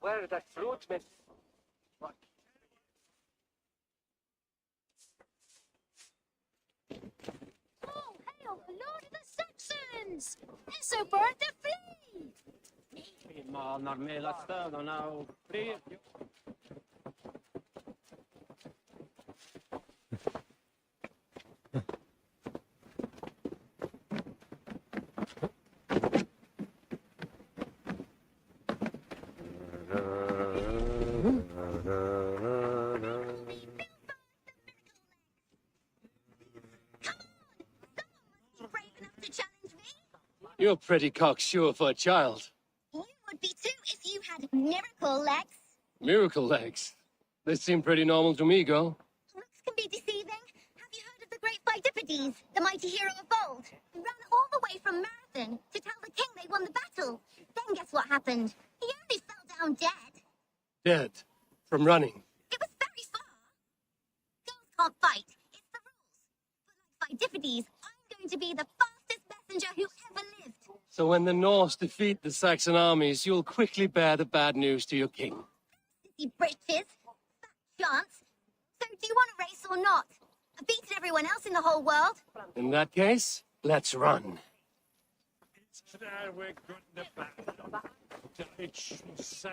Where that fruit, miss? Oh, hail the Lord of the Saxons! So burnt the flea! Ma normala städerna och fred. Brave enough to challenge me? You're pretty cocksure for a child. You would be too if you had miracle legs. Miracle legs. They seem pretty normal to me, girl. Looks can be deceiving. Have you heard of the great Phidippides, the mighty hero of old, who ran all the way from Marathon to tell the king they won the battle? Then guess what happened? He only fell down dead. Dead. From running. It was very far. Girls can't fight. It's the rules. But like Phidippides, I'm going to be the fastest messenger who ever lived. So when the Norse defeat the Saxon armies, you'll quickly bear the bad news to your king. Sissy britches. Fat chance. So do you want a race or not? I've beaten everyone else in the whole world. In that case, let's run. Great Phidippides! Give me speed!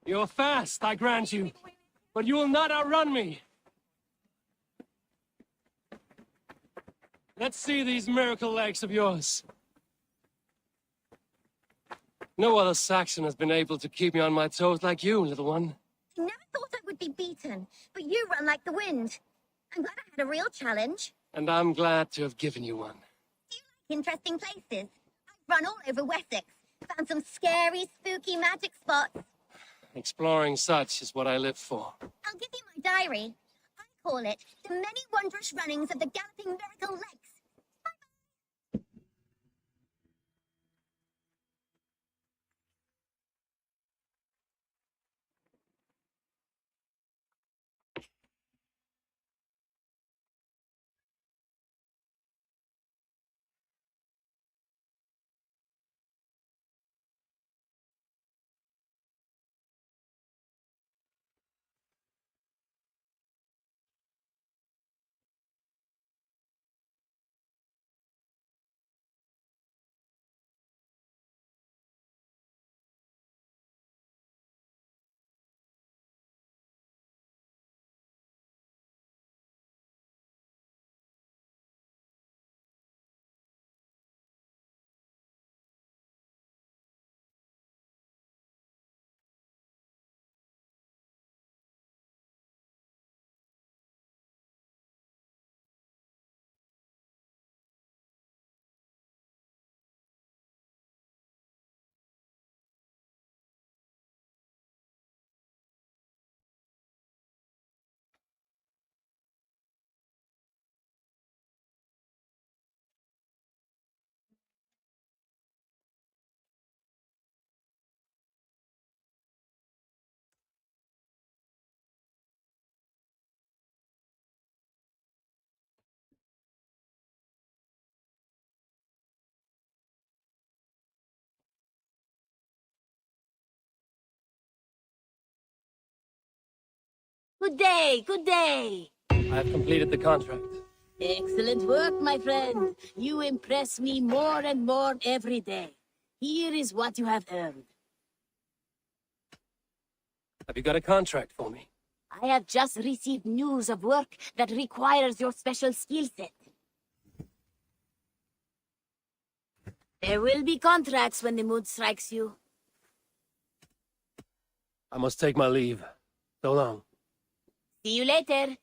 You're fast, I grant you. But you will not outrun me. Let's see these miracle legs of yours. No other Saxon has been able to keep me on my toes like you, little one. I never thought I would be beaten, but you run like the wind. I'm glad I had a real challenge. And I'm glad to have given you one. Do you like interesting places? I've run all over Wessex, found some scary, spooky magic spots. Exploring such is what I live for. I'll give you my diary. I call it The Many Wondrous Runnings of the Galloping Miracle Legs. Good day, good day. I have completed the contract. Excellent work, my friend. You impress me more and more every day. Here is what you have earned. Have you got a contract for me? I have just received news of work that requires your special skill set. There will be contracts when the mood strikes you. I must take my leave. So long. See you later.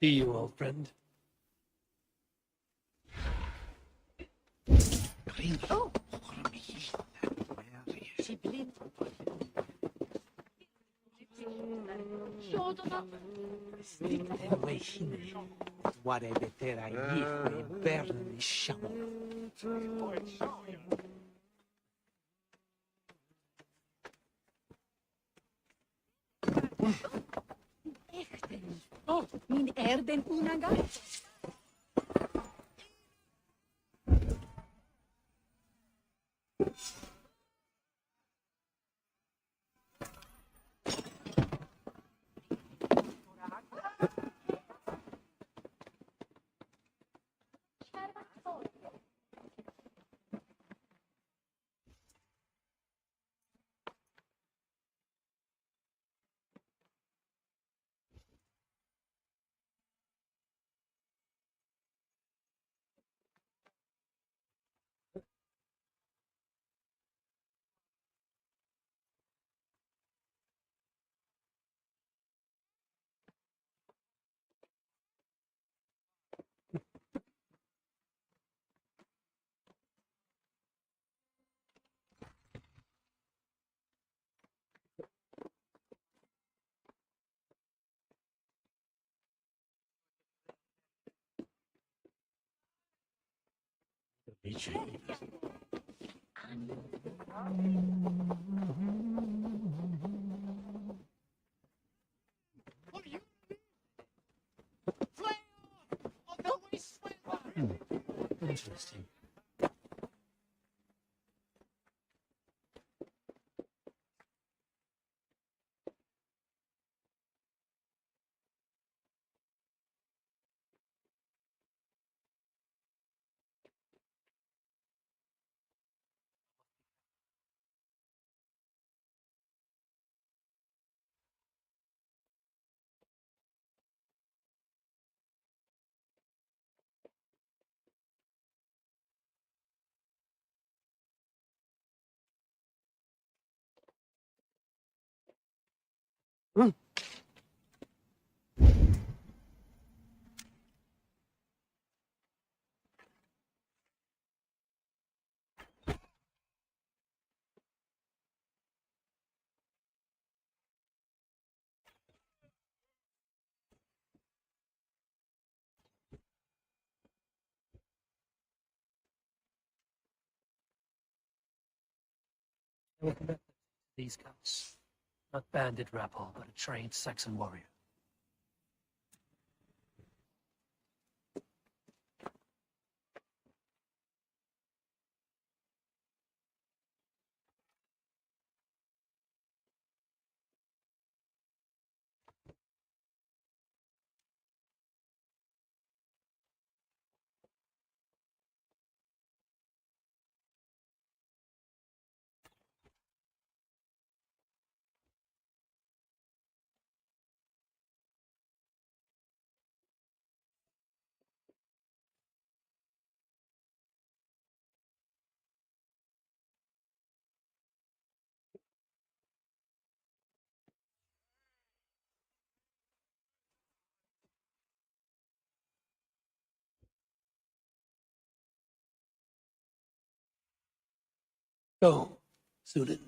See you, old friend. Oh, she bleeds. Whatever ter aí, foi berno e chão. Oh, min erden unagat. Interesting. We're connected to these guys. Not bandit rabble, but a trained Saxon warrior. Go, Sudan.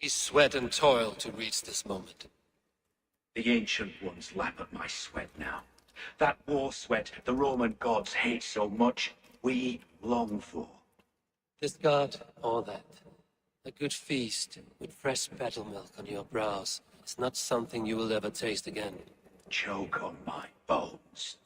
We sweat and toil to reach this moment. The ancient ones lap at my sweat now. That war sweat the Roman gods hate so much, we long for. Discard all that. A good feast with fresh battle milk on your brows is not something you will ever taste again. Choke on my bones.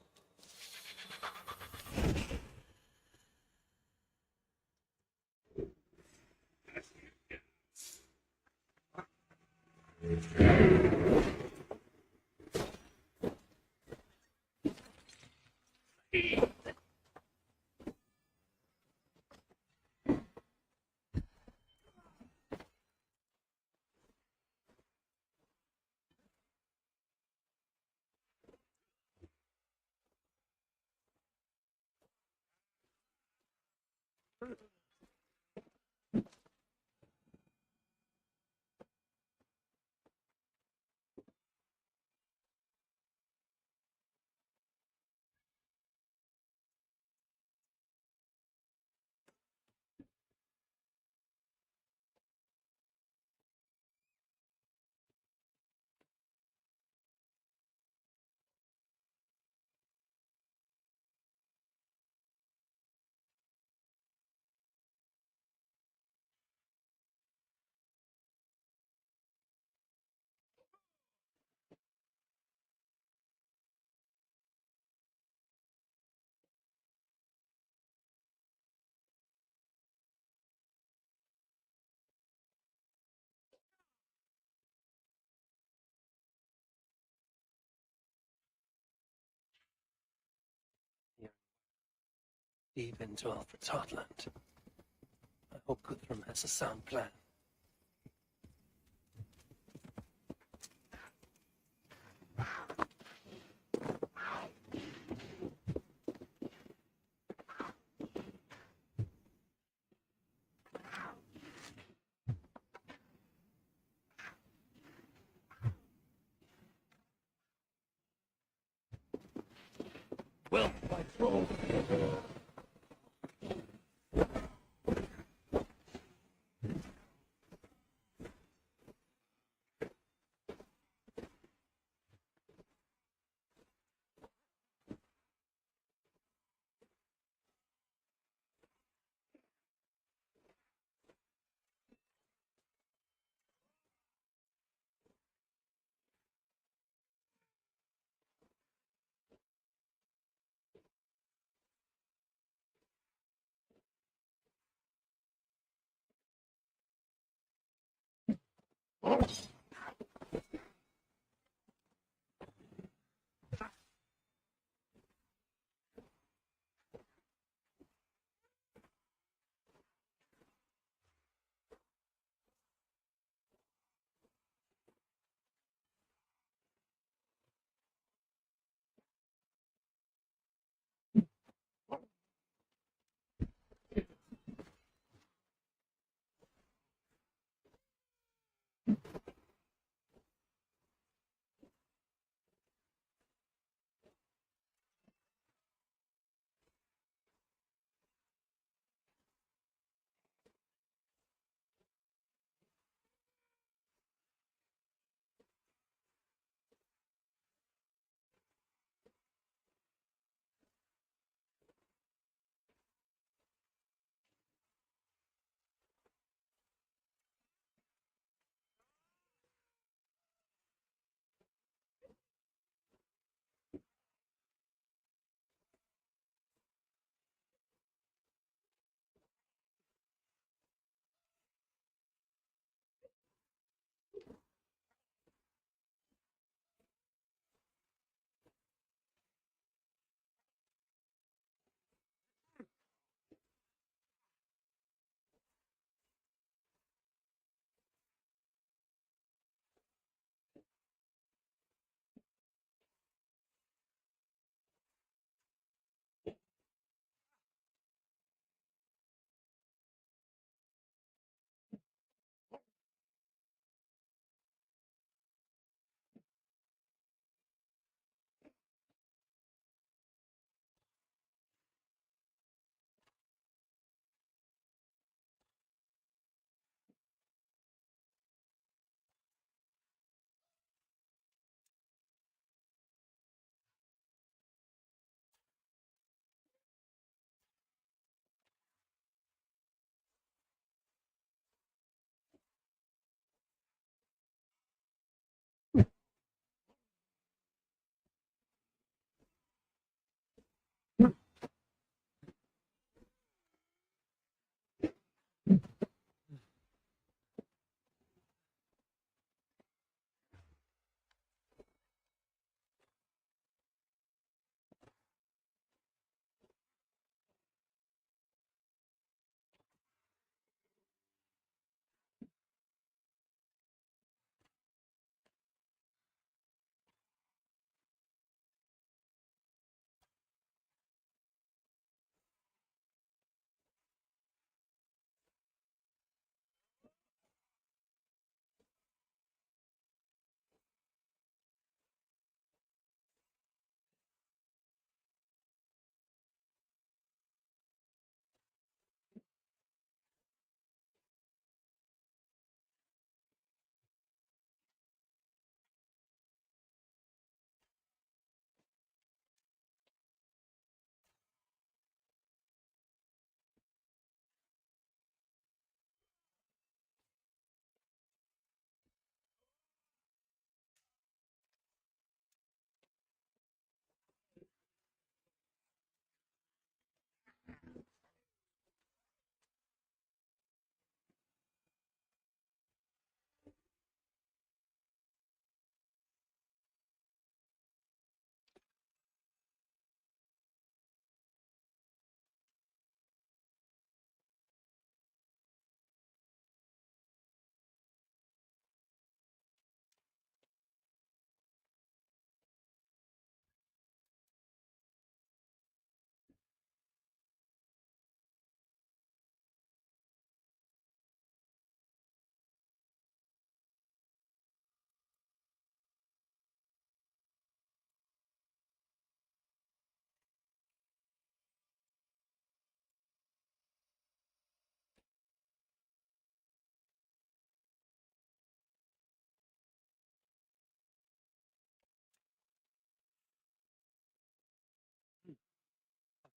Deep into Alfred's heartland. I hope Guthrum has a sound plan. Well, my throne.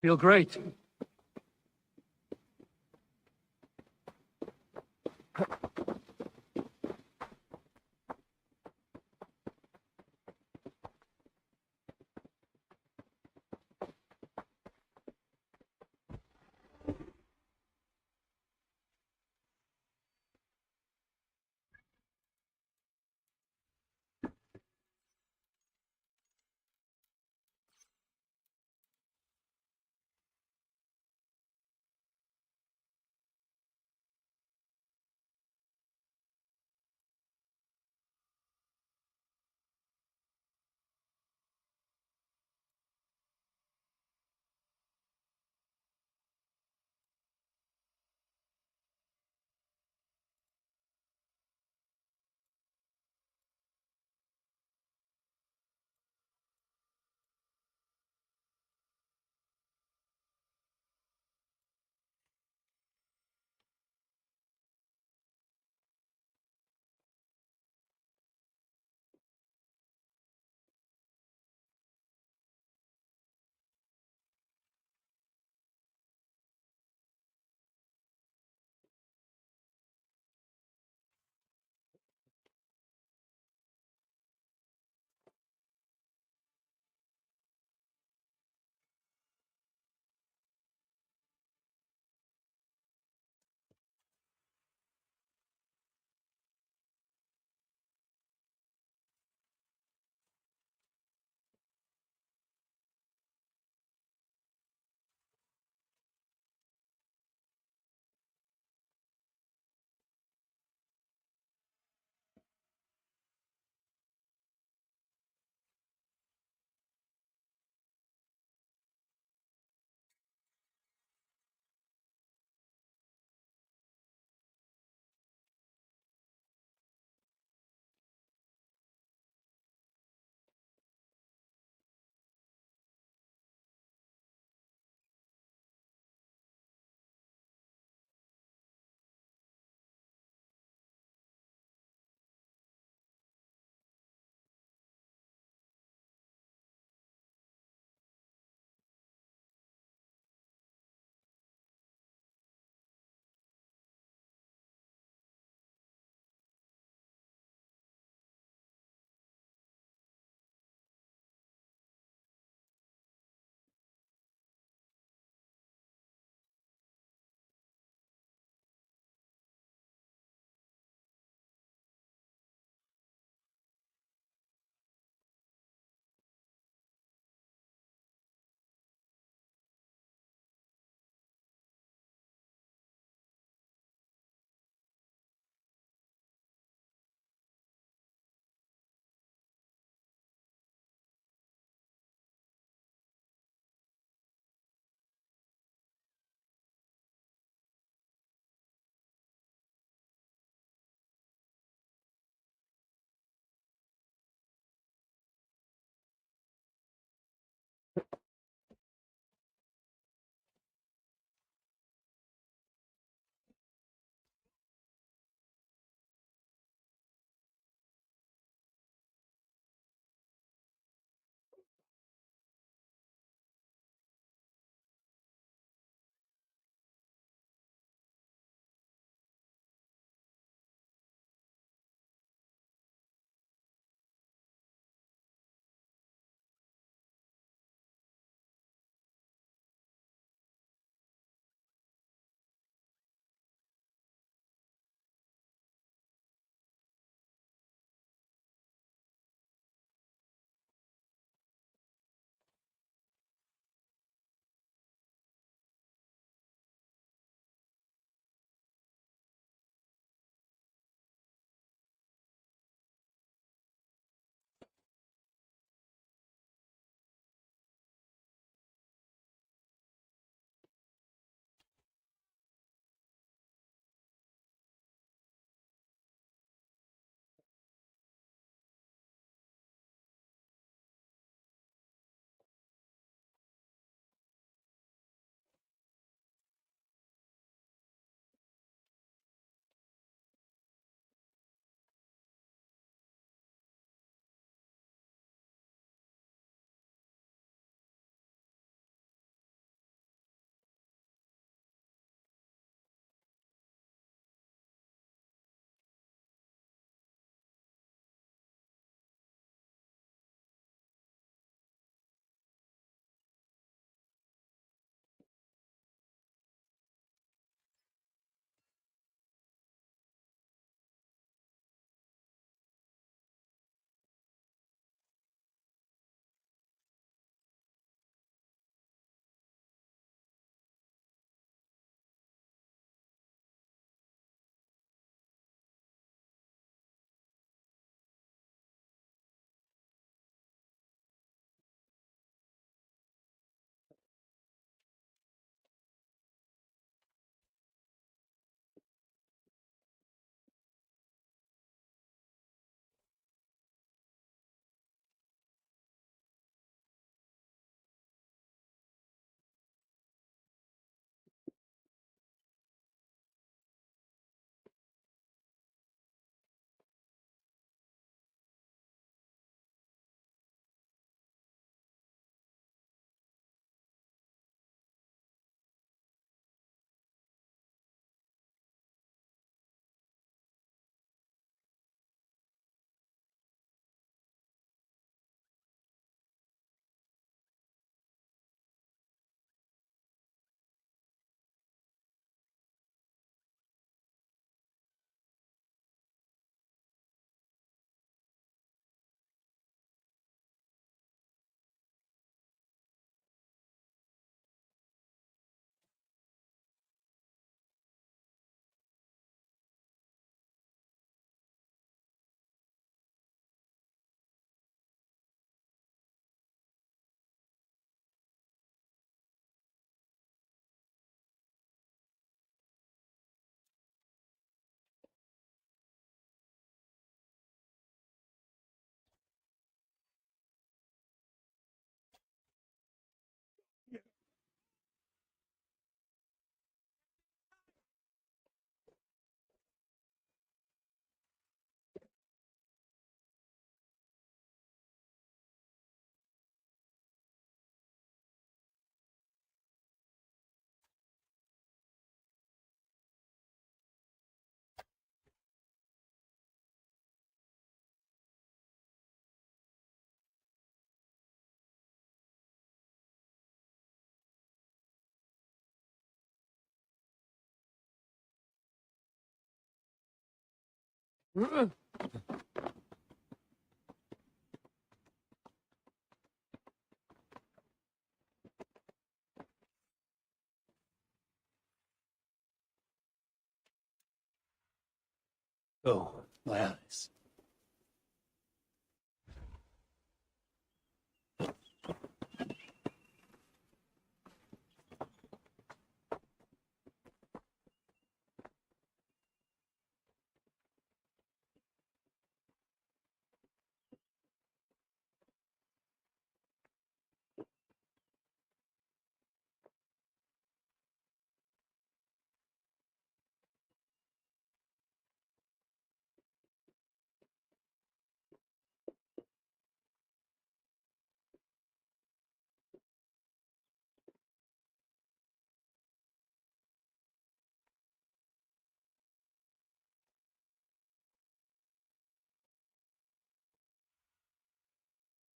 Feel great. Oh, my eyes.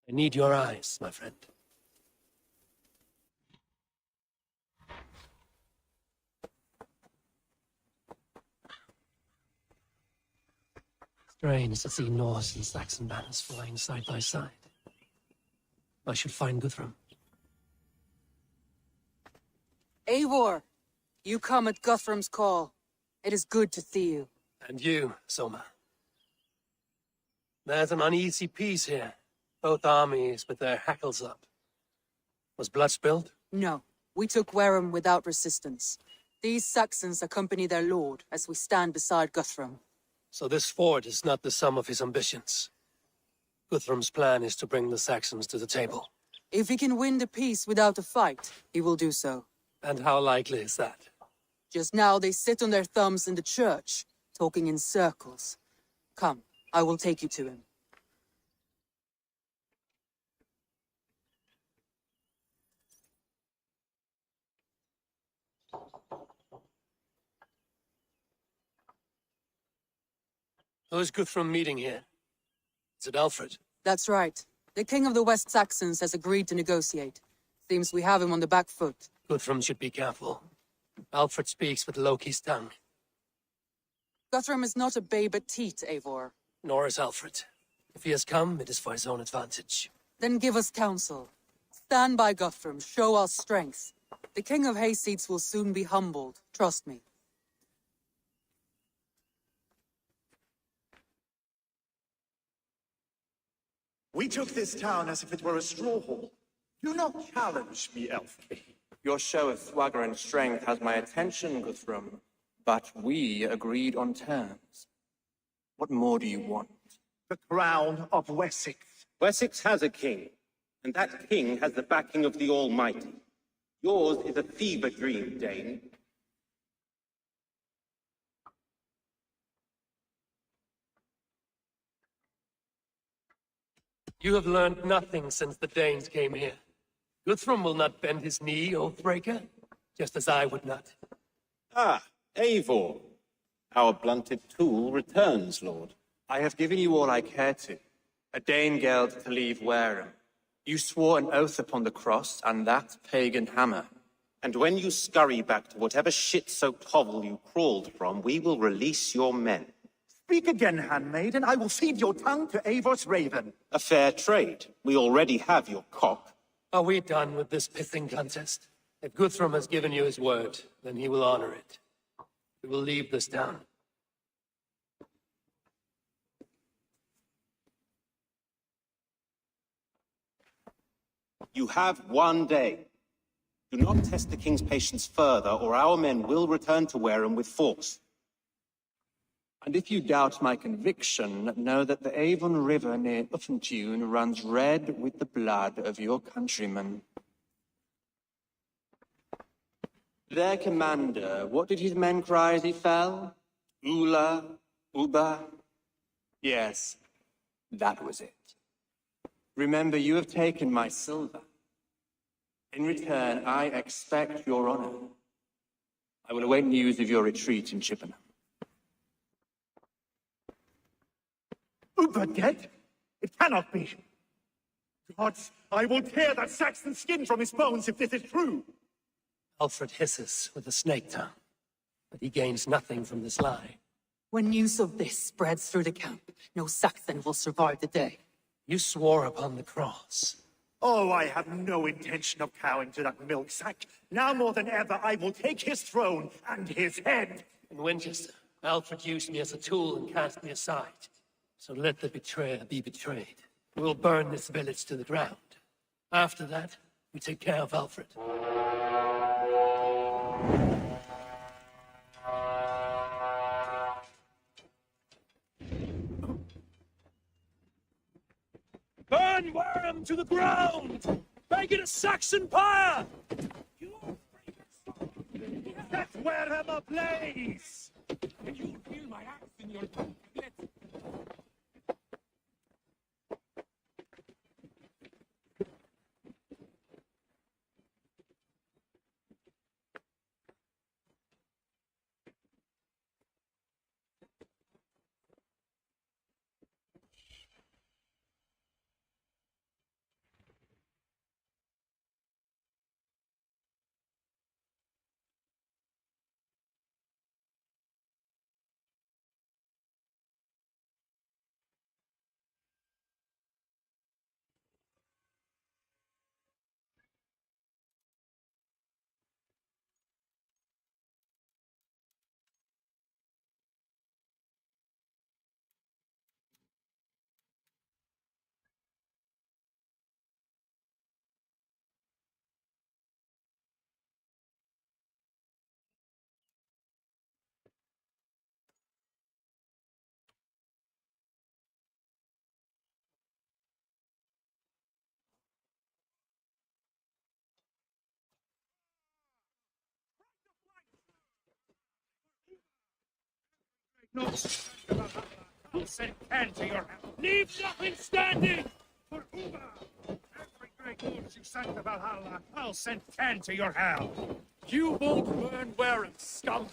I need your eyes, my friend. Strange to see Norse and Saxon banners flying side by side. I should find Guthrum. Eivor, you come at Guthrum's call. It is good to see you. And you, Soma. There's an uneasy peace here. Both armies with their hackles up. Was blood spilled? No, we took Wareham without resistance. These Saxons accompany their lord as we stand beside Guthrum. So this fort is not the sum of his ambitions. Guthrum's plan is to bring the Saxons to the table. If he can win the peace without a fight, he will do so. And how likely is that? Just now they sit on their thumbs in the church, talking in circles. Come, I will take you to him. Who is Guthrum meeting here? Is it Alfred? That's right. The king of the West Saxons has agreed to negotiate. Seems we have him on the back foot. Guthrum should be careful. Alfred speaks with Loki's tongue. Guthrum is not a babe at teat, Eivor. Nor is Alfred. If he has come, it is for his own advantage. Then give us counsel. Stand by Guthrum, show our strength. The king of Hayseeds will soon be humbled, trust me. We took this town as if it were a straw hall. Do not challenge me, Elf King. Your show of swagger and strength has my attention, Guthrum. But we agreed on terms. What more do you want? The crown of Wessex. Wessex has a king, and that king has the backing of the Almighty. Yours is a fever dream, Dane. You have learned nothing since the Danes came here. Guthrum will not bend his knee, Oathbreaker, just as I would not. Ah, Eivor. Our blunted tool returns, Lord. I have given you all I care to. A Danegeld to leave Wareham. You swore an oath upon the cross, and that pagan hammer. And when you scurry back to whatever shit-soaked hovel you crawled from, we will release your men. Speak again, handmaid, and I will feed your tongue to Eivor's raven. A fair trade. We already have your cock. Are we done with this pithing contest? If Guthrum has given you his word, then he will honor it. We will leave this town. You have one day. Do not test the king's patience further, or our men will return to Wareham with force. And if you doubt my conviction, know that the Avon River near Uffentune runs red with the blood of your countrymen. Their commander, what did his men cry as he fell? Ula, Uba? Yes, that was it. Remember, you have taken my silver. In return, I expect your honor. I will await news of your retreat in Chippenham. Uber dead? It cannot be. Gods, I will tear that Saxon skin from his bones if this is true. Alfred hisses with a snake tongue, but he gains nothing from this lie. When news of this spreads through the camp, no Saxon will survive the day. You swore upon the cross. Oh, I have no intention of cowing to that milk sack. Now more than ever, I will take his throne and his head. In Winchester, Alfred used me as a tool and cast me aside. So let the betrayer be betrayed. We'll burn this village to the ground. After that, we take care of Alfred. Burn Warham to the ground! Make it a Saxon pyre! Set Warham ablaze! And you'll feel my axe in your tongue. No, I'll send Can to your house. Leave nothing standing! For Uber! Every great horse you sent to Valhalla, I'll send Can to your hell. You won't burn Warham, scum!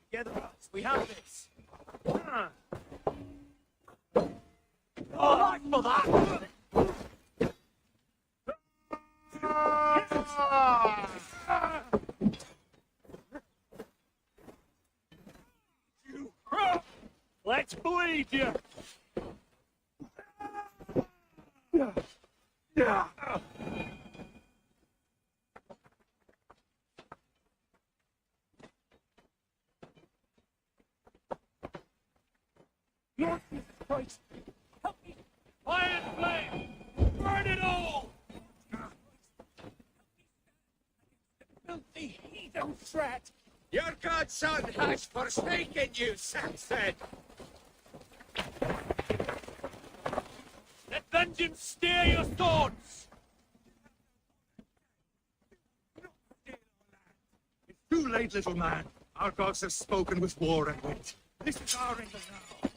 Together, we have this. Oh, like for that! Let's bleed you! Lord Jesus Christ! Help me! Fire and flame! Burn it all! Filthy heathen threat! Your godson has forsaken you, Saxon! Let vengeance steer your swords! It's too late, little man. Our gods have spoken with war and wit. This is our end now.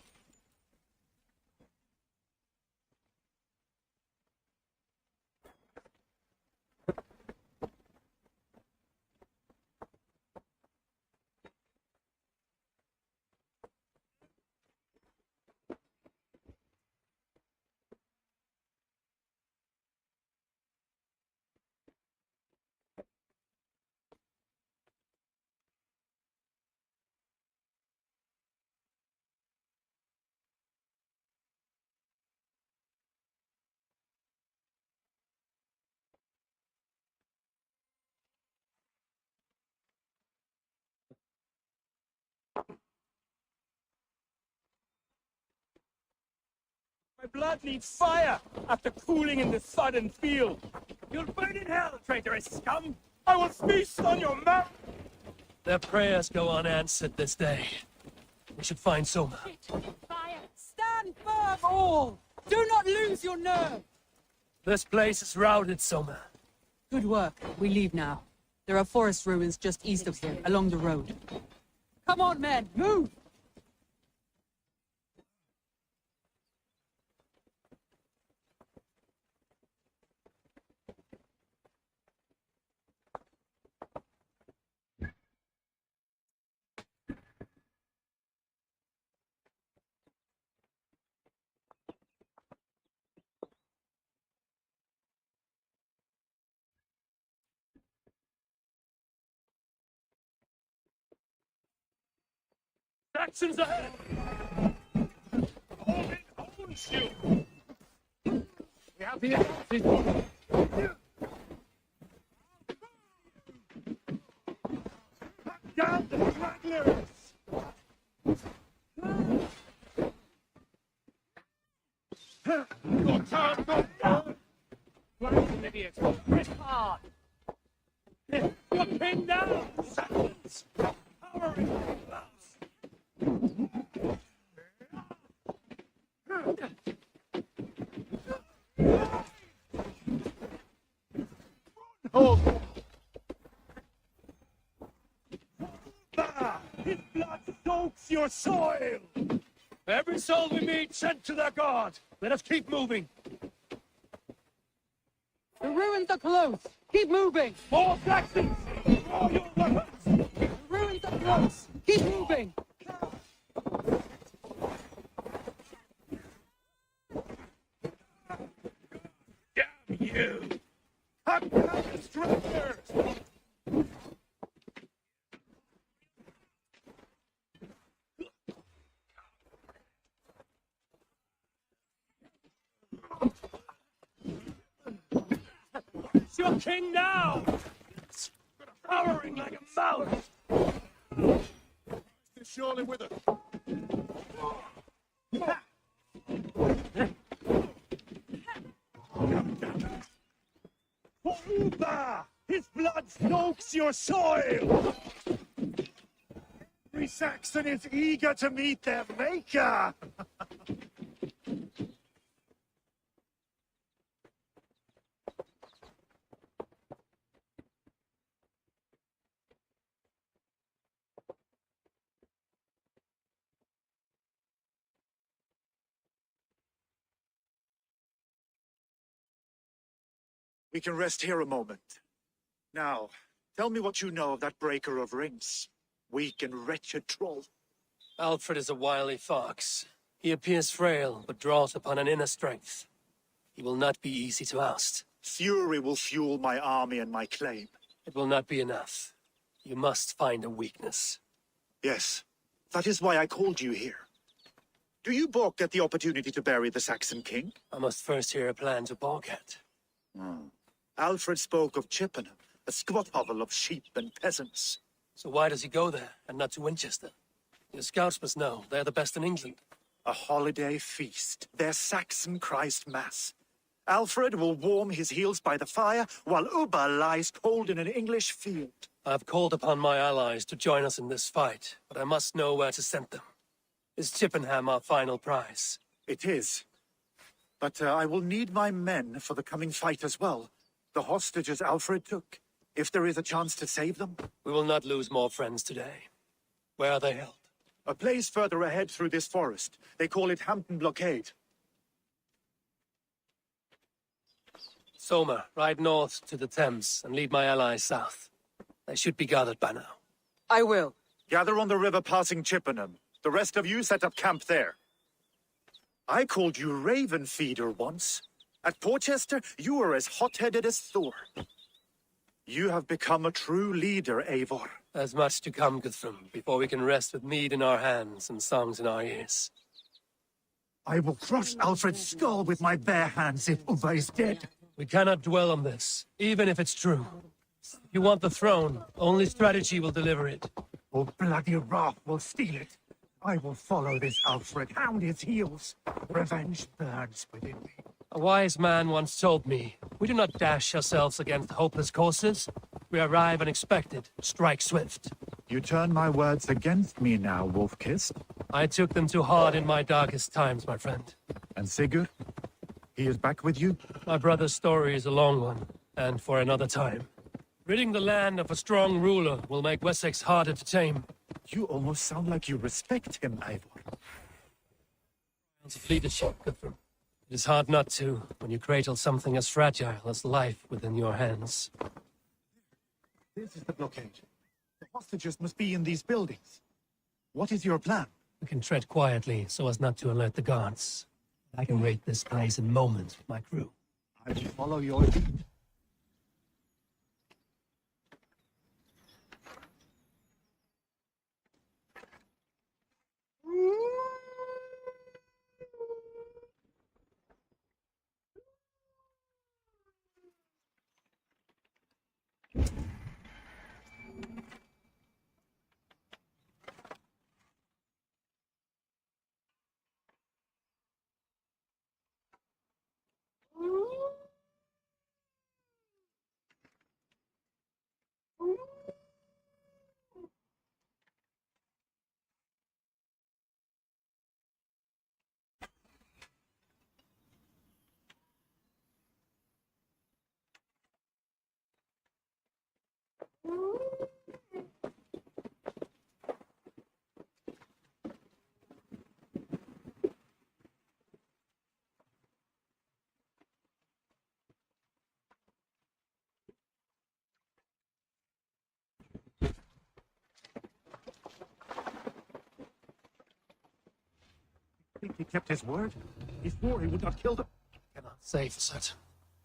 My blood needs fire after cooling in the sodden field. You'll burn in hell, traitorous scum! I will feast on your mouth! Their prayers go unanswered this day. We should find Soma. Fire! Stand firm, all! Do not lose your nerve! This place is routed, Soma. Good work. We leave now. There are forest ruins just east of here, along the road. Come on, men, move! Saxons ahead! Odin owns you! We have the advantage. Down the stragglers! Go turn, go turn! Blind idiot! Press hard! You're pinned down! Saxons! Powering mouse! Hold! His blood soaks your soil! Every soul we meet sent to their god! Let us keep moving! The ruins are close. Keep moving. More Saxons! Draw your weapons! The ruins are close. Keep moving. Damn you! Cut down the stragglers! It's your king now! Powering like a mouse! He's surely with us. For Uba! His blood soaks your soil! Every Saxon is eager to meet their maker! We can rest here a moment. Now, tell me what you know of that breaker of rings. Weak and wretched troll. Alfred is a wily fox. He appears frail, but draws upon an inner strength. He will not be easy to oust. Fury will fuel my army and my claim. It will not be enough. You must find a weakness. Yes, that is why I called you here. Do you balk at the opportunity to bury the Saxon king? I must first hear a plan to balk at. Alfred spoke of Chippenham, a squat hovel of sheep and peasants. So why does he go there, and not to Winchester? Your scouts must know. They're the best in England. A holiday feast, their Saxon Christ Mass. Alfred will warm his heels by the fire, while Uba lies cold in an English field. I've called upon my allies to join us in this fight, but I must know where to send them. Is Chippenham our final prize? It is. But I will need my men for the coming fight as well. The hostages Alfred took. If there is a chance to save them. We will not lose more friends today. Where are they held? A place further ahead through this forest. They call it Hampton Blockade. Somer, ride north to the Thames and lead my allies south. They should be gathered by now. I will. Gather on the river passing Chippenham. The rest of you set up camp there. I called you Raven Feeder once. At Porchester, you were as hot-headed as Thor. You have become a true leader, Eivor. There's much to come, Guthrum, before we can rest with mead in our hands and songs in our ears. I will crush Alfred's skull with my bare hands if Uba is dead. We cannot dwell on this, even if it's true. If you want the throne, only strategy will deliver it. Or bloody wrath will steal it. I will follow this Alfred, hound his heels. Revenge burns within me. A wise man once told me, we do not dash ourselves against hopeless courses. We arrive unexpected, strike swift. You turn my words against me now, Wolf-Kissed. I took them too hard in my darkest times, my friend. And Sigurd? He is back with you? My brother's story is a long one, and for another time. Ridding the land of a strong ruler will make Wessex harder to tame. You almost sound like you respect him, Eivor. Of leadership, Guthrum. It is hard not to, when you cradle something as fragile as life within your hands. This is the blockade. The hostages must be in these buildings. What is your plan? We can tread quietly so as not to alert the guards. I can raid this place in moments with my crew. I will follow your lead. think he kept his word? He swore he would not kill them. Cannot say for certain.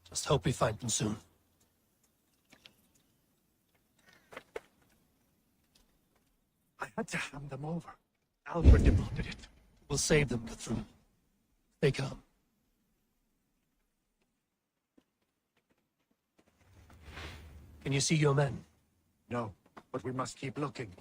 Just hope we find them soon. I had to hand them over. Alfred demanded it. We'll save them, Guthrum. They come. Can you see your men? No, but we must keep looking.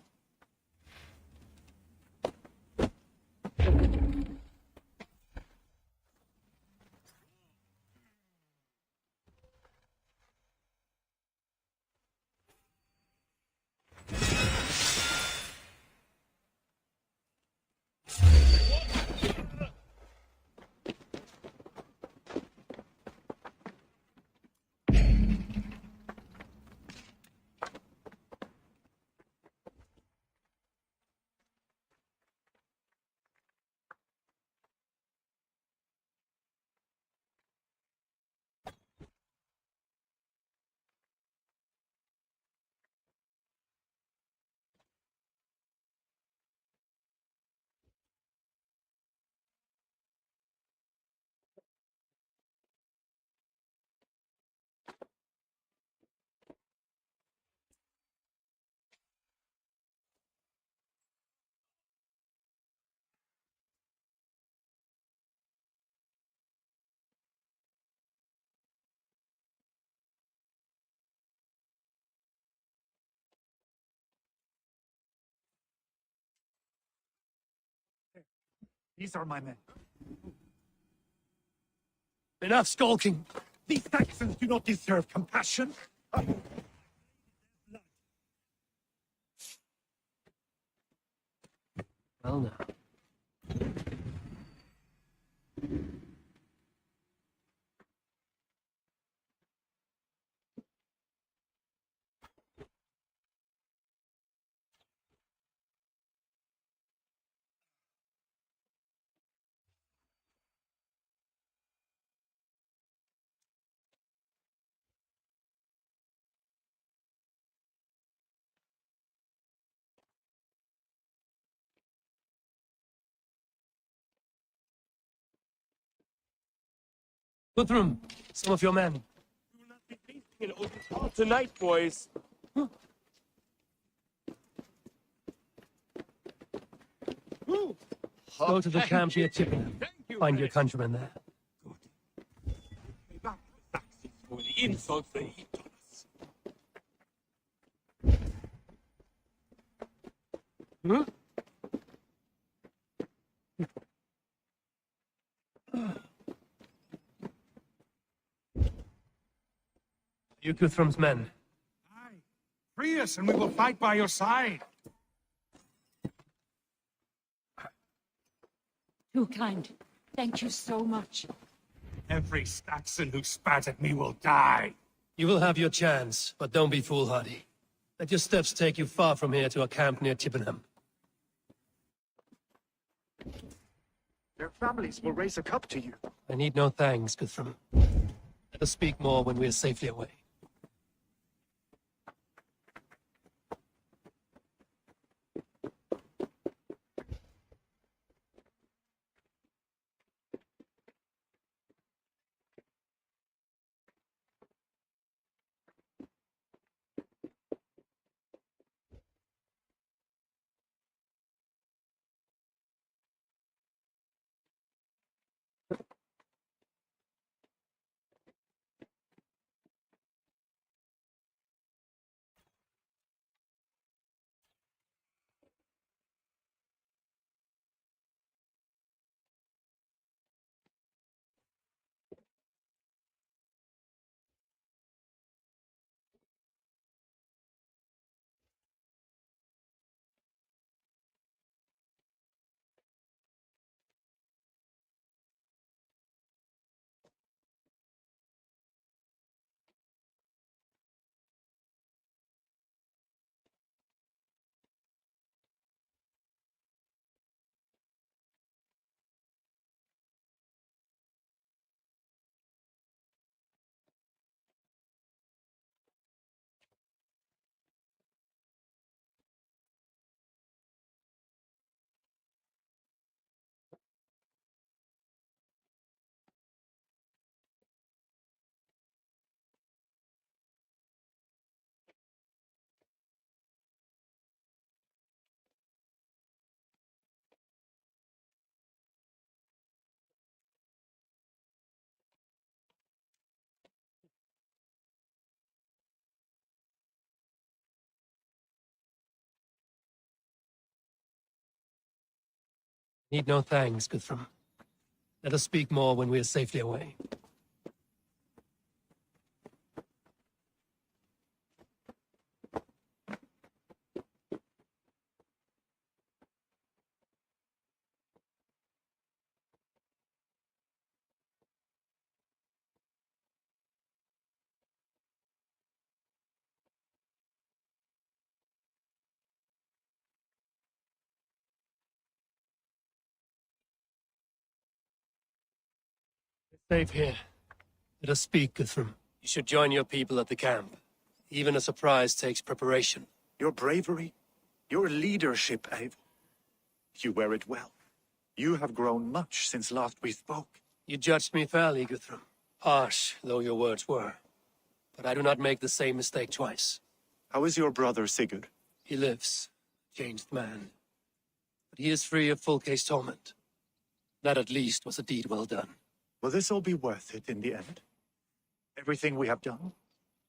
These are my men. Enough skulking! These Saxons do not deserve compassion. Well now. Guthrum, some of your men. Tonight, boys. Go to the camp near Chippenham. Find your countrymen there. For the insults they heaped on us. You Guthrum's men. Aye. Free us and we will fight by your side. Too kind. Thank you so much. Every Saxon who spat at me will die. You will have your chance, but don't be foolhardy. Let your steps take you far from here to a camp near Chippenham. Their families will raise a cup to you. I need no thanks, Guthrum. Let us speak more when we are safely away. Need no thanks, Guthrum. Let us speak more when we are safely away. Safe here. Let us speak, Guthrum. You should join your people at the camp. Even a surprise takes preparation. Your bravery, your leadership, Eivor. You wear it well. You have grown much since last we spoke. You judged me fairly, Guthrum. Harsh though your words were. But I do not make the same mistake twice. How is your brother Sigurd? He lives, changed man. But he is free of full case torment. That at least was a deed well done. Will this all be worth it in the end? Everything we have done?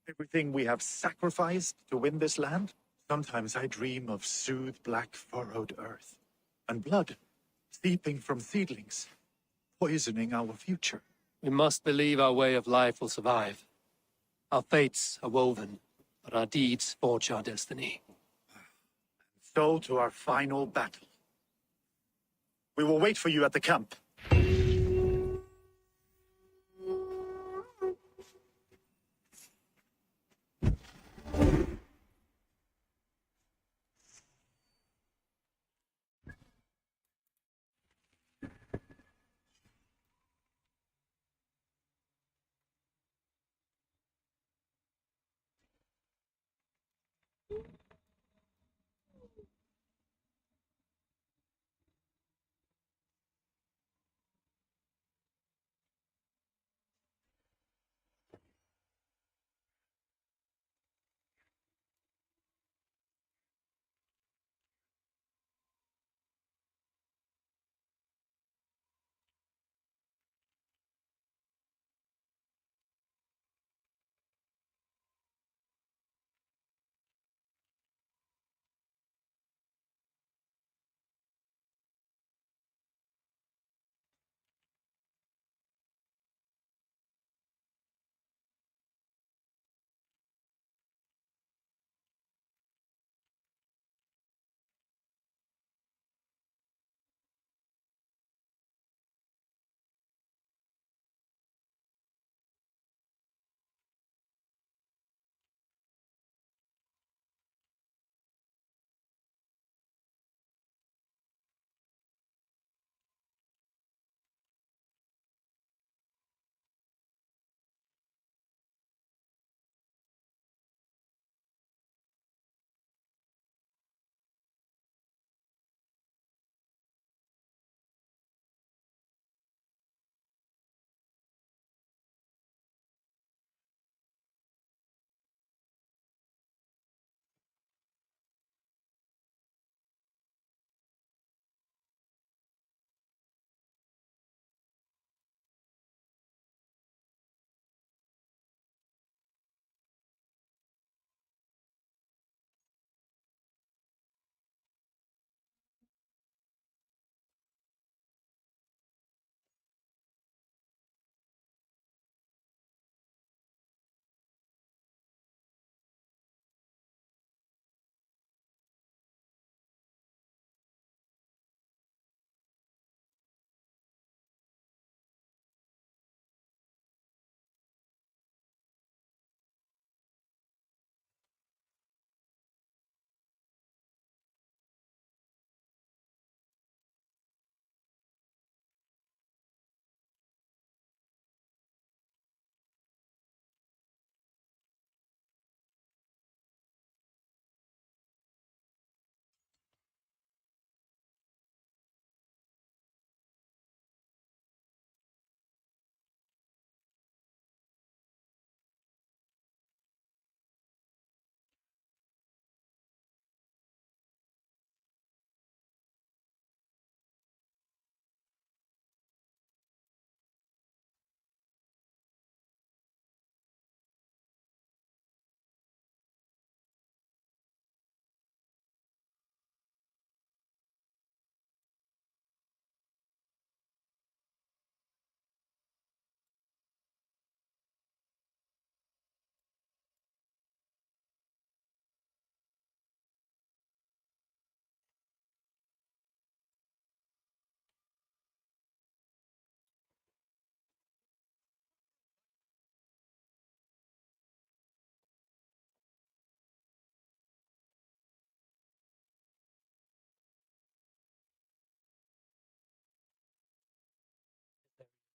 Everything we have sacrificed to win this land? Sometimes I dream of soothed black furrowed earth, and blood seeping from seedlings, poisoning our future. We must believe our way of life will survive. Our fates are woven, but our deeds forge our destiny. So to our final battle. We will wait for you at the camp.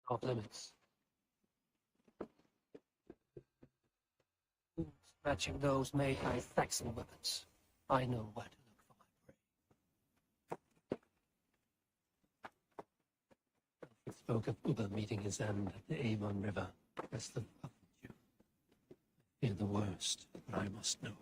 Off limits. Tools matching those made by Saxon weapons. I know where to look for my prey. Alfred spoke of Uber meeting his end at the Avon River, west of Buckinghamshire. I fear the worst, but I must know.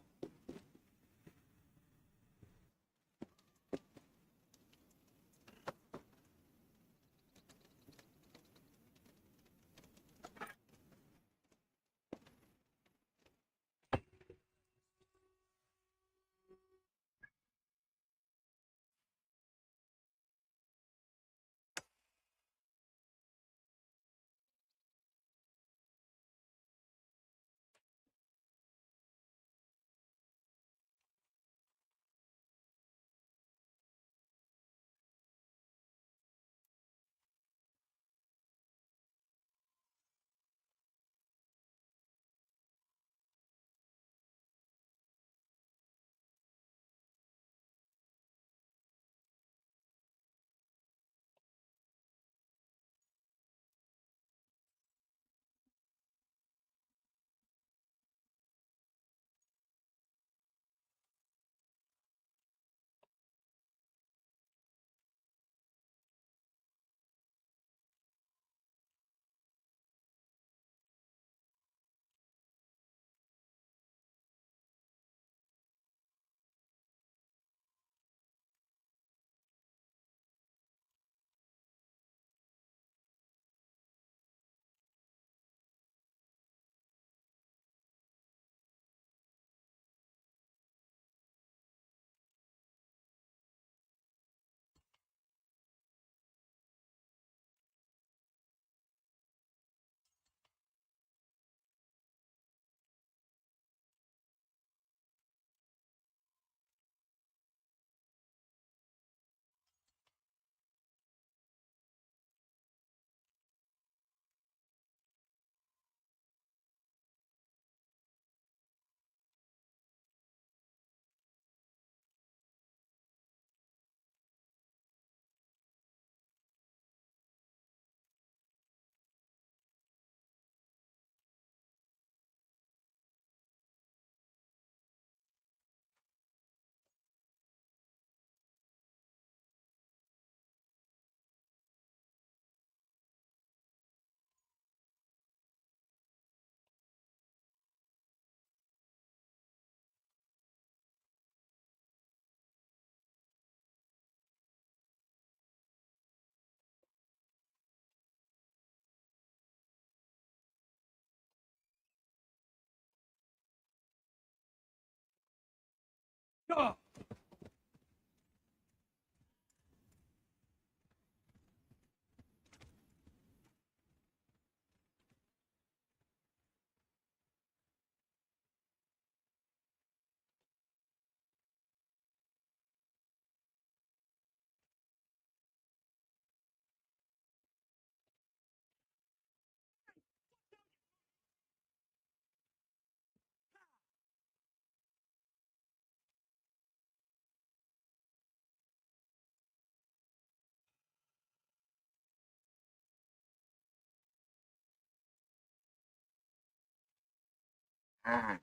Ah!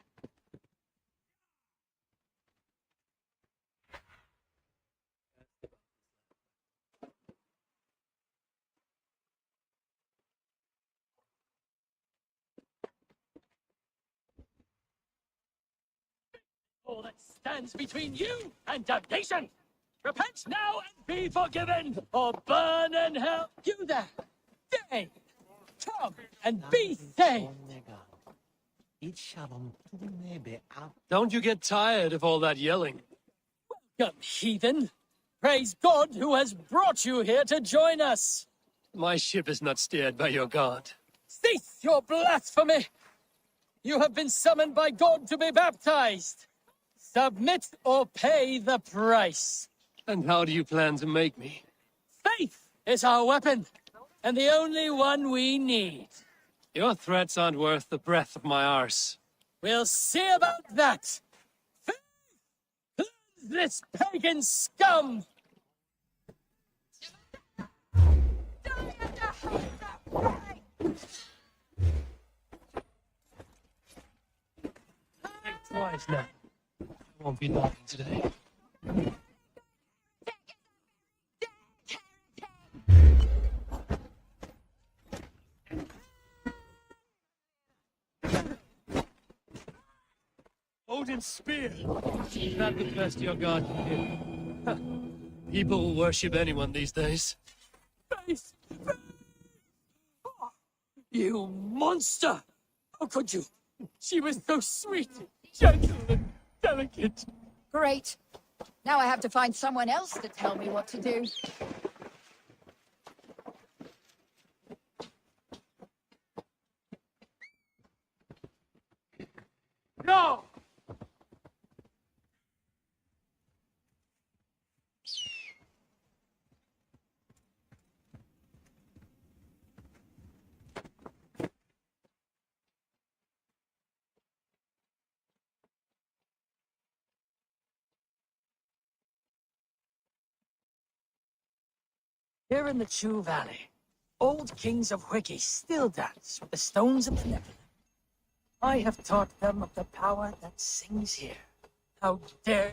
All that stands between you and damnation. Repent now and be forgiven, or burn in hell. You there! Stay! Come and be saved! Don't you get tired of all that yelling? Welcome, heathen! Praise God who has brought you here to join us! My ship is not steered by your god. Cease your blasphemy! You have been summoned by God to be baptized! Submit or pay the price! And how do you plan to make me? Faith is our weapon, and the only one we need. Your threats aren't worth the breath of my arse. We'll see about that! Faith! Cleanse this pagan scum! Die at the hands of Think twice now. I won't be lying today. Odin's spear! Is that the best your god can do? People will worship anyone these days. Face! You monster! How could you? She was so sweet, gentle, and delicate. Great. Now I have to find someone else to tell me what to do. No! Here in the Chew Valley, old kings of Wiki still dance with the stones of the Nephilim. I have taught them of the power that sings here. How dare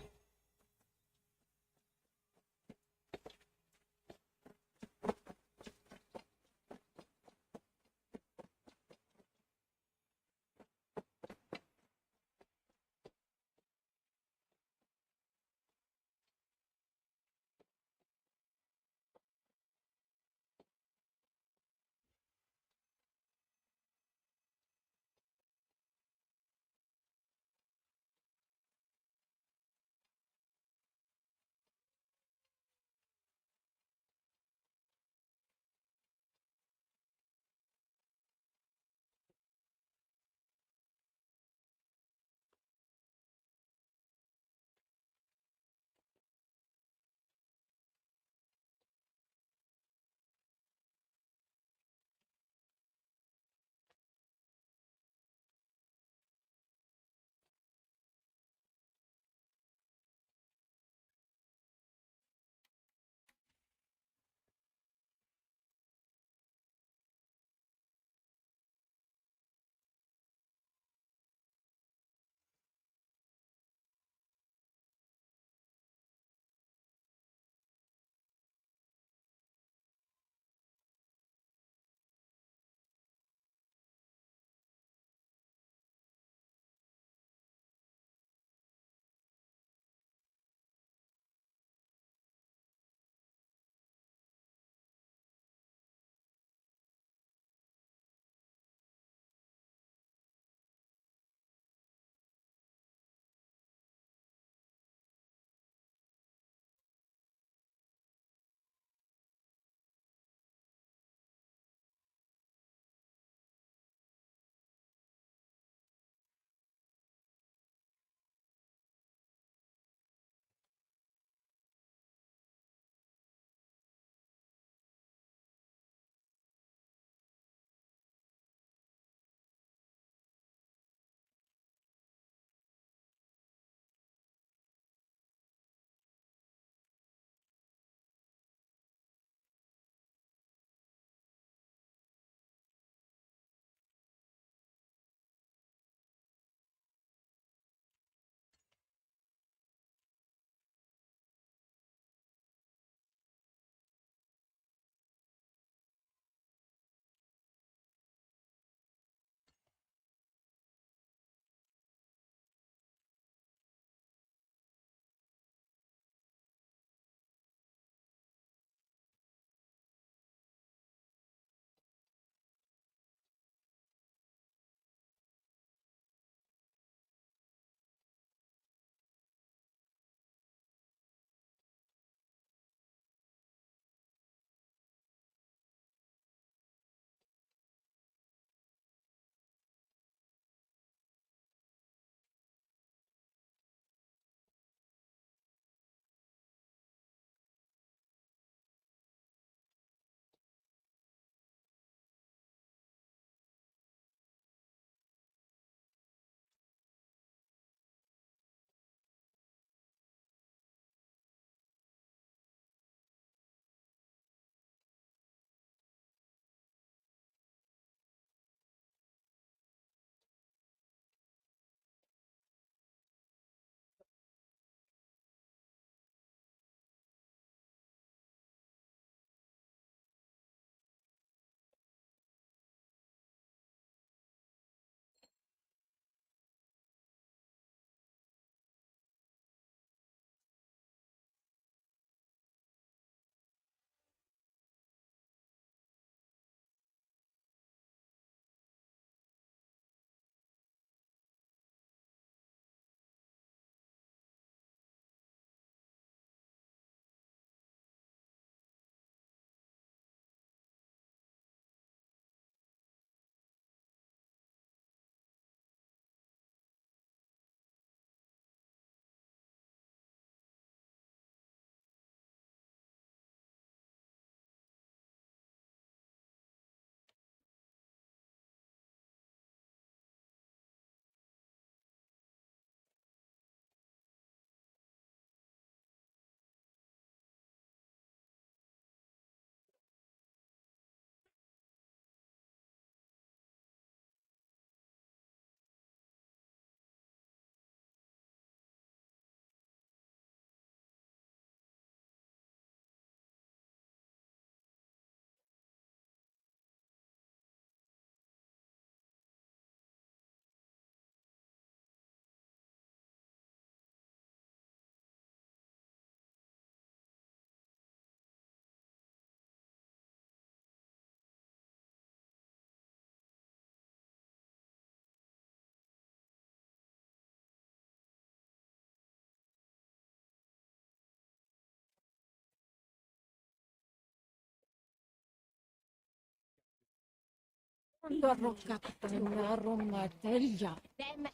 Them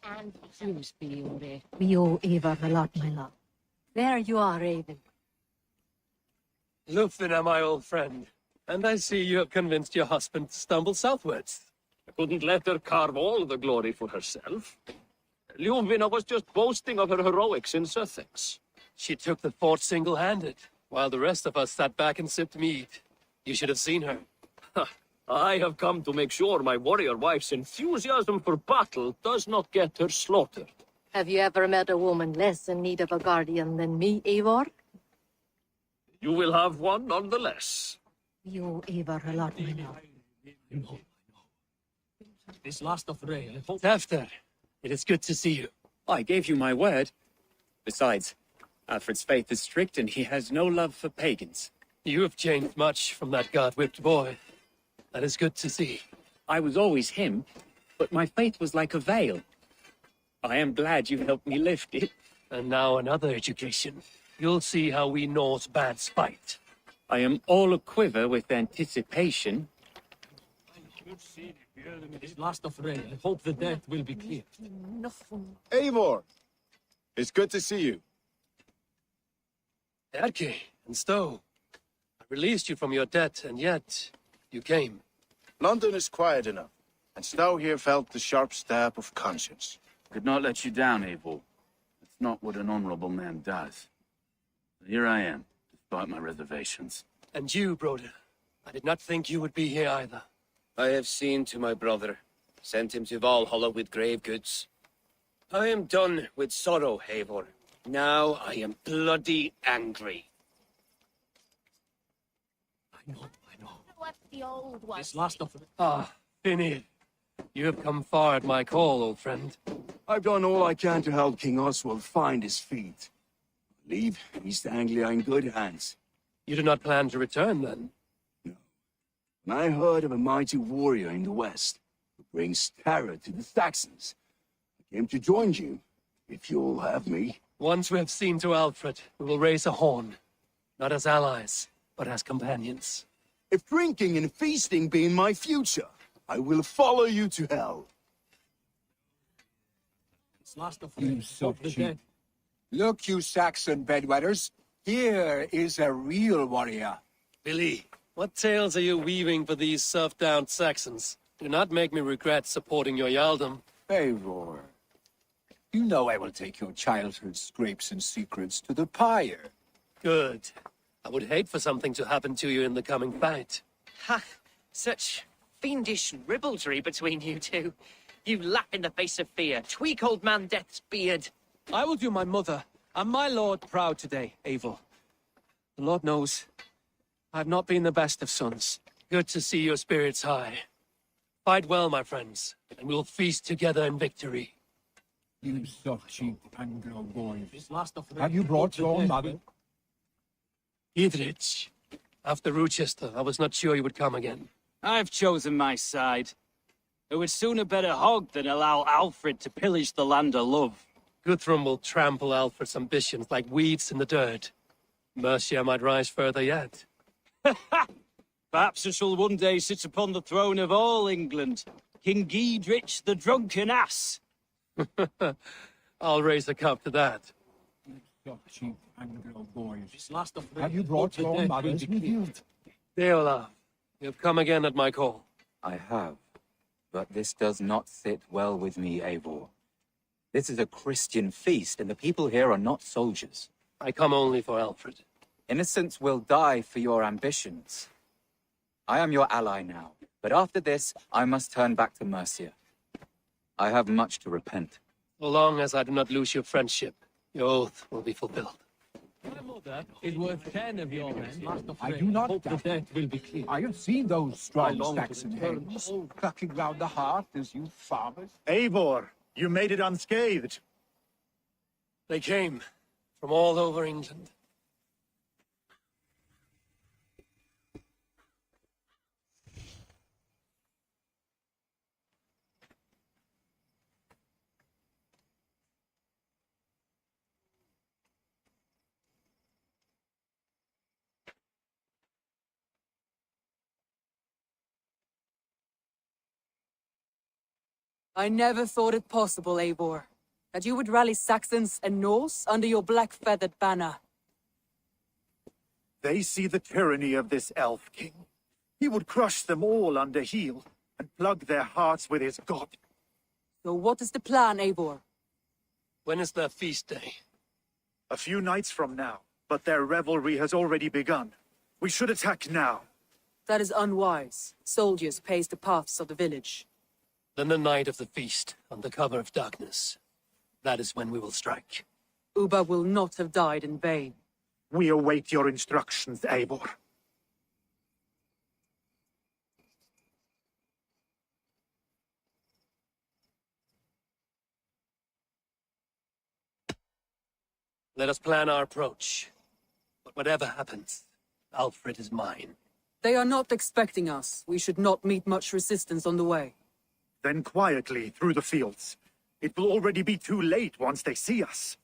and Seems we owe Eva a lot, my love. There you are, Raven. Lufina, my old friend. And I see you have convinced your husband to stumble southwards. I couldn't let her carve all the glory for herself. Ljuvina was just boasting of her heroics in Sussex. She took the fort single-handed, while the rest of us sat back and sipped mead. You should have seen her. I have come to make sure my warrior wife's enthusiasm for battle does not get her slaughtered. Have you ever met a woman less in need of a guardian than me, Eivor? You will have one nonetheless. We owe Eva a lot, my love. This last of Rey, I hope... After, it is good to see you. I gave you my word. Besides, Alfred's faith is strict and he has no love for pagans. You have changed much from that God-whipped boy. That is good to see. I was always him, but my faith was like a veil. I am glad you helped me lift it. And now another education. You'll see how we Norse bads fight. I am all aquiver with anticipation. This last of Rey, I hope the death will be clear. Eivor! It's good to see you. Erke and Stowe. I released you from your debt, and yet you came. London is quiet enough, and Stowe here felt the sharp stab of conscience. Could not let you down, Abel. That's not what an honorable man does. But here I am, despite my reservations. And you, Broder. I did not think you would be here either. I have seen to my brother, sent him to Valhalla with grave goods. I am done with sorrow, Eivor. Now I am bloody angry. I know. What's the old one? This last of... Ah, Finnir. You have come far at my call, old friend. I've done all I can to help King Oswald find his feet. Leave East Anglia in good hands. You do not plan to return, then? When I heard of a mighty warrior in the west who brings terror to the Saxons, I came to join you, if you'll have me. Once we have seen to Alfred, we will raise a horn. Not as allies, but as companions. If drinking and feasting be in my future, I will follow you to hell. This last of You Rey, so hope the cheap. death... Look, you Saxon bedwetters. Here is a real warrior. Billy, what tales are you weaving for these surf-down Saxons? Do not make me regret supporting your Yaldom. Eivor, you know I will take your childhood scrapes and secrets to the pyre. Good. I would hate for something to happen to you in the coming fight. Ha! Such fiendish ribaldry between you two. You laugh in the face of fear. Tweak old man Death's beard. I will do my mother and my lord proud today, Abel. The Lord knows, I have not been the best of sons. Good to see your spirits high. Fight well, my friends, and we'll feast together in victory. You soft cheap Anglo boys. This last of Rey, Have you brought hope the your death mother? will- Idrich, after Rochester, I was not sure you would come again. I've chosen my side. I would sooner bet a hog than allow Alfred to pillage the land of love. Guthrum will trample Alfred's ambitions like weeds in the dirt. Mercia might rise further yet. Perhaps I shall one day sit upon the throne of all England. King Giedrich the drunken ass. I'll raise a cup to that. Soft cheap Anglo boys. This last of Rey, Have you hope brought the your death mothers will be with clear. you? Deola, you have come again at my call. I have, but this does not sit well with me, Eivor. This is a Christian feast, and the people here are not soldiers. I come only for Alfred. Innocents will die for your ambitions. I am your ally now, but after this, I must turn back to Mercia. I have much to repent. So long as I do not lose your friendship, your oath will be fulfilled. My mother is worth 10 of your men. Last of I Rey, do not hope the doubt death will be clear. I have seen those I strong long to Saxon return hands home. clucking round the hearth as you farmers. Eivor, you made it unscathed. They came from all over England. I never thought it possible, Eivor, that you would rally Saxons and Norse under your black-feathered banner. They see the tyranny of this elf king. He would crush them all under heel and plug their hearts with his god. So what is the plan, Eivor? When is their feast day? A few nights from now, but their revelry has already begun. We should attack now. That is unwise. Soldiers pace the paths of the village. Then the night of the feast, under cover of darkness. That is when we will strike. Ubba will not have died in vain. We await your instructions, Eivor. Let us plan our approach. But whatever happens, Alfred is mine. They are not expecting us. We should not meet much resistance on the way. Then quietly through the fields. It will already be too late once they see us.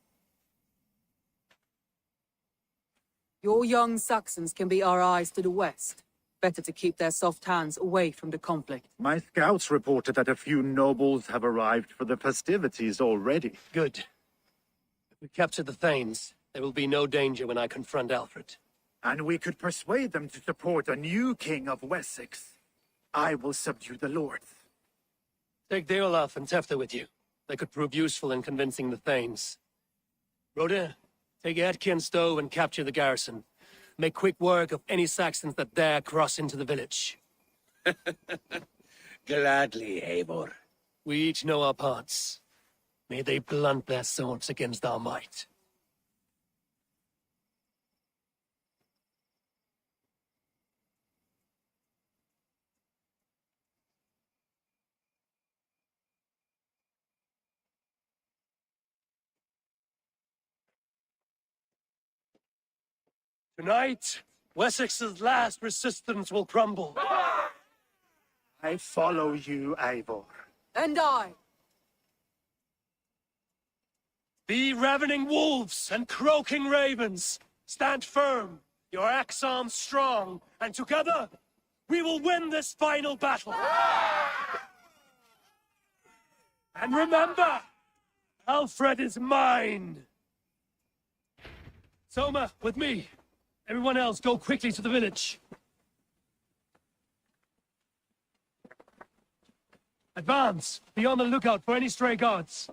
Your young Saxons can be our eyes to the west. Better to keep their soft hands away from the conflict. My scouts reported that a few nobles have arrived for the festivities already. Good. If we capture the Thanes, there will be no danger when I confront Alfred. And we could persuade them to support a new king of Wessex. I will subdue the lords. Take Deolaf and Tefta with you. They could prove useful in convincing the Thanes. Rhoda, take Etki and Stowe and capture the garrison. Make quick work of any Saxons that dare cross into the village. Gladly, Eivor. We each know our parts. May they blunt their swords against our might. Tonight, Wessex's last resistance will crumble. I follow you, Eivor. And I. Be ravening wolves and croaking ravens. Stand firm, your axe arms strong, and together, we will win this final battle. And remember, Alfred is mine. Soma, with me. Everyone else, go quickly to the village. Advance. Be on the lookout for any stray guards.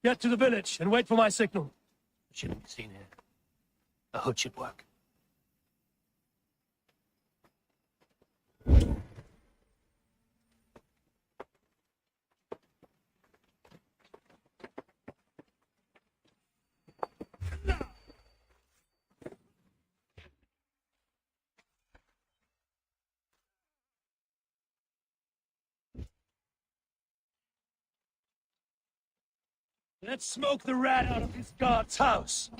Get to the village and wait for my signal. Shouldn't be seen here. A hood should work. Let's smoke the rat out of his guard's house.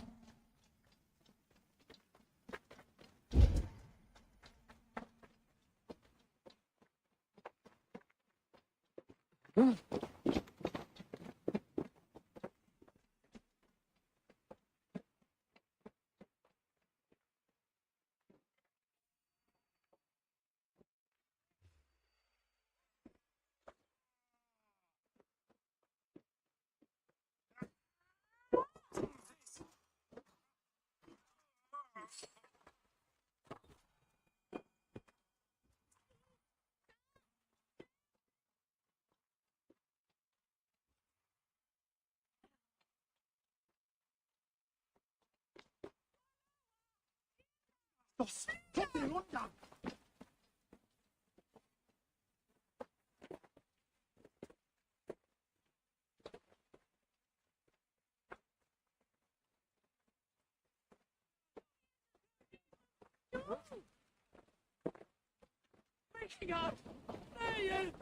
Breaking up! Hey,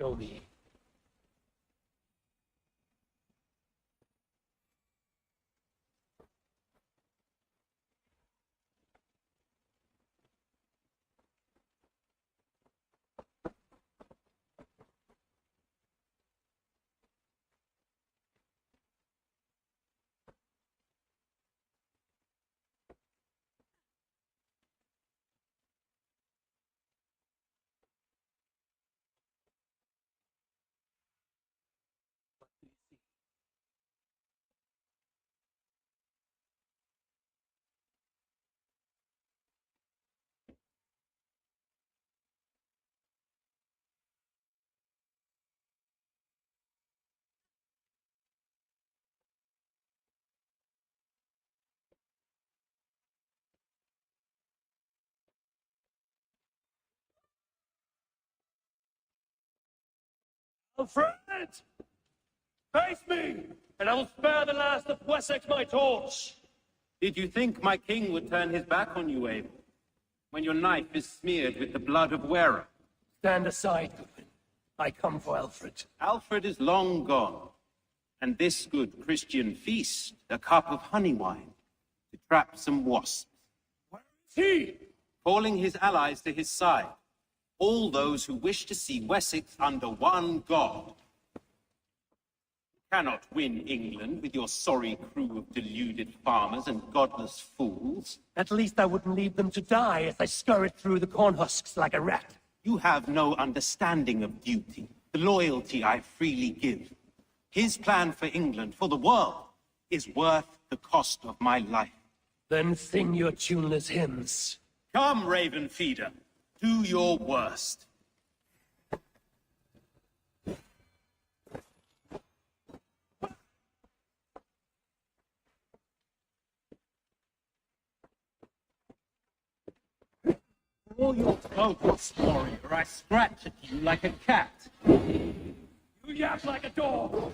Show me. Alfred! Face me, and I will spare the last of Wessex my torch. Did you think my king would turn his back on you, Abel? When your knife is smeared with the blood of wearer? Stand aside, Goodwin. I come for Alfred. Alfred is long gone, and this good Christian feast, a cup of honey wine, to trap some wasps. Where is he? Calling his allies to his side, all those who wish to see Wessex under one God. Cannot win England with your sorry crew of deluded farmers and godless fools. At least I wouldn't leave them to die as I scurried through the corn husks like a rat. You have no understanding of duty, the loyalty I freely give. His plan for England, for the world, is worth the cost of my life. Then sing your tuneless hymns. Come, Raven Feeder, do your worst. For all your bogus, warrior, I scratch at you like a cat. You yap like a dog.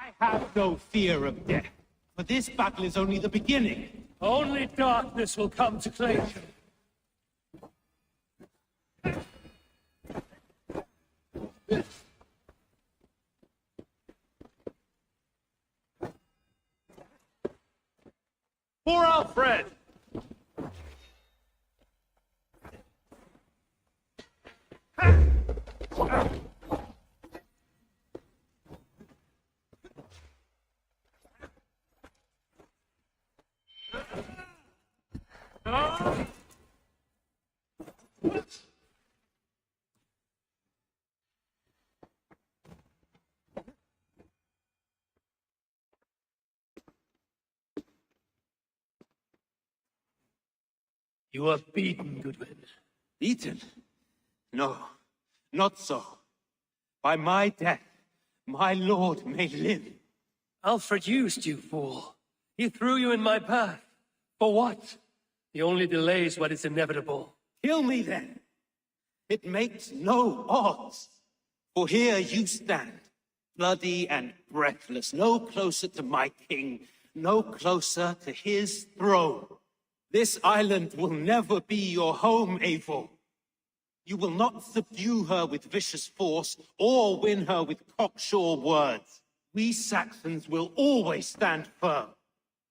I have no fear of death, for this battle is only the beginning. Only darkness will come to claim you. For Alfred! You are beaten, Goodwin. Beaten? No, not so. By my death, my lord may live. Alfred used you, fool. He threw you in my path. For what? The only delay is what is inevitable. Kill me then. It makes no odds. For here you stand, bloody and breathless, no closer to my king, no closer to his throne. This island will never be your home, Eivor. You will not subdue her with vicious force or win her with cocksure words. We Saxons will always stand firm,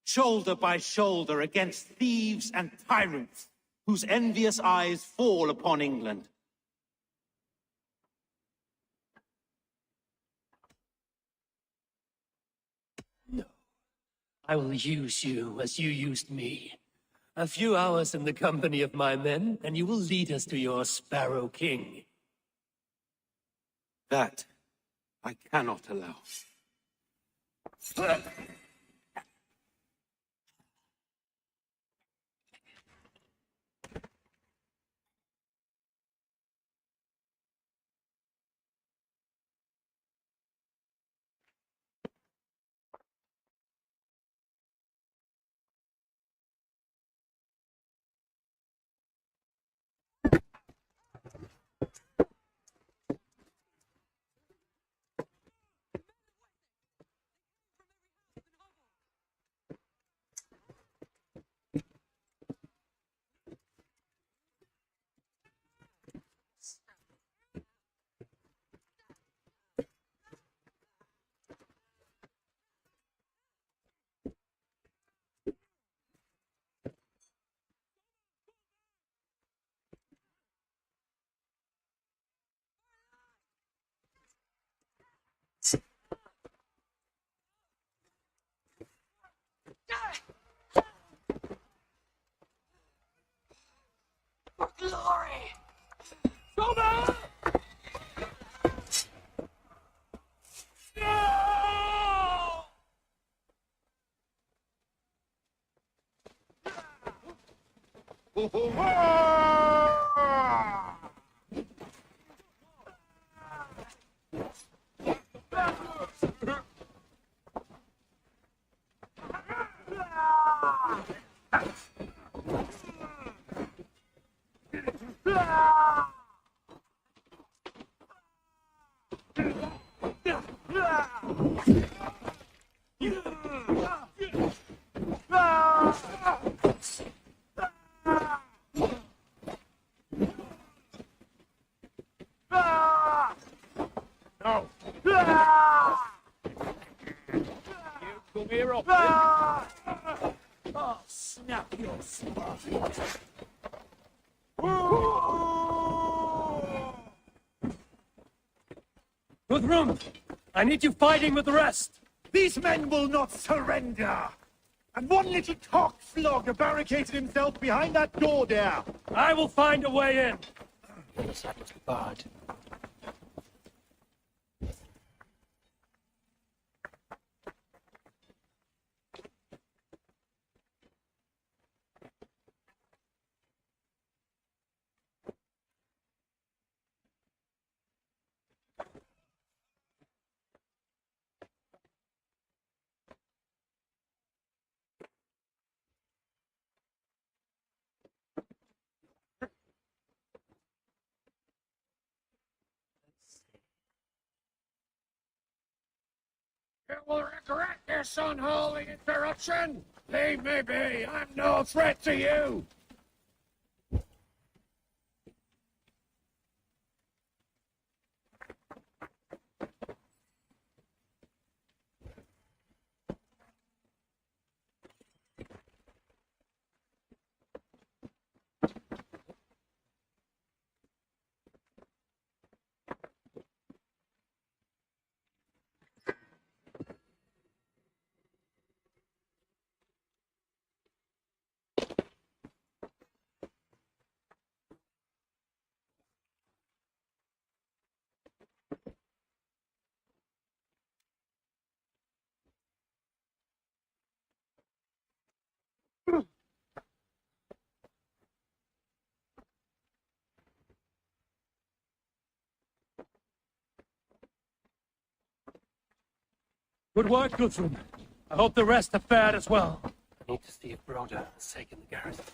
shoulder by shoulder against thieves and tyrants whose envious eyes fall upon England. No. I will use you as you used me. A few hours in the company of my men, and you will lead us to your Sparrow King. That I cannot allow. For glory! Over! No. You come here up. Oh, snap your spine. Guthrum, I need you fighting with the rest. These men will not surrender! And one little cockflogger barricaded himself behind that door there! I will find a way in. That was bad. You will regret this unholy interruption. Leave me be. I'm no threat to you. Good work, Guthrum. I hope the rest have fared as well. I need to see if Broda has taken the garrison.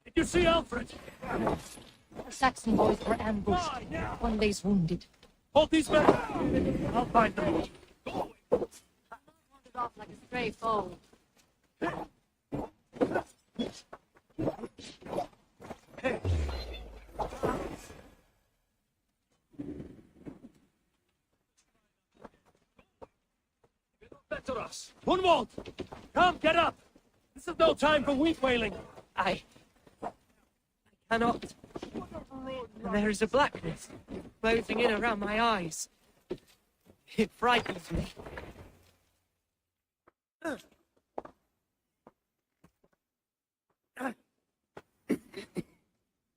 Did you see Alfred? The Saxon boys were ambushed. One lays wounded. Hold these men! I'll find them. Wandered off like a stray foal. Better us. Hunwald! Come, get up! This is no time for weak wailing. I cannot. And there is a blackness closing in around my eyes. It frightens me.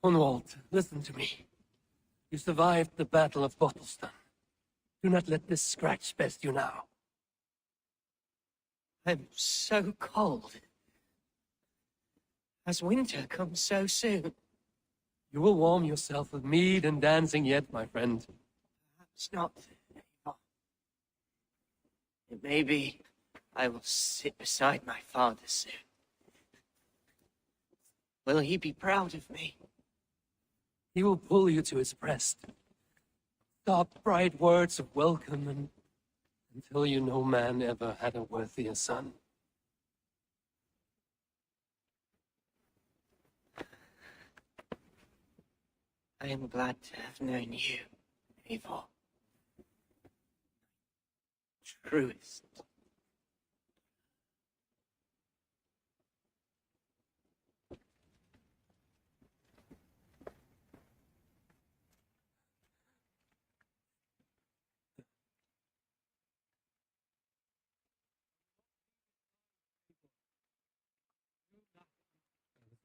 Hunwald, listen to me. You survived the Battle of Bottleston. Do not let this scratch best you now. I'm so cold. As winter comes so soon. You will warm yourself with mead and dancing yet, my friend. Perhaps not. Maybe I will sit beside my father soon. Will he be proud of me? He will pull you to his breast. Stop bright words of welcome until you no man ever had a worthier son. I am glad to have known you, Eivor. Truest.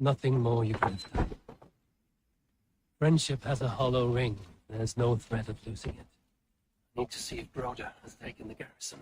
Nothing more you could have done. Friendship has a hollow ring. There's no threat of losing it. I need to see if Broder has taken the garrison.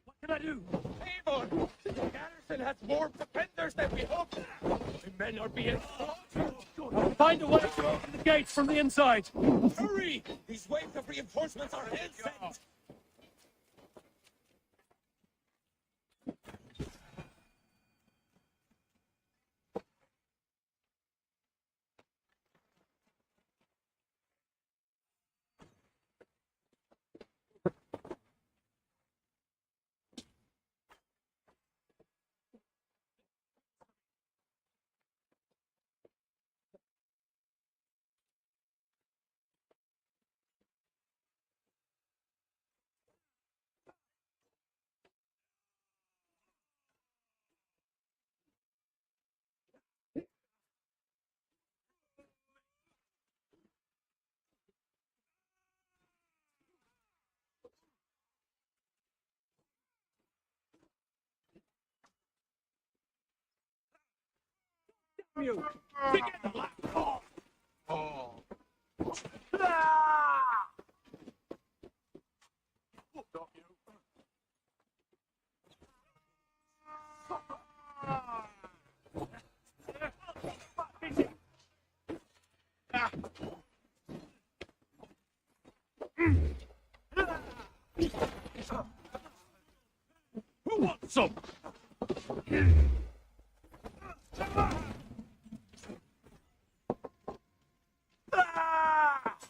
What can I do? Eivor! The garrison has more defenders than we hoped. The men are being slaughtered. Find a way to open the gates from the inside. Hurry! These waves of reinforcements are hell-sent. You! Together, last call! Who wants some?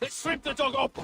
Let's strip the dog up!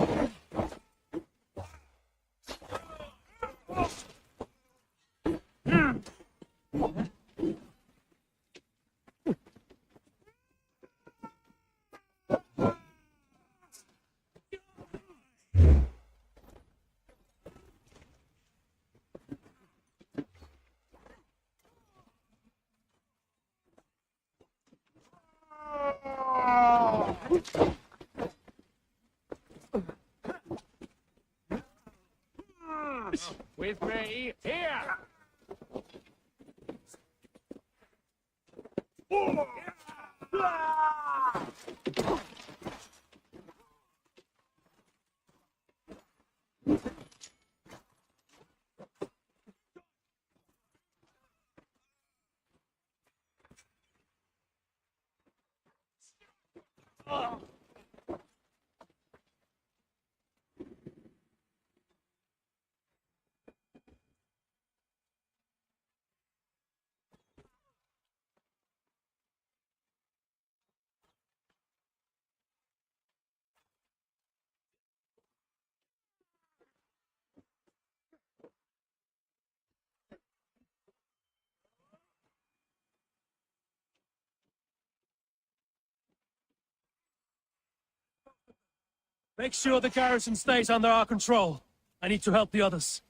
With me, here! Make sure the garrison stays under our control. I need to help the others.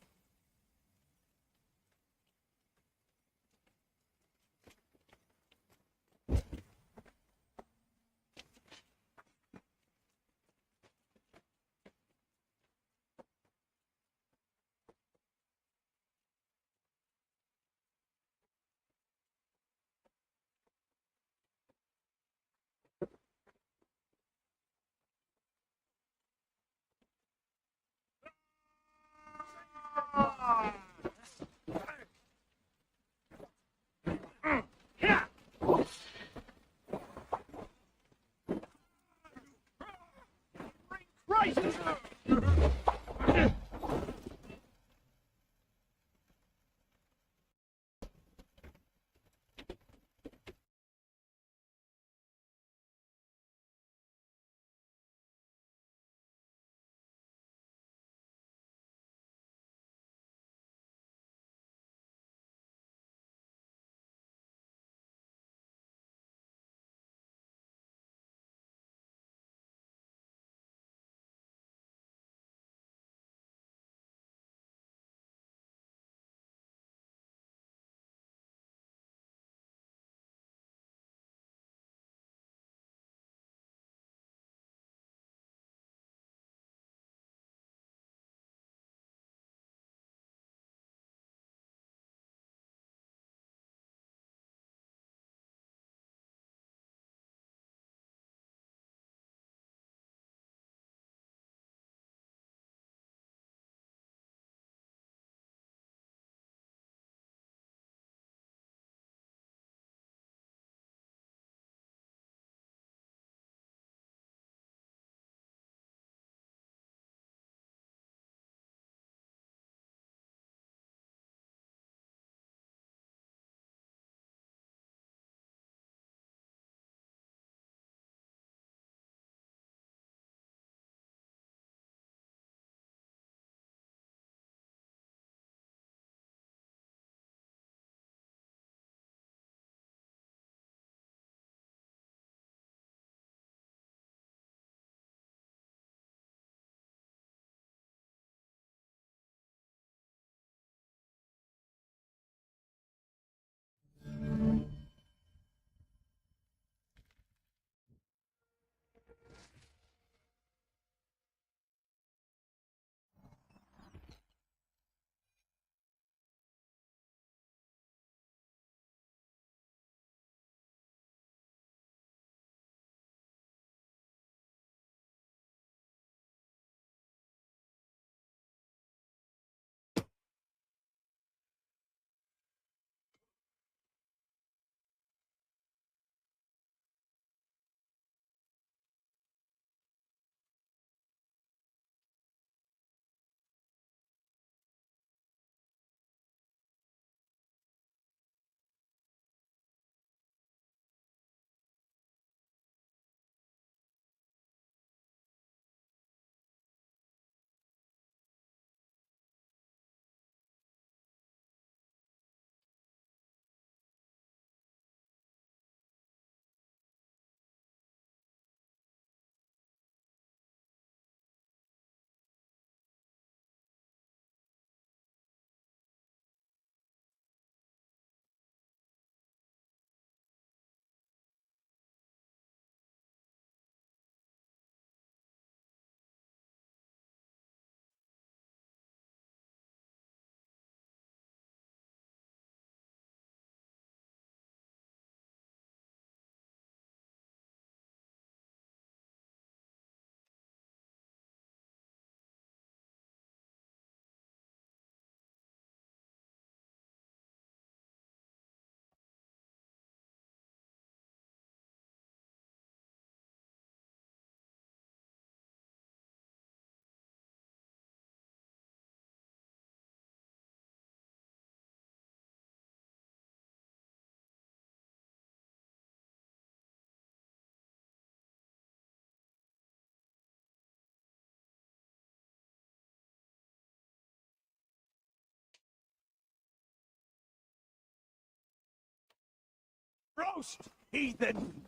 Roast, heathen!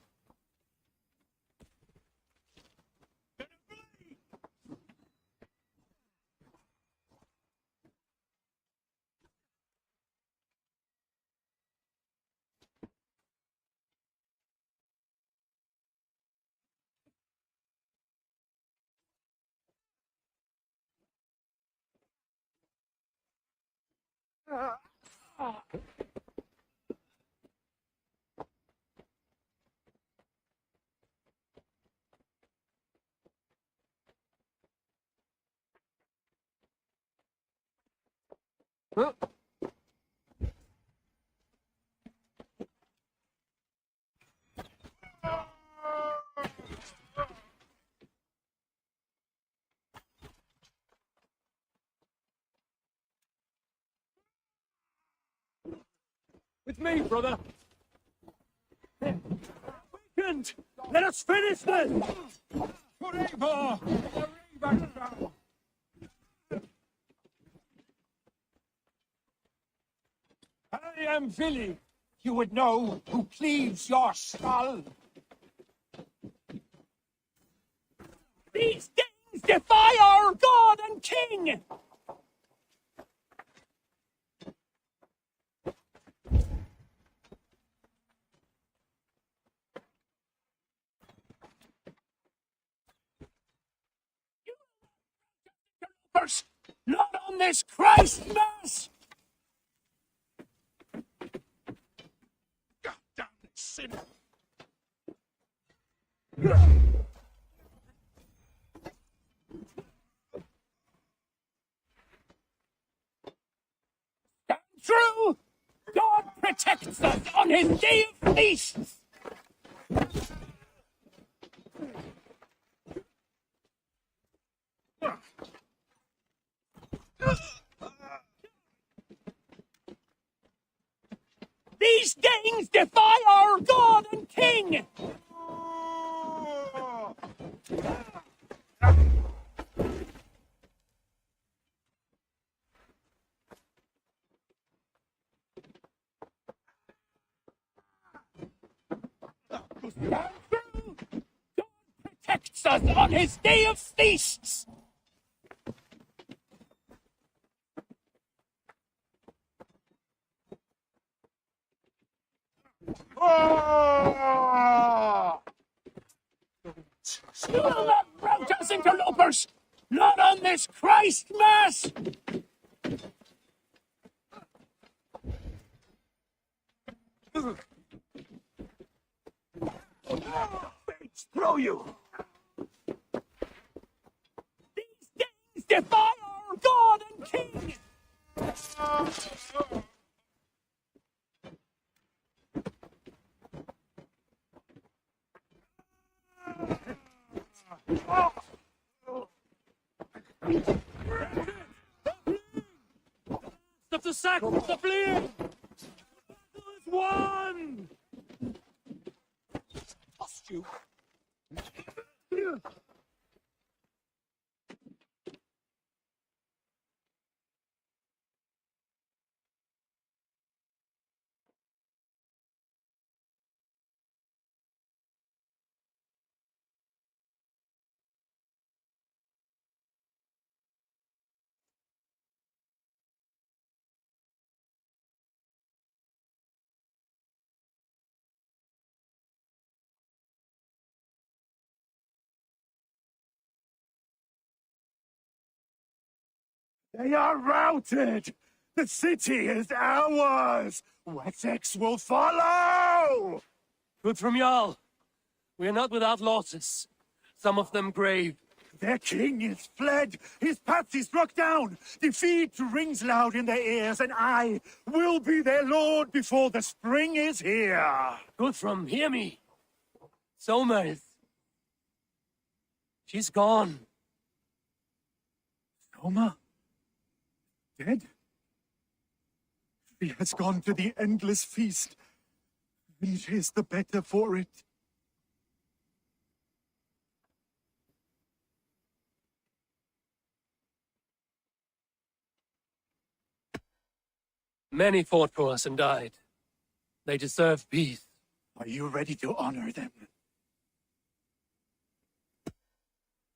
With me, brother. Weakened! Let us finish this! For Eivor! The Raven Crown! I am Vili. You would know who cleaves your skull. These things defy our God and King! Not on this Christmas! God damn it, sinner! Stand true! God protects us on his day of feasts! These things defy our God and King! Stand true! God protects us on his day of feasts! You will not rout us, interlopers! Not on this Christmas! Fates throw you! These things defy our God and King! Of the sack of the fleeing! Is won! Lost you. They are routed! The city is ours! Wessex will follow! Good from Jarl. We are not without losses. Some of them grave. Their king is fled! His patsy struck down! Defeat rings loud in their ears, and I will be their lord before the spring is here! Guthrum, hear me. Somers. She's gone. Soma? Dead? She has gone to the endless feast, and she is the better for it. Many fought for us and died. They deserve peace. Are you ready to honor them?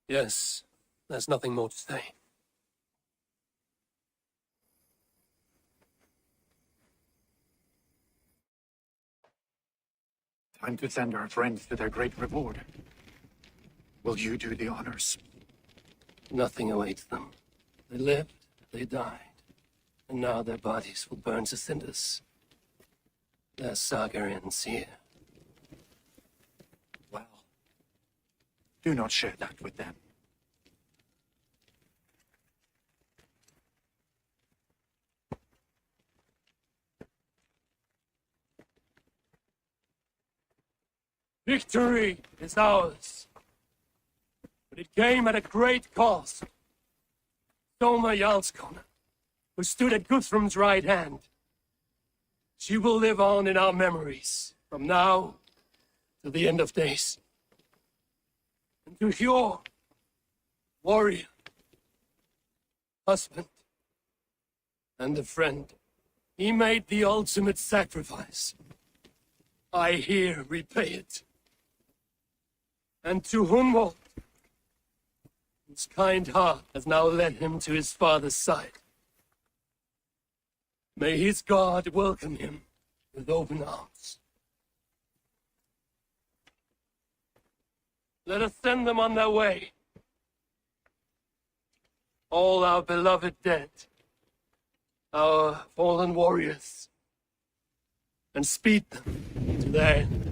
Yes, there's nothing more to say. Time to send our friends to their great reward. Will you do the honors? Nothing awaits them. They lived, they died. And now their bodies will burn to cinders. Their saga ends here. Well, do not share that with them. Victory is ours. But it came at a great cost. Soma Jarlskona, who stood at Guthrum's right hand. She will live on in our memories, from now to the end of days. And to your warrior, husband, and a friend, he made the ultimate sacrifice. I here repay it. And to Hunwald, his kind heart has now led him to his father's side. May his God welcome him with open arms. Let us send them on their way. All our beloved dead, our fallen warriors, and speed them to their end.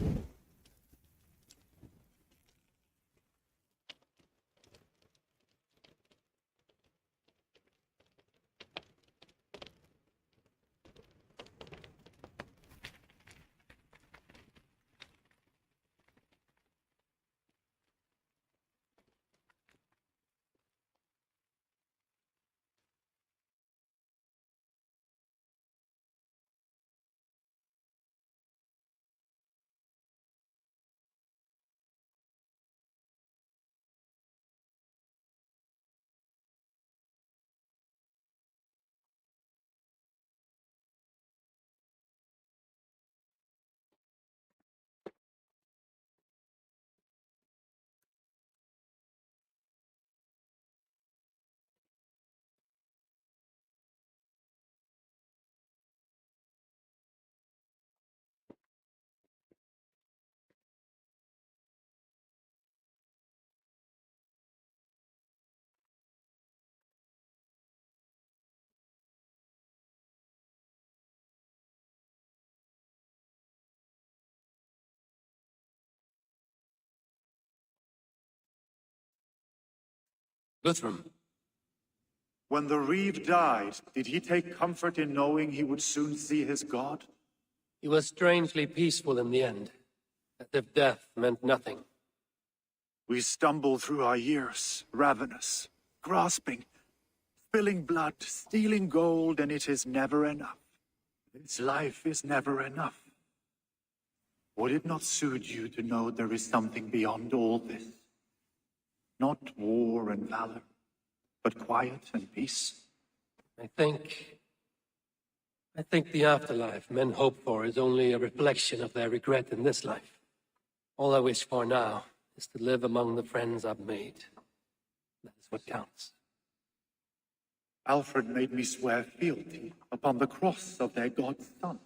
Guthrum. When the Reeve died, did he take comfort in knowing he would soon see his god? He was strangely peaceful in the end, as if death meant nothing. We stumble through our years, ravenous, grasping, spilling blood, stealing gold, and it is never enough. This life is never enough. Would it not soothe you to know there is something beyond all this? Not war and valor, but quiet and peace? I think the afterlife men hope for is only a reflection of their regret in this life. All I wish for now is to live among the friends I've made. That is what counts. Alfred made me swear fealty upon the cross of their god's son.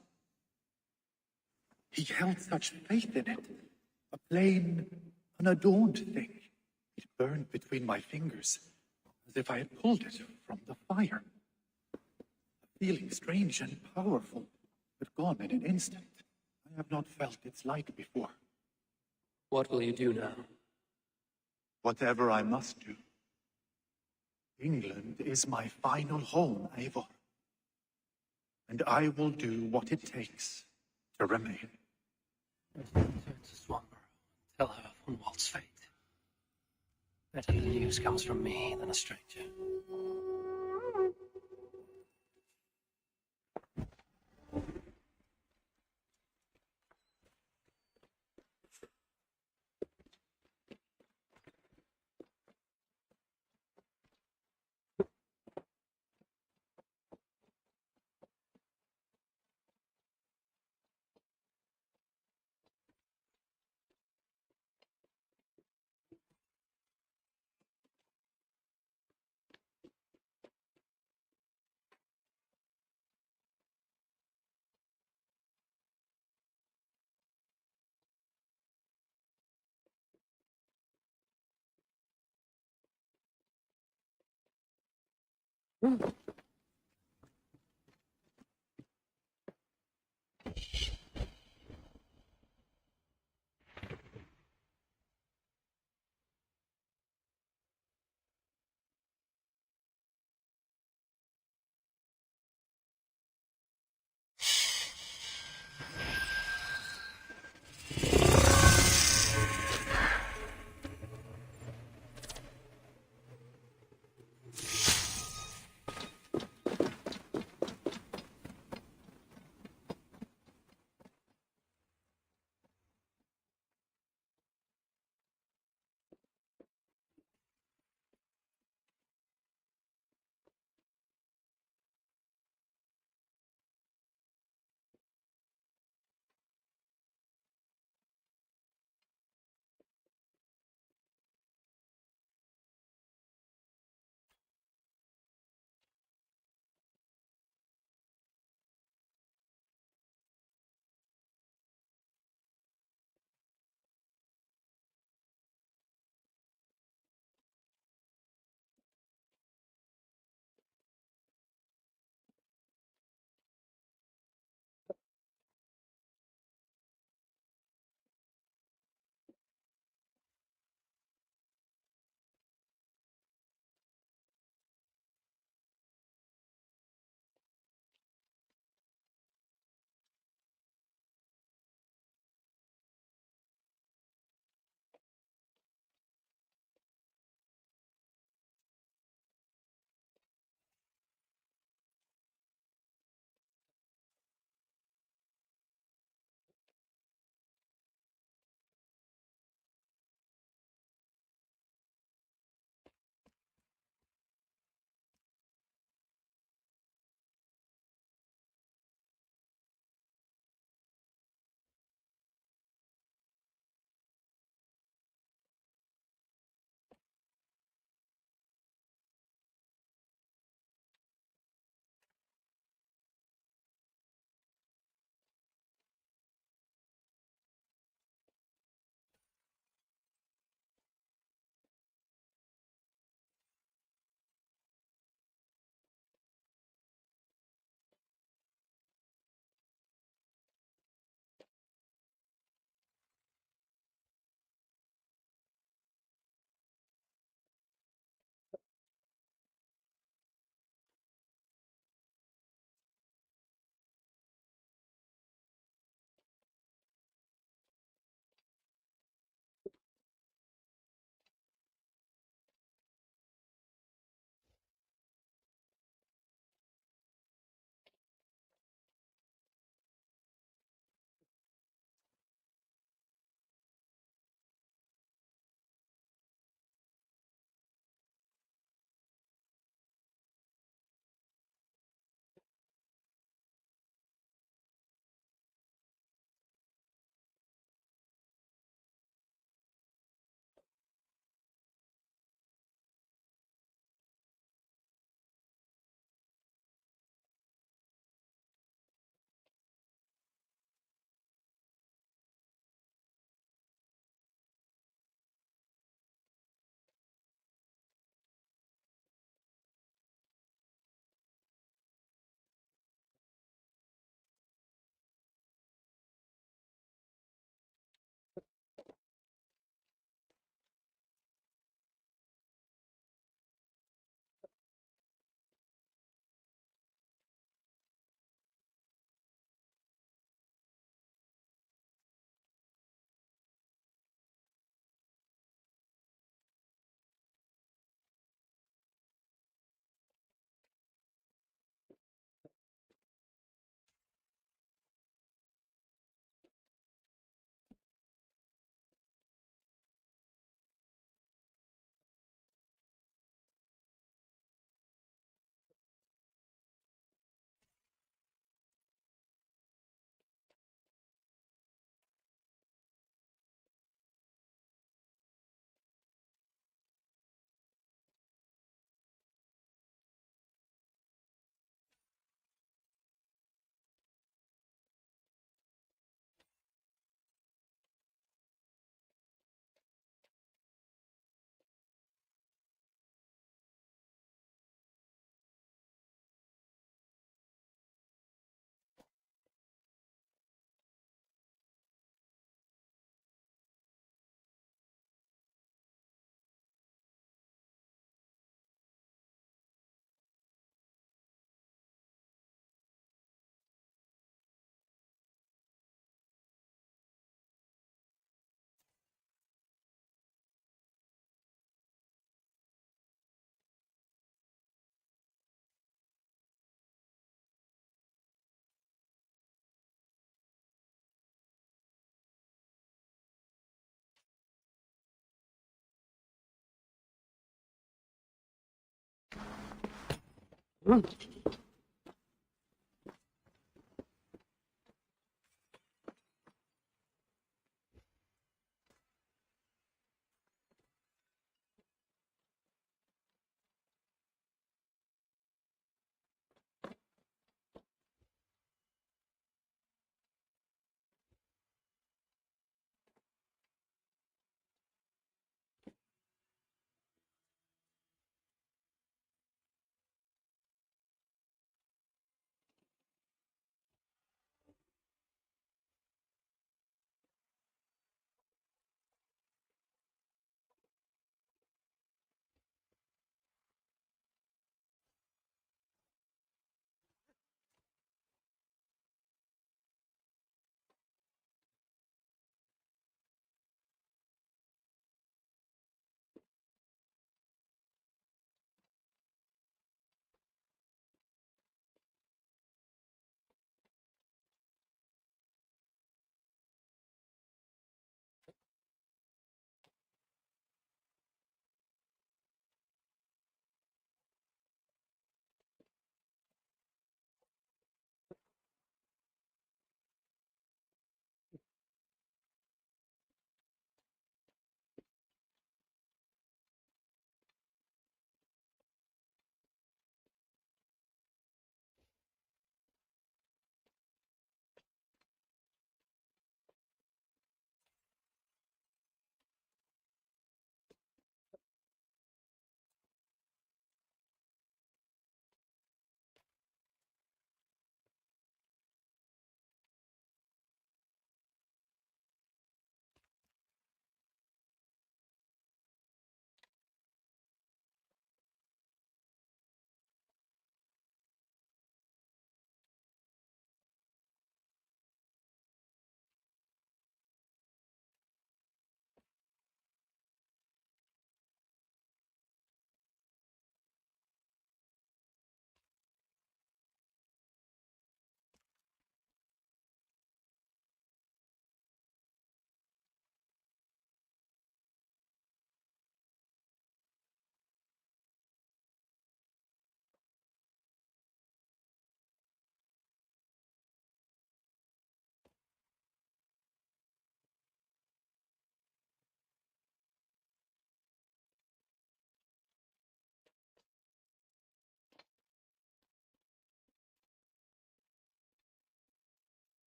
He held such faith in it, a plain, unadorned thing. It burned between my fingers, as if I had pulled it from the fire. A feeling strange and powerful, but gone in an instant. I have not felt its light before. What will you do now? Whatever I must do. England is my final home, Eivor. And I will do what it takes to remain. Return to Swanborough and tell her of Hunwald's fate. Better the news comes from me than a stranger.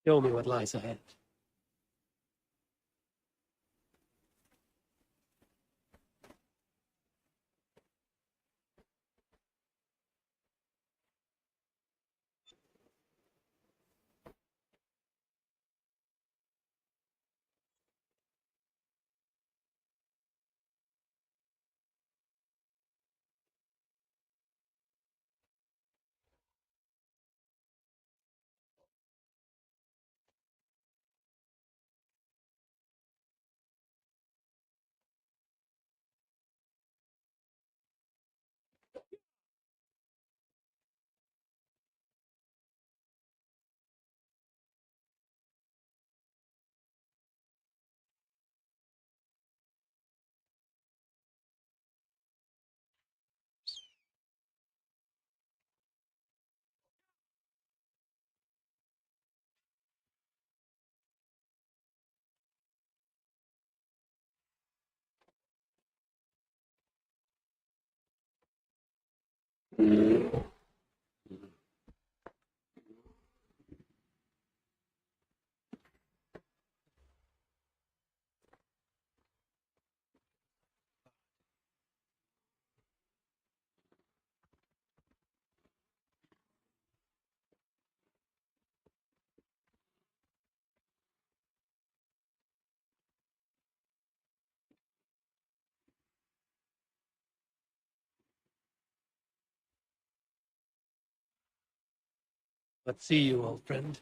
Show me what lies ahead. Let's see you, old friend.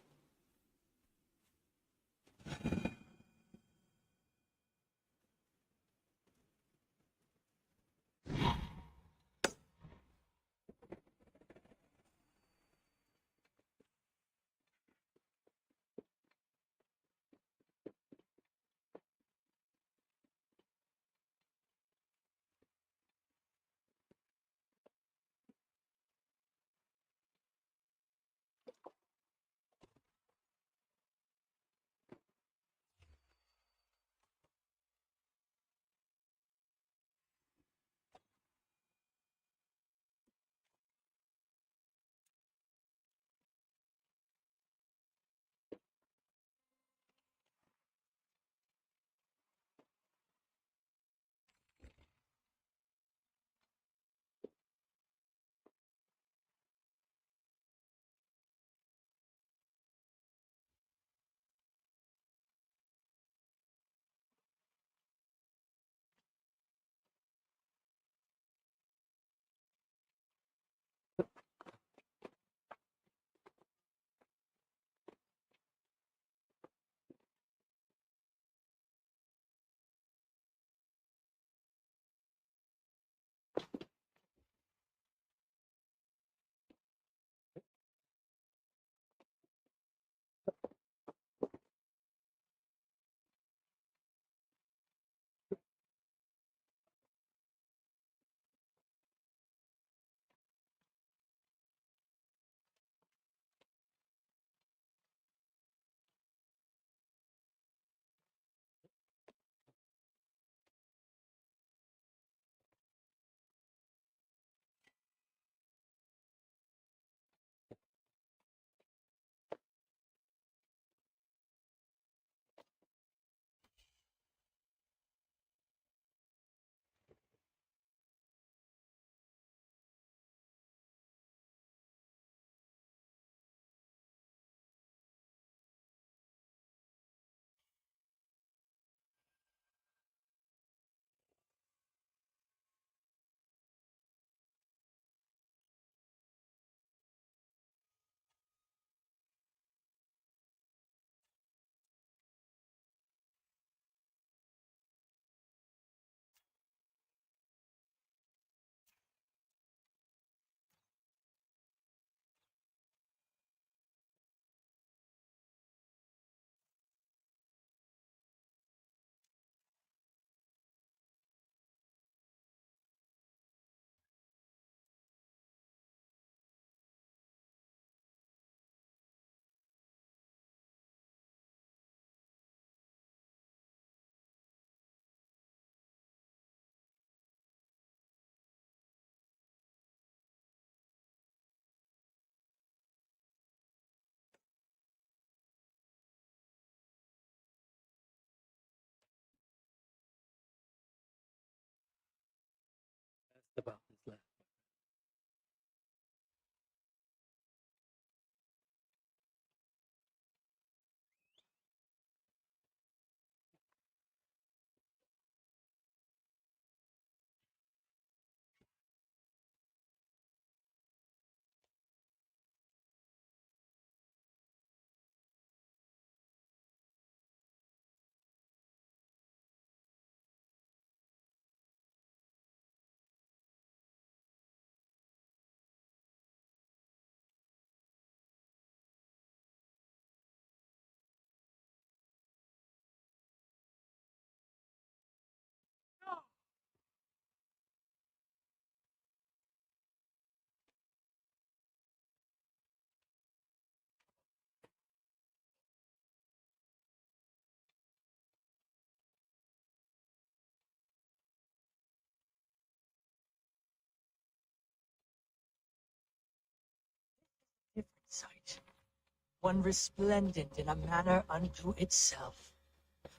one resplendent in a manner unto itself,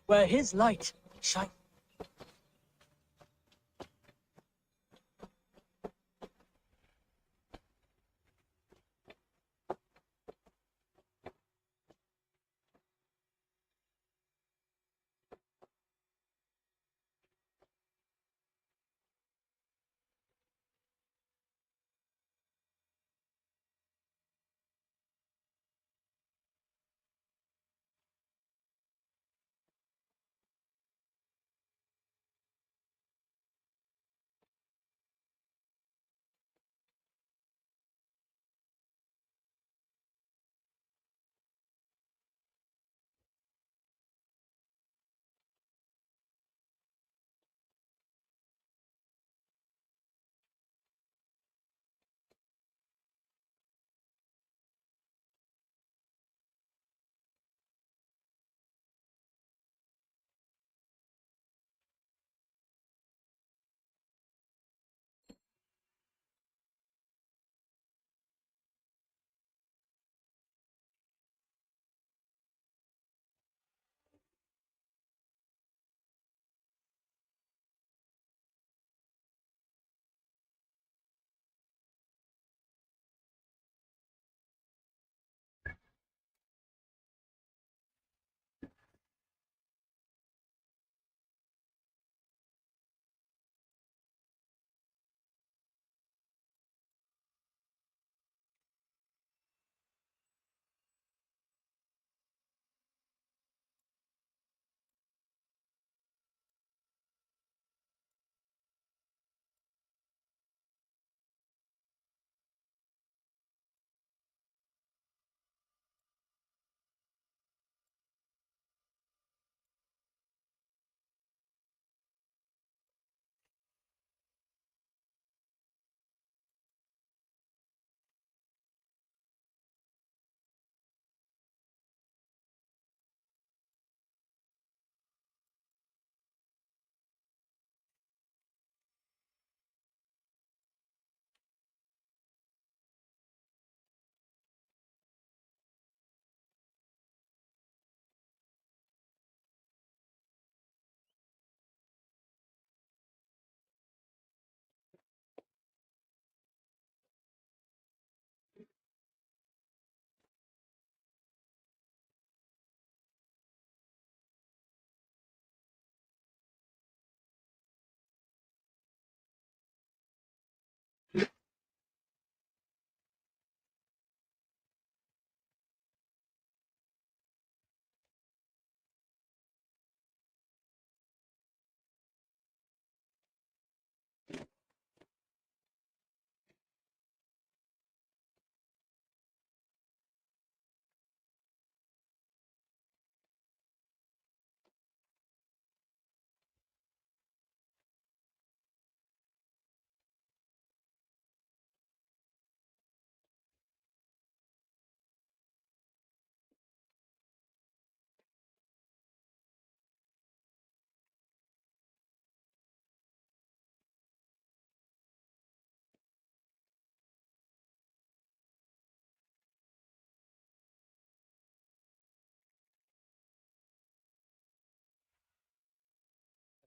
where his light shines.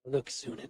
Look, Sunan.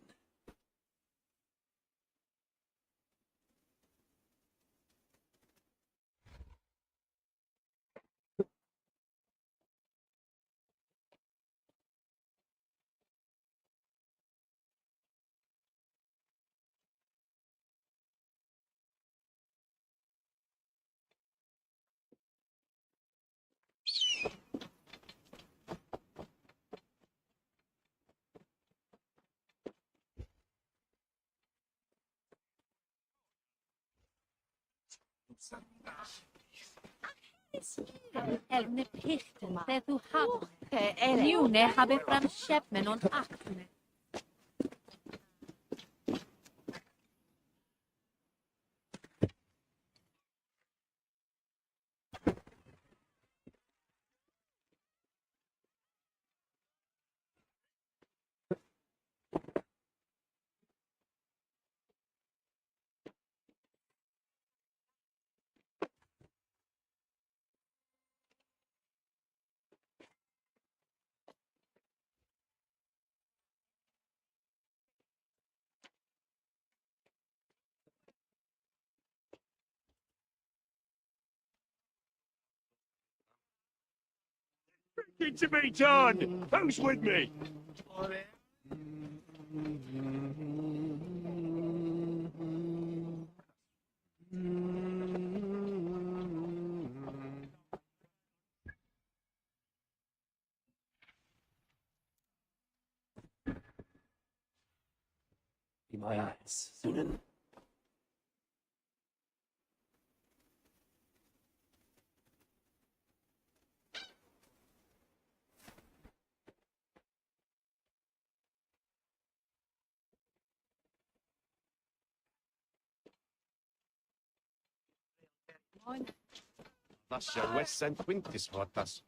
Elne pichten, feddw hawch, niwne habe franschep mewn acne. Get to me, John! Who's with me? Be my eyes, Sunan. Tässä West Quintis vuotas.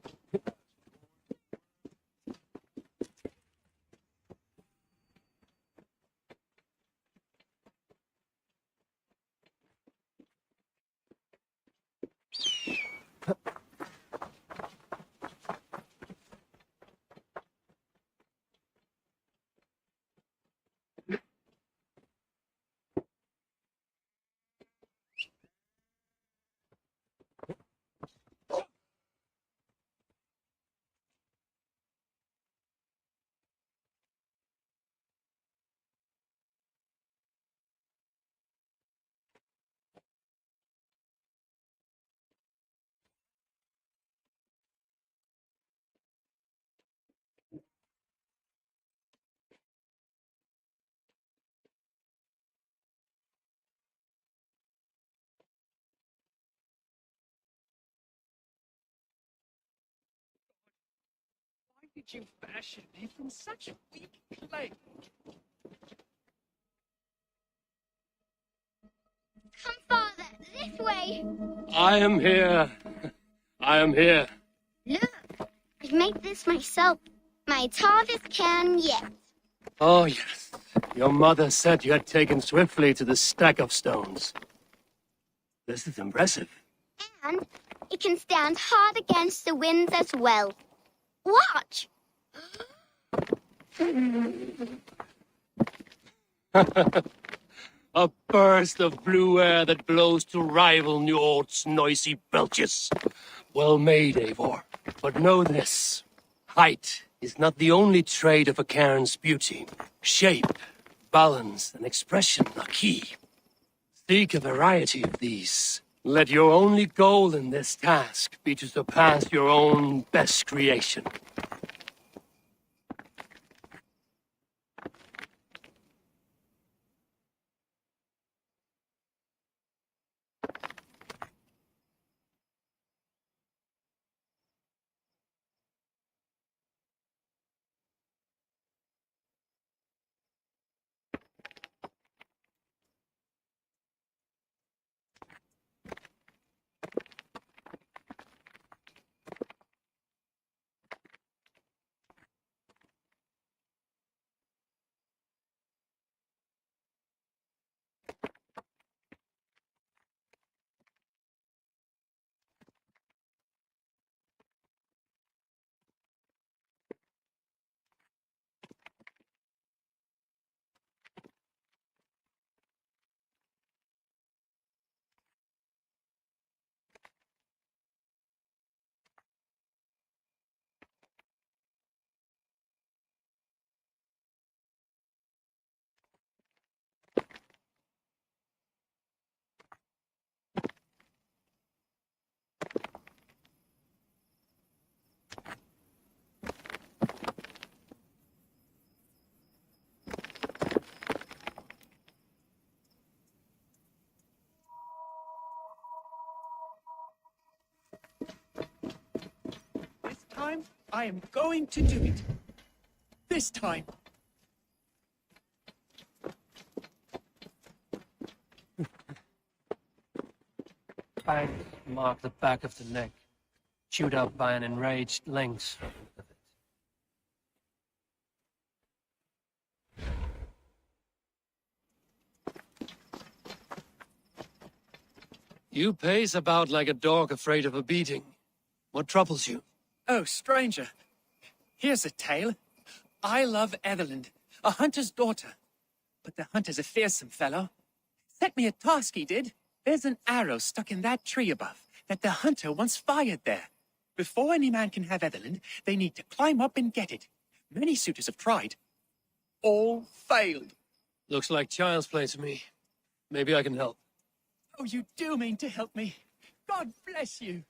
Why did you fashion me from such weak clay? Come, Father, this way. I am here. I am here. Look, I've made this myself. My hardest can yet. Oh, yes. Your mother said you had taken swiftly to the stack of stones. This is impressive. And it can stand hard against the winds as well. Watch! A burst of blue air that blows to rival Njord's noisy belches. Well made, Eivor. But know this. Height is not the only trait of a cairn's beauty. Shape, balance, and expression are key. Seek a variety of these. Let your only goal in this task be to surpass your own best creation. This time, I am going to do it. This time. Fangs mark the back of the neck, chewed up by an enraged lynx. You pace about like a dog afraid of a beating. What troubles you? Oh, stranger. Here's a tale. I love Etherland, a hunter's daughter. But the hunter's a fearsome fellow. Set me a task, he did. There's an arrow stuck in that tree above that the hunter once fired there. Before any man can have Etherland, they need to climb up and get it. Many suitors have tried. All failed. Looks like child's play to me. Maybe I can help. Oh, you do mean to help me. God bless you.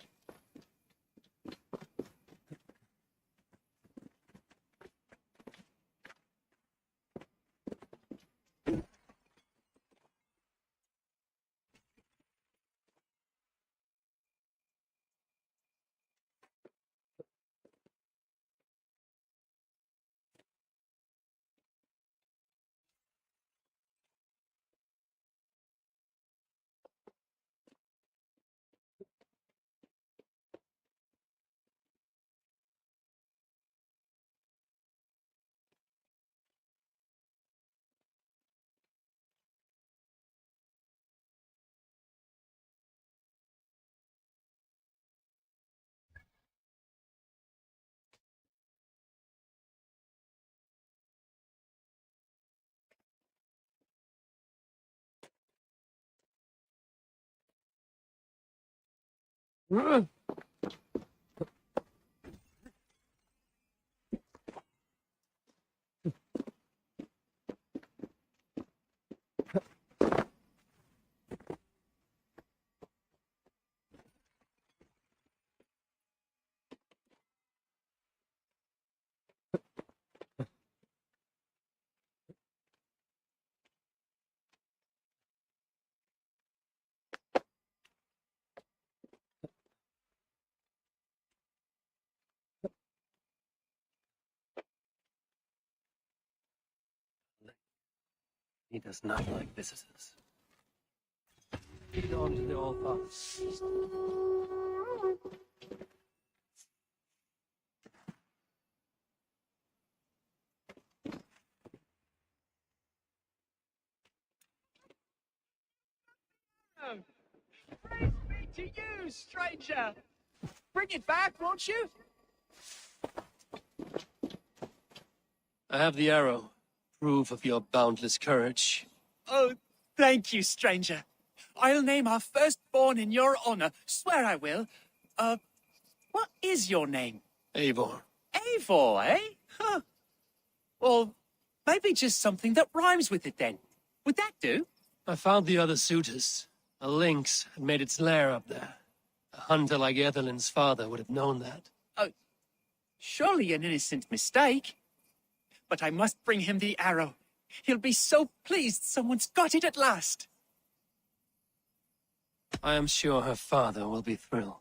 He does not like visitors. Lead on to the All-Father's feast. Praise be to you, stranger. Bring it back, won't you? I have the arrow. Proof of your boundless courage. Oh, thank you, stranger. I'll name our firstborn in your honor. Swear I will. What is your name? Eivor. Eivor, eh? Huh. Well, maybe just something that rhymes with it then. Would that do? I found the other suitors. A lynx had made its lair up there. A hunter like Ethelyn's father would have known that. Oh, surely an innocent mistake. But I must bring him the arrow. He'll be so pleased someone's got it at last. I am sure her father will be thrilled.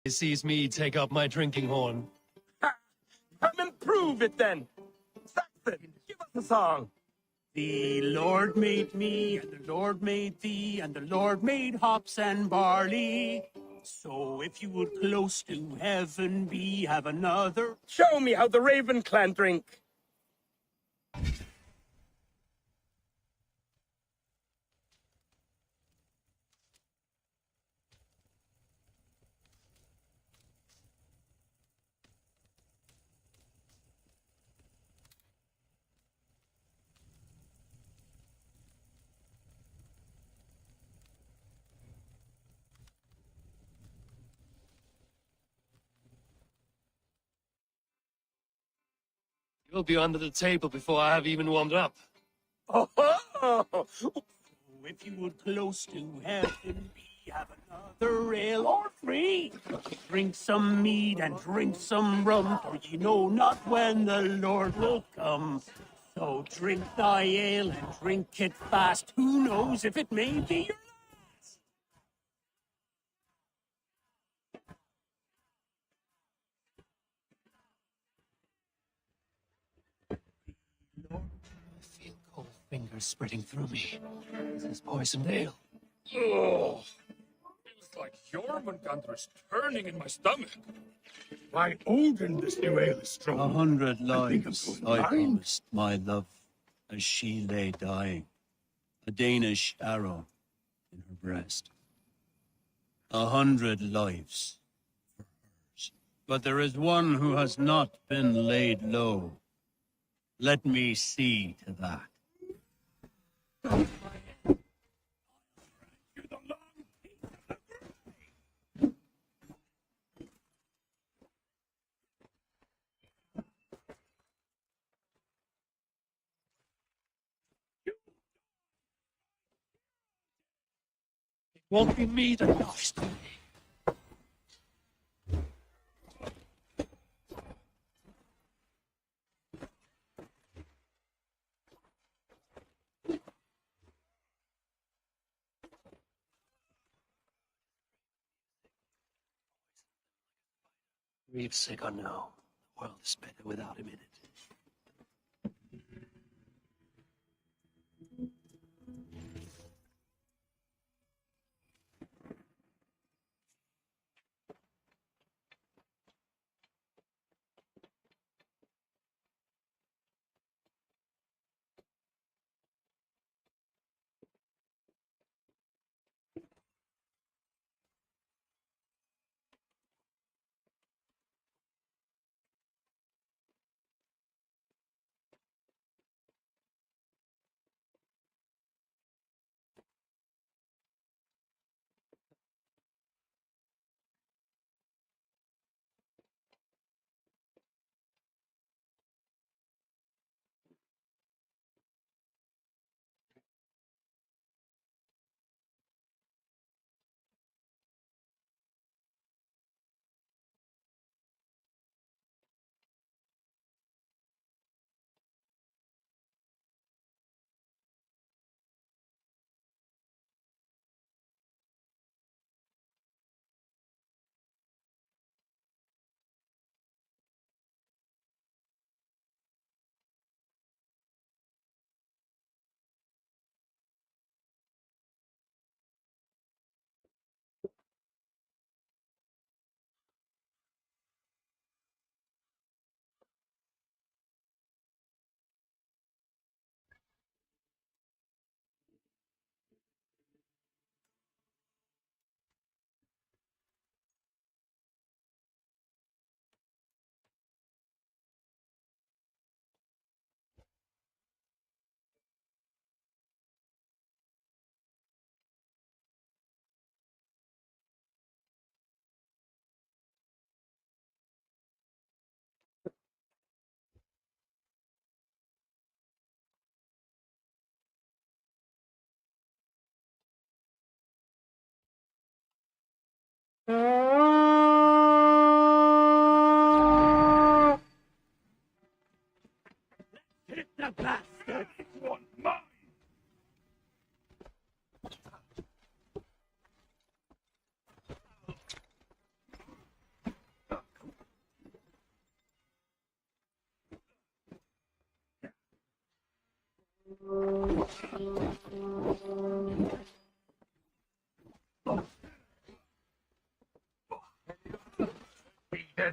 He sees me take up my drinking horn. Come and prove it then. Saxon, give us a song. The Lord made me, and the Lord made thee, and the Lord made hops and barley. So if you would close to heaven be, have another. Show me how the Raven clan drink. You'll be under the table before I have even warmed up. Oh, if you would close to heaven be, have another ale or three. Drink some mead and drink some rum, for ye know not when the Lord will come. So drink thy ale and drink it fast. Who knows if it may be your Cold fingers spreading through me. This is poisoned ale. Oh, feels like Jormungandr's turning in my stomach. By Odin, this new ale is strong. 100 I think I'm lives going I blind. promised my love as she lay dying. A Danish arrow in her breast. 100 lives for hers. But there is one who has not been laid low. Let me see to that. Won't be me that knocks to me. Reeve's sick or no, the world is better without him in it.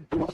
then.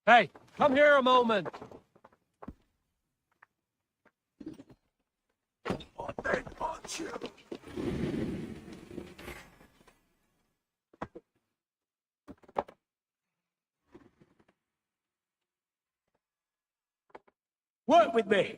Hey, come here a moment. What they want you? Work with me.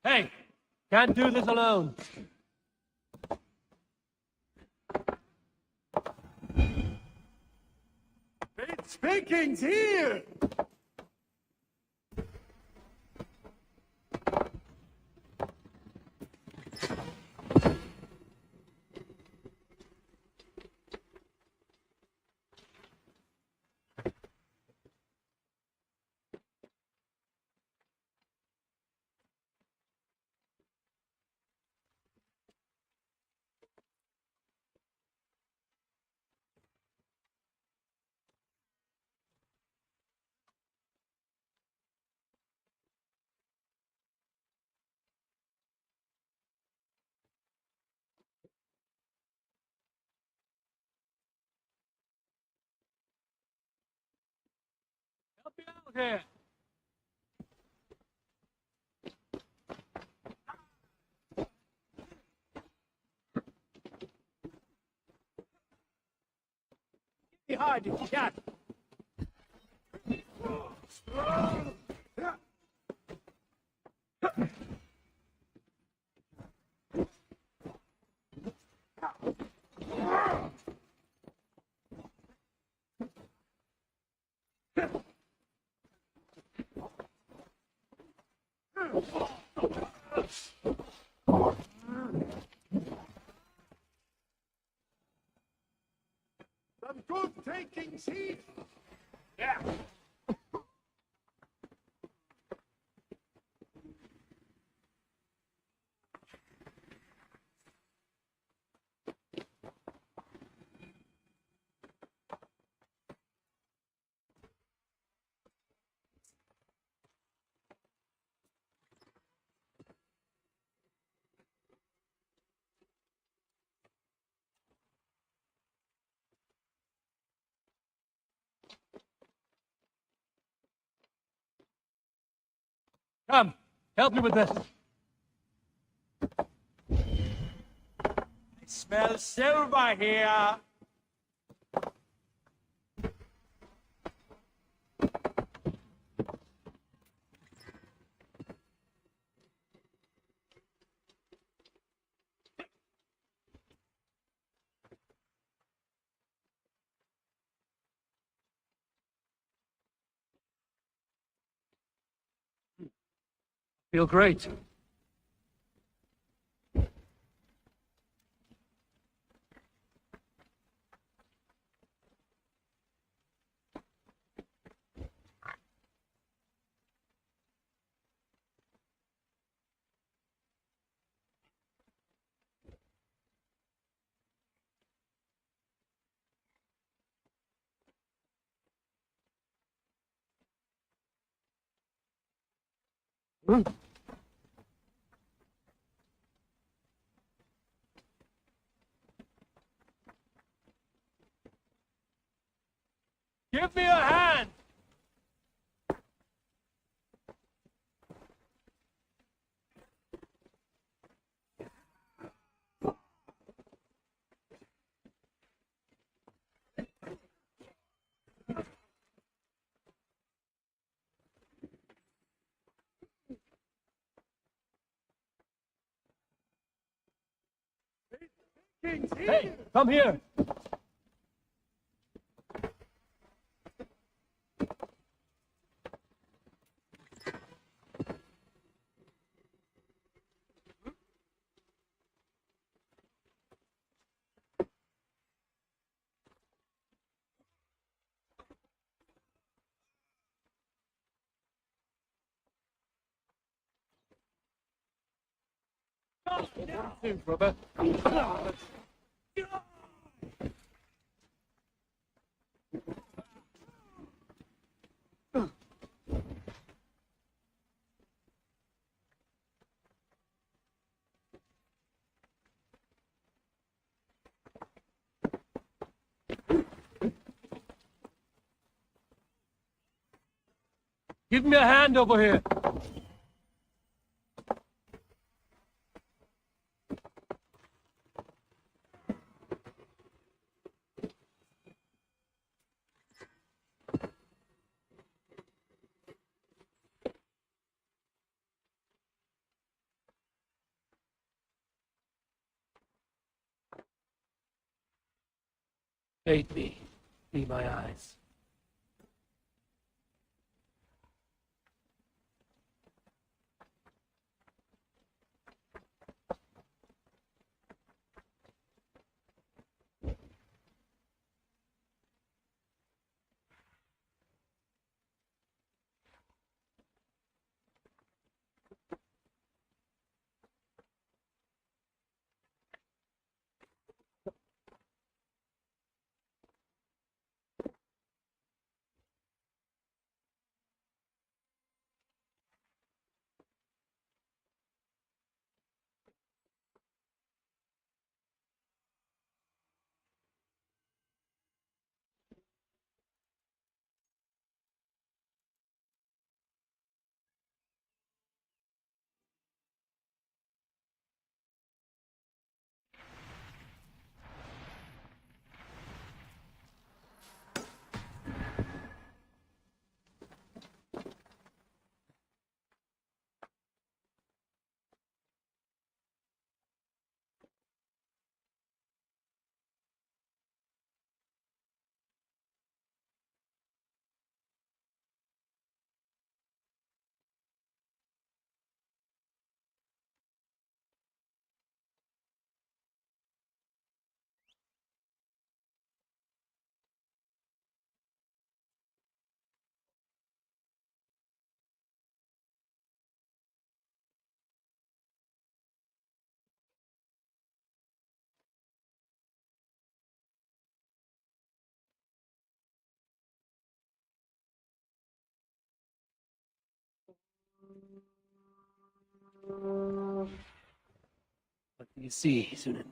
Hey, can't do this alone. It's Vikings here! Help me out here. Behind if you can. Some good taking seat. Yeah. Come, help me with this. I smell silver here. Feel great. Give me a hand. king's here! Hey, come here! Brother. Give me a hand over here. Aid me. Be my eyes. What do you see, Sunan?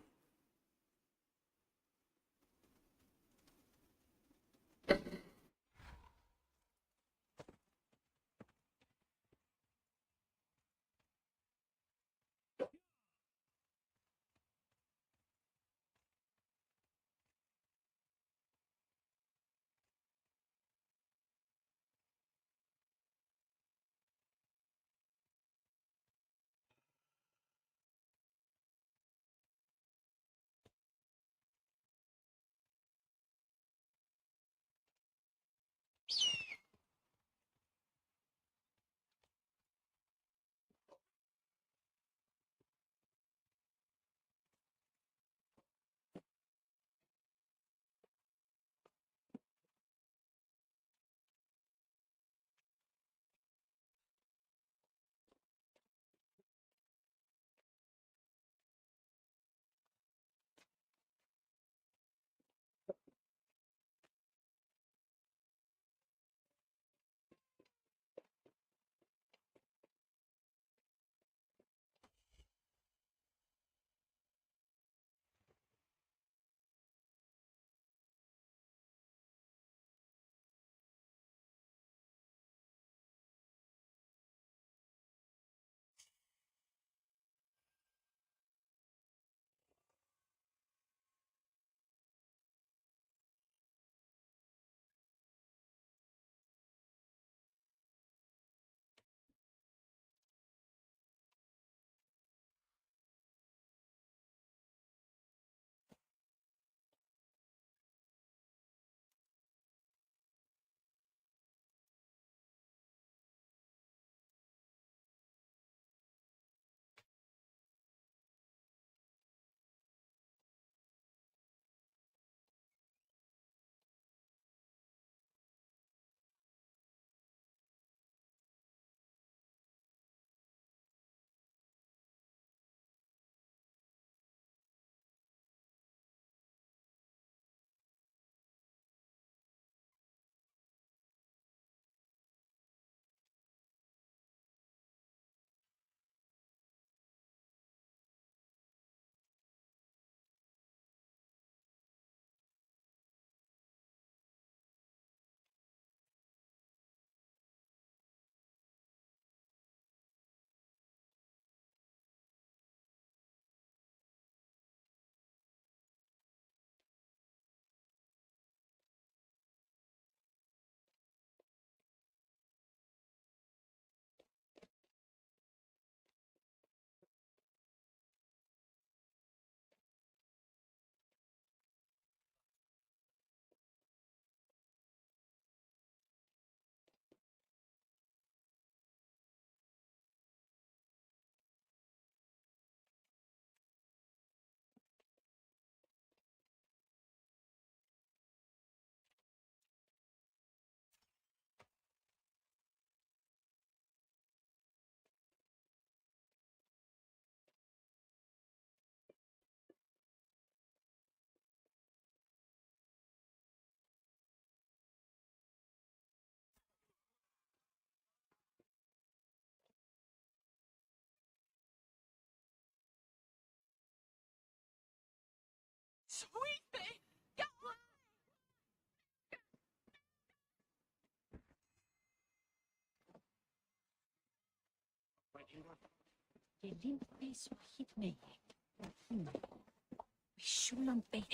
Sweetie! Gelinde swahitme. Shulam be.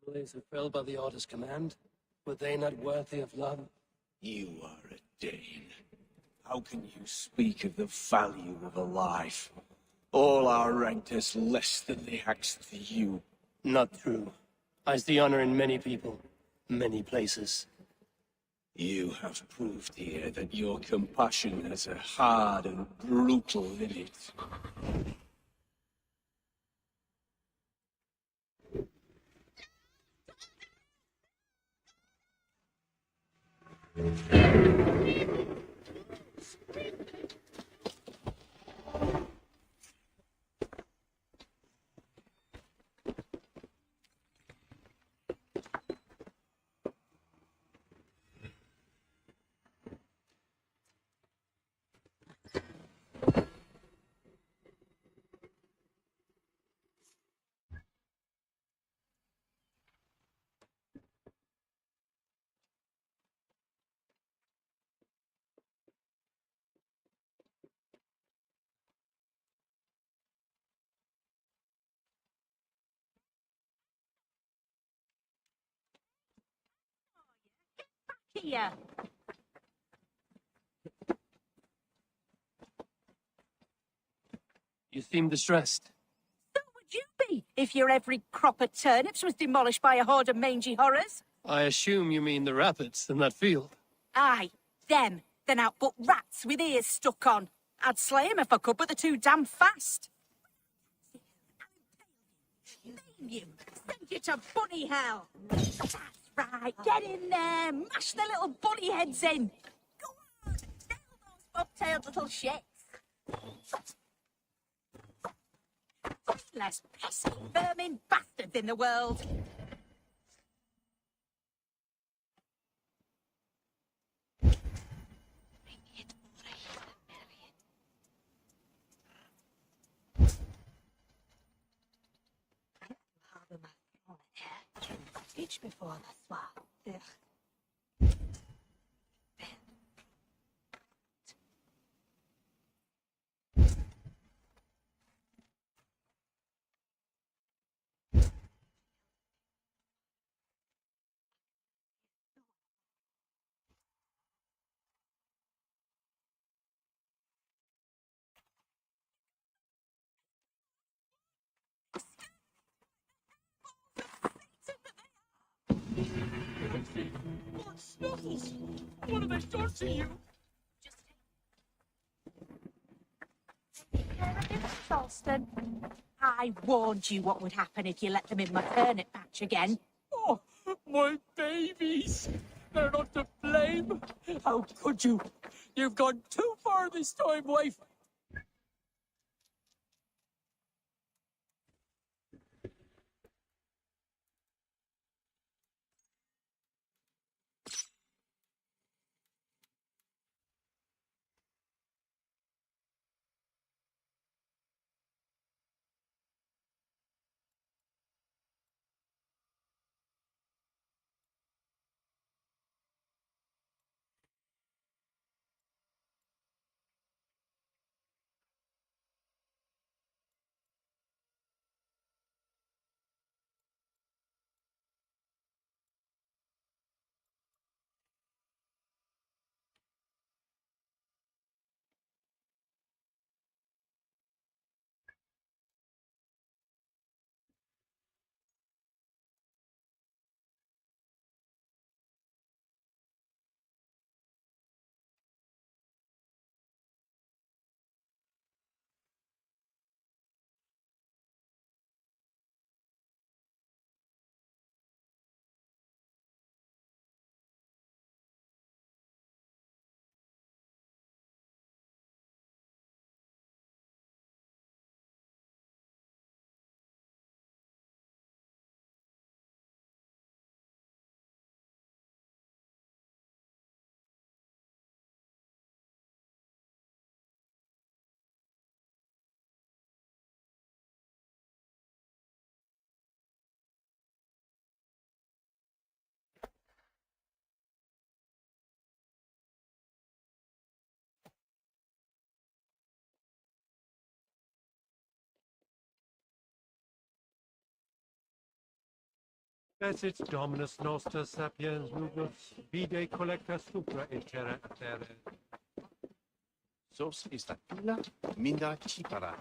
Families who fell by the order's command, were they not worthy of love? You are a Dane. How can you speak of the value of a life? All our rent is less than the axe to you. Not true. I see honor in many people, many places. You have proved here that your compassion has a hard and brutal limit. Here. You seem distressed. Would you be if your every crop of turnips was demolished by a horde of mangy horrors? I assume you mean the rabbits in that field. Aye, them. Then out but rats with ears stuck on. I'd slay 'em if I could, but they're too damn fast. Name you. Send you to bunny hell. That's right. Get in there. Mash the little bunny heads in. Go on. Nail those bobtailed little shits. Less pesky vermin bastards in the world. Each before the swap. What snuffles? What have they done to you? Charleston, I warned you what would happen if you let them in my turnip patch again. Oh, my babies! They're not to blame! How could you? You've gone too far this time, wife! Esit Dominus Noster Sapiens Nugus, vide collecta supra in terra afere. Sos istatula minda cipara.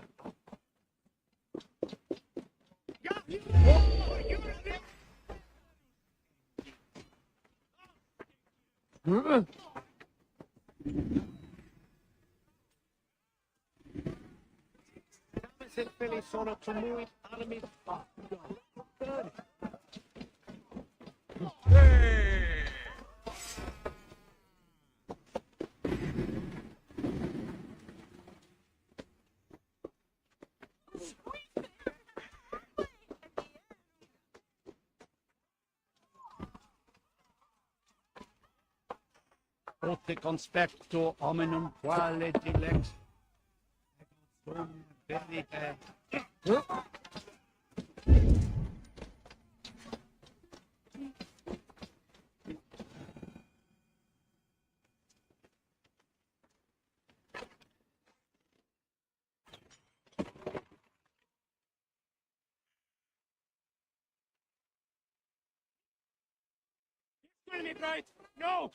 Sit Philly sono tumui armi. Ote conspecto hominum quale dilex. Sum verite. Kill me, Bright! No!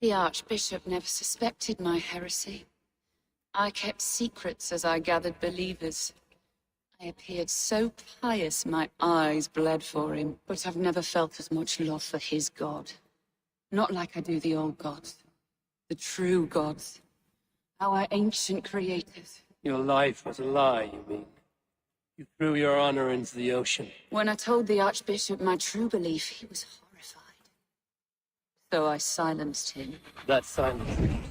The Archbishop never suspected my heresy. I kept secrets as I gathered believers. I appeared so pious my eyes bled for him, but I've never felt as much love for his God. Not like I do the old gods. The true gods. Our ancient creators. Your life was a lie, you mean? You threw your honor into the ocean. When I told the Archbishop my true belief, he was horrified. So I silenced him. That silence.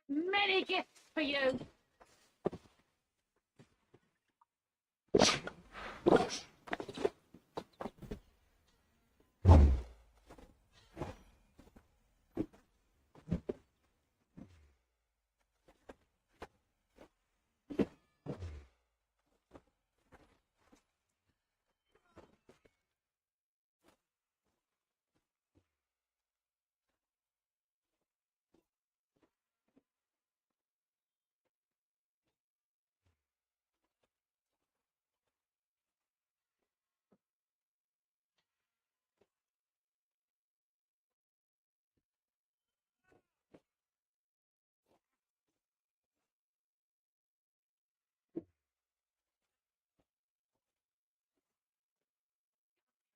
Many gifts for you.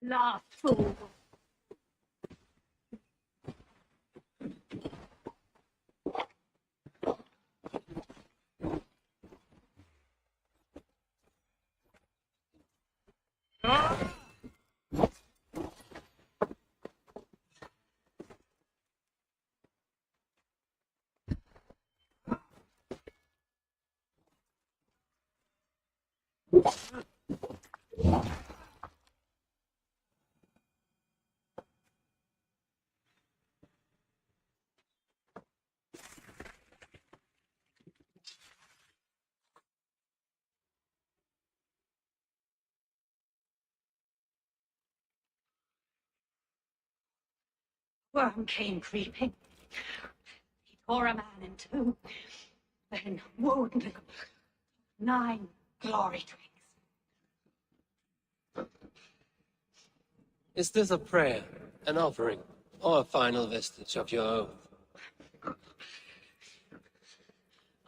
Last fool. Worm came creeping. He tore a man in two, then wounded 9 glory drinks. Is this a prayer, an offering, or a final vestige of your oath?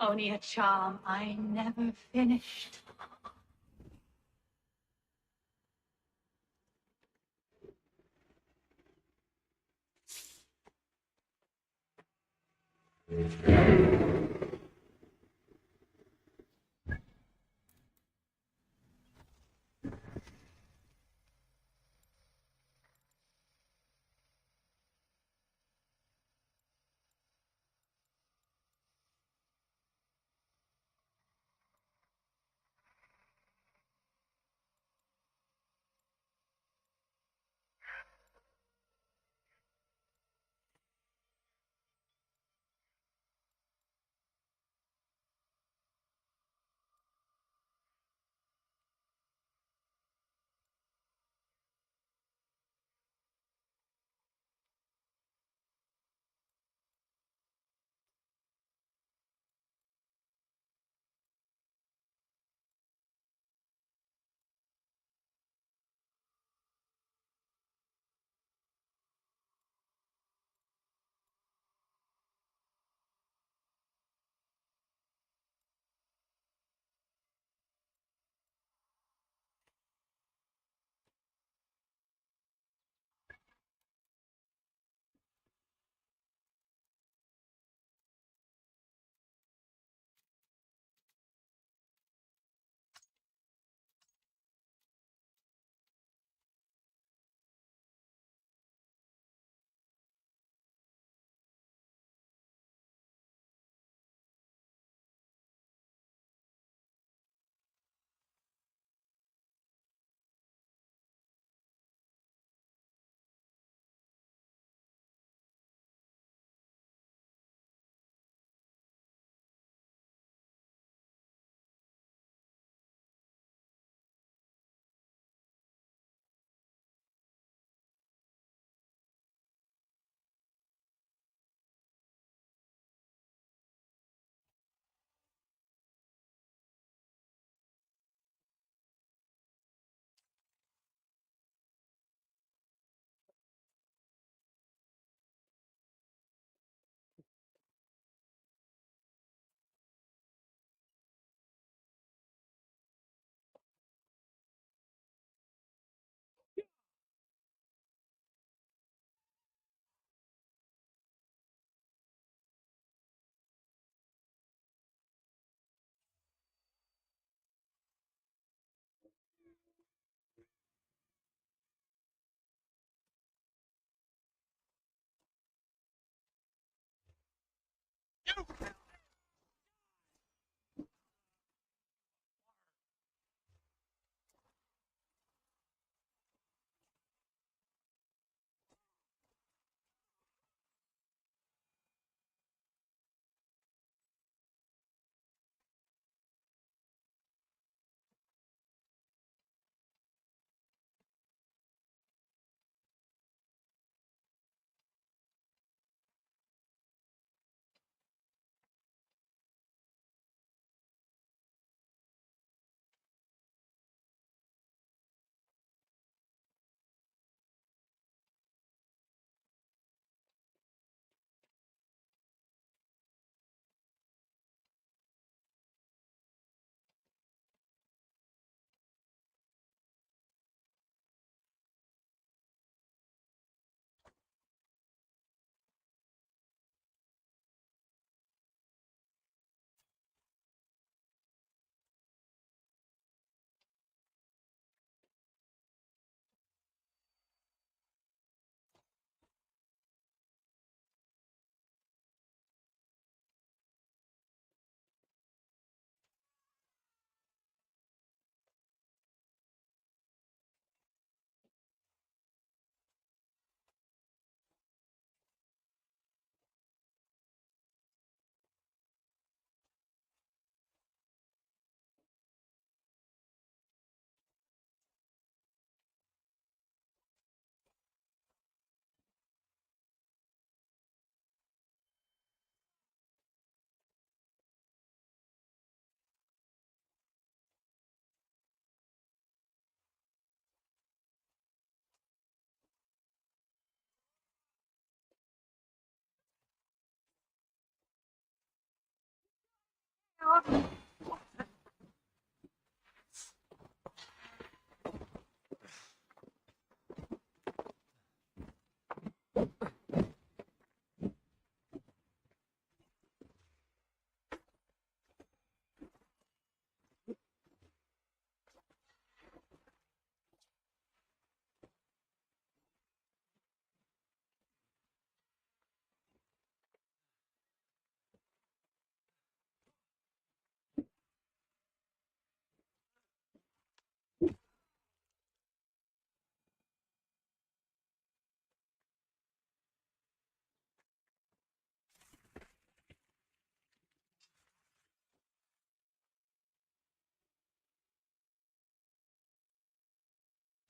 Only a charm I never finished.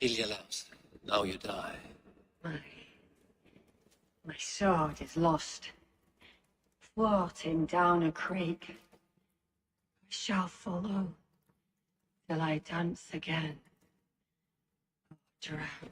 Ilialaus, now you die. My sword is lost, floating down a creek. I shall follow till I dance again, or drown.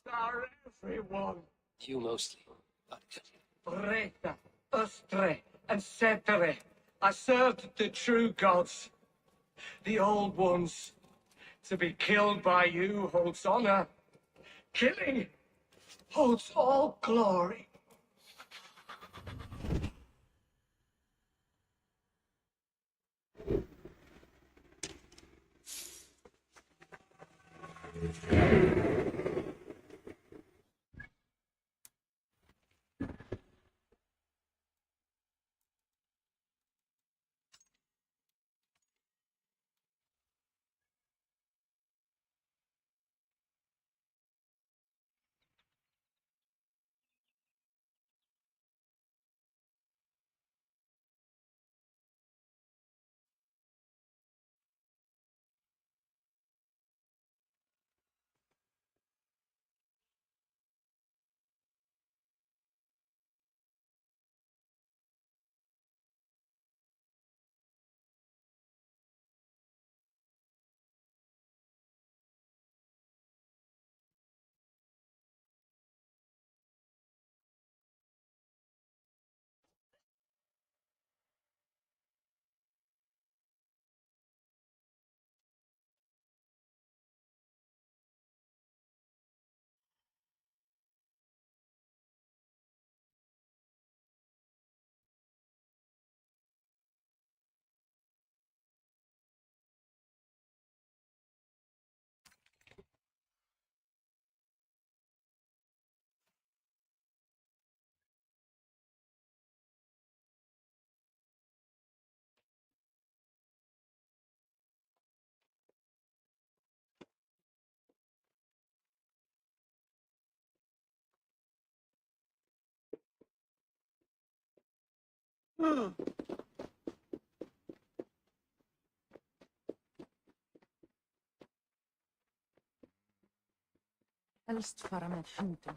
Star everyone. You mostly. Reta, Ustre, and Setere. I served the true gods, the old ones. To be killed by you holds honor. Killing holds all glory. Helst fara med hundar.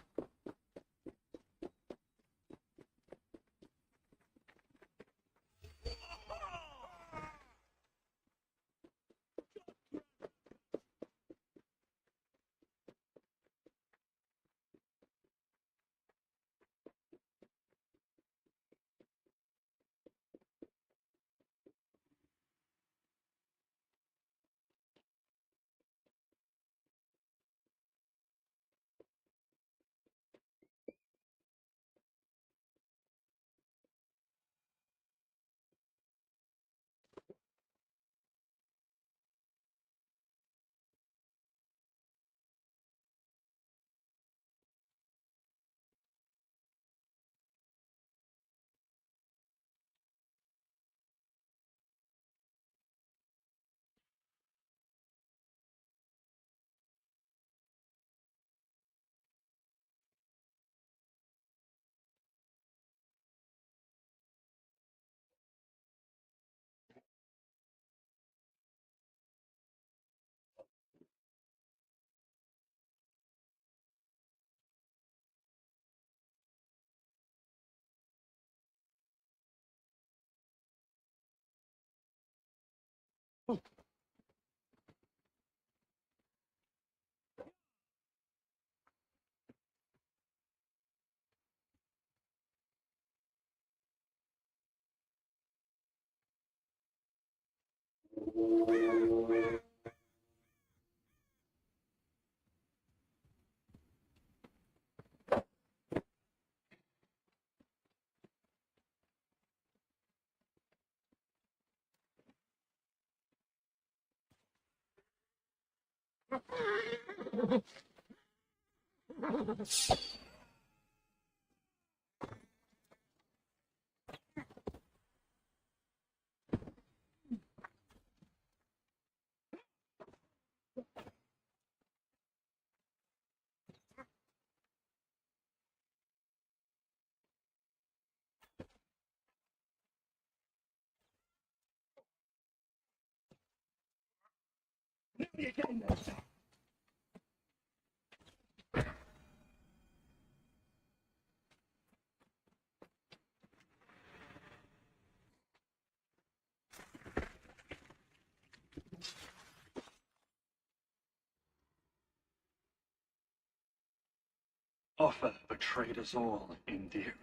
Offa betrayed us all, Indira.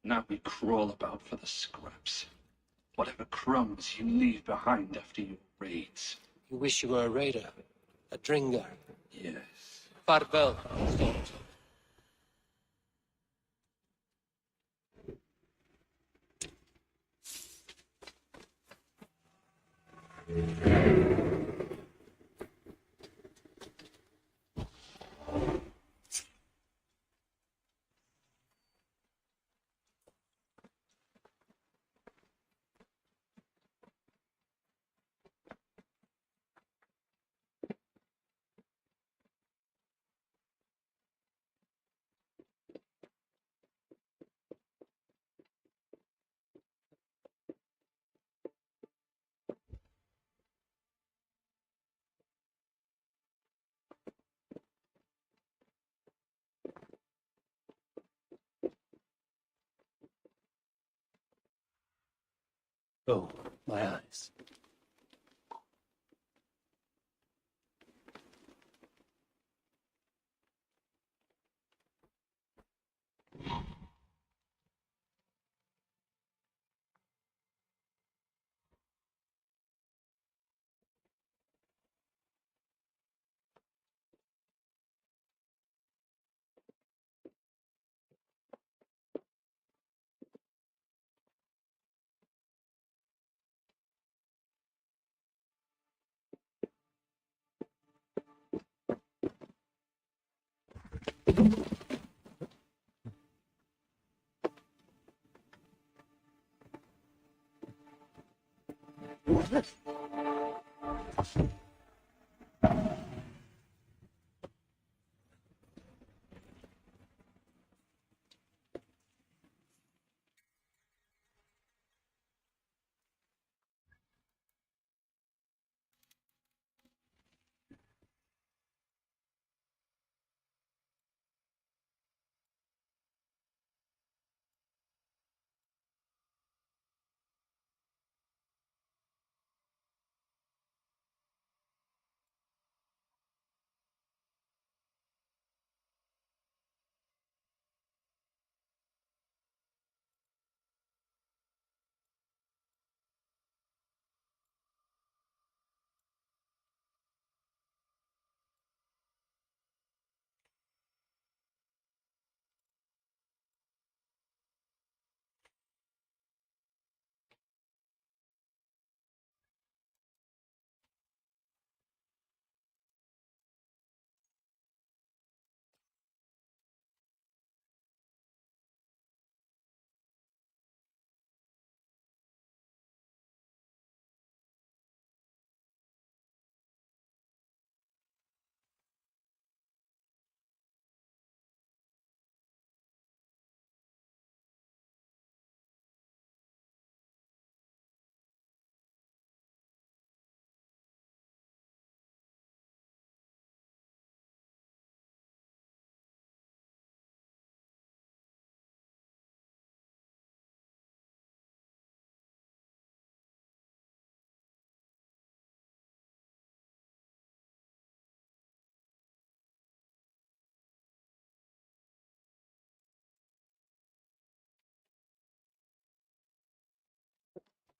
Now we crawl about for the scraps. Whatever crumbs you leave behind after your raids. You wish you were a raider, a Dringar. Yes. Farvel. Oh, my eyes.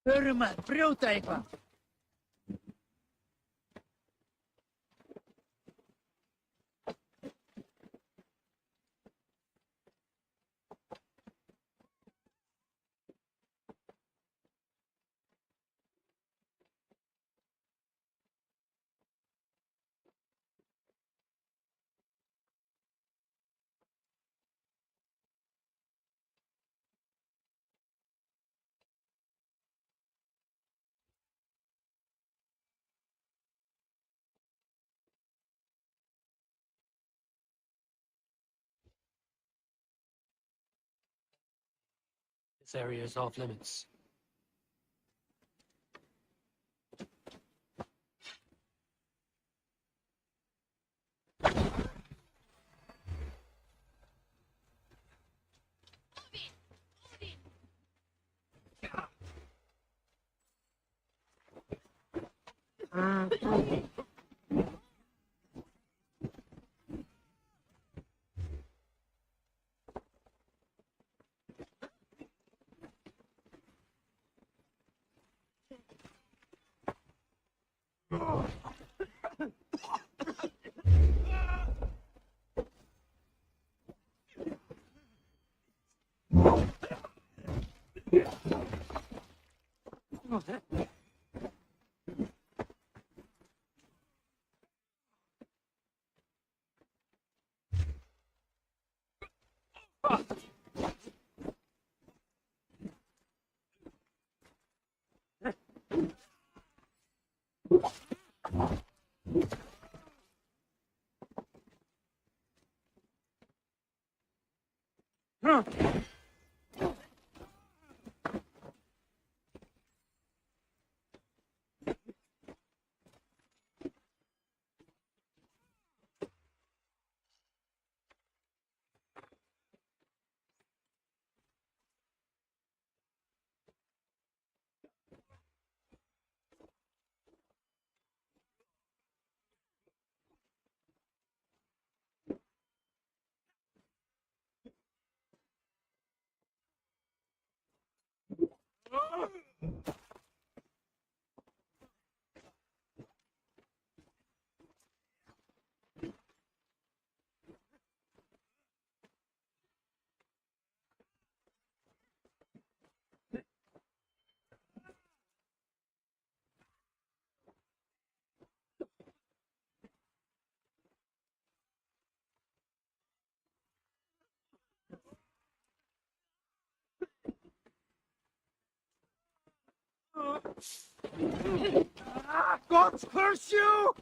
Urma, Brutaipa. This area is off limits. God curse you!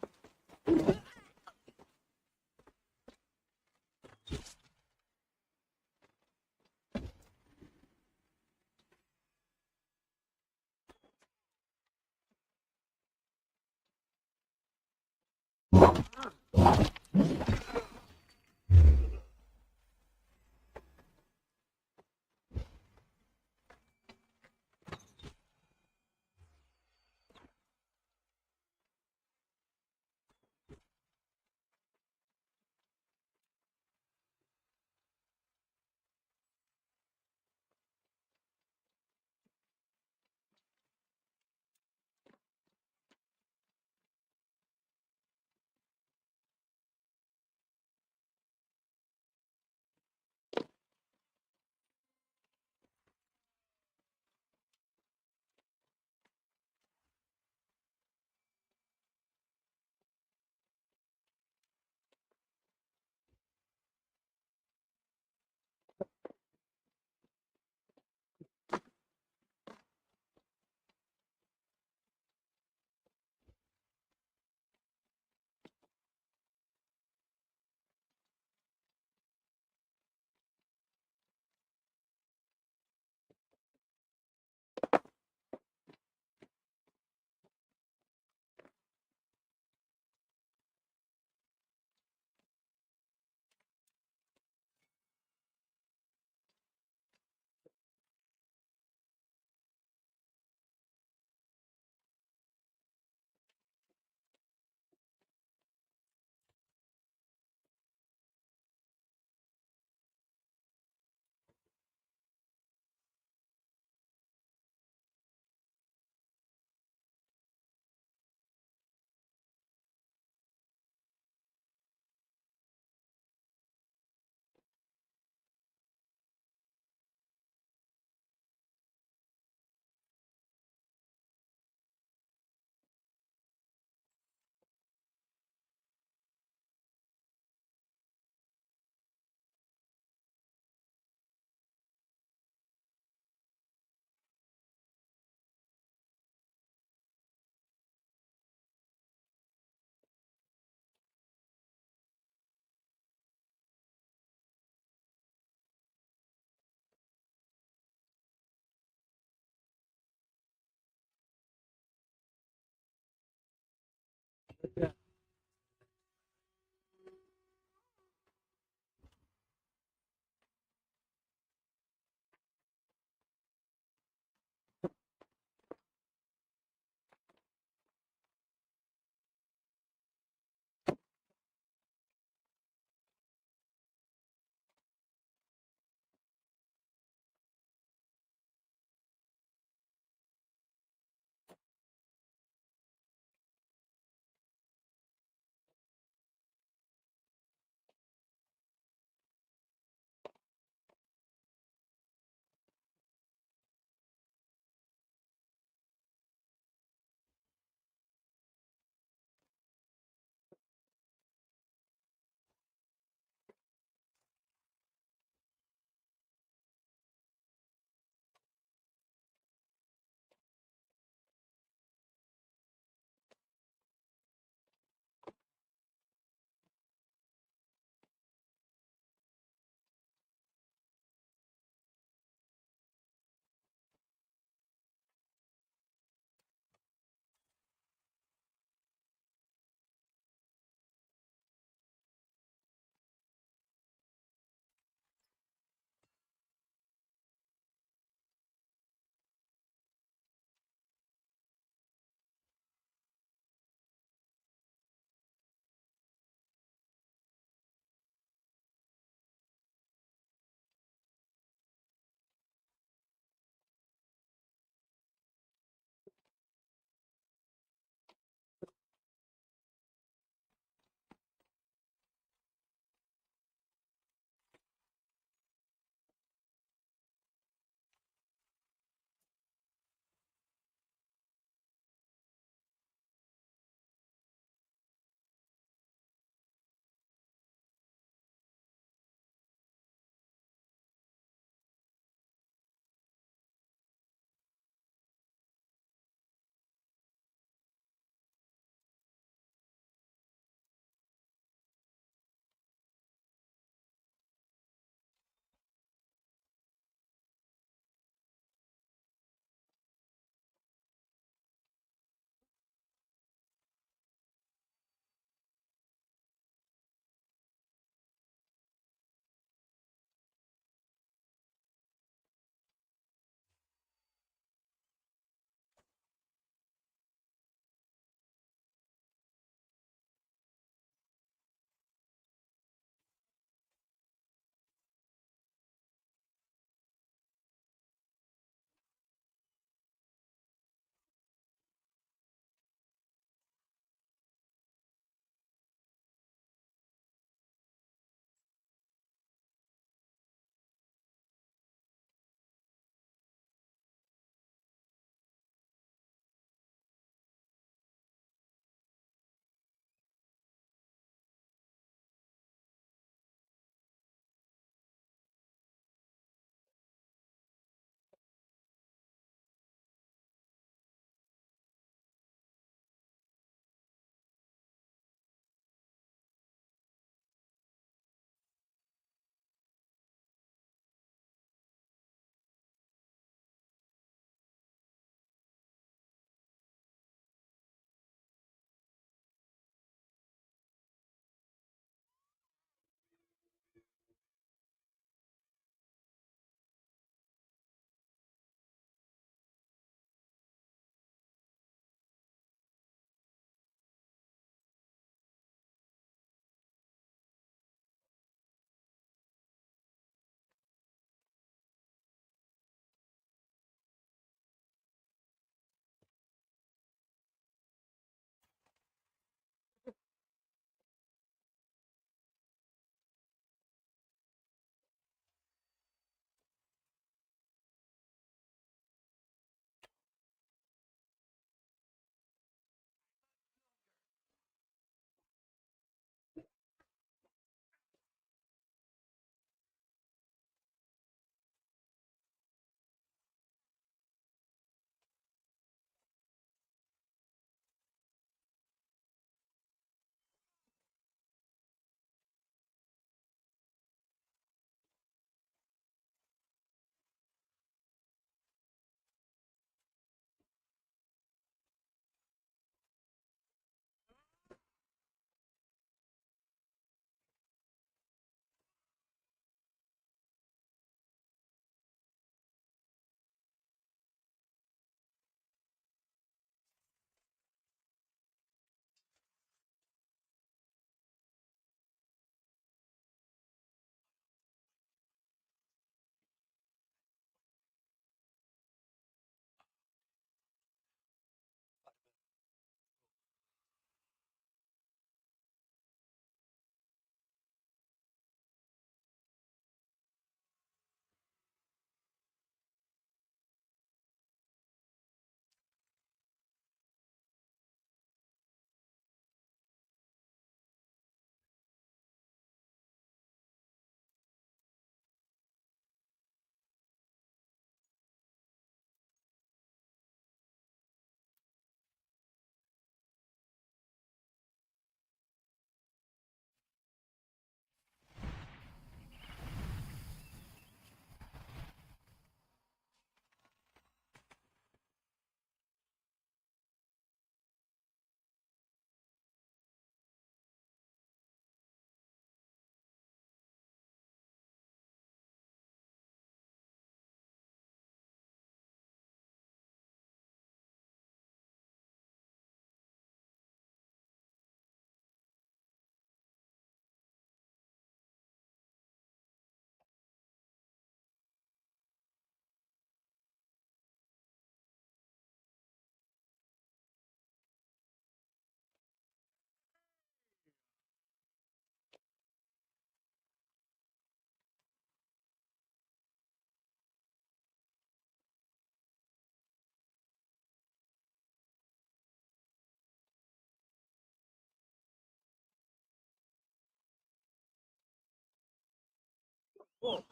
No!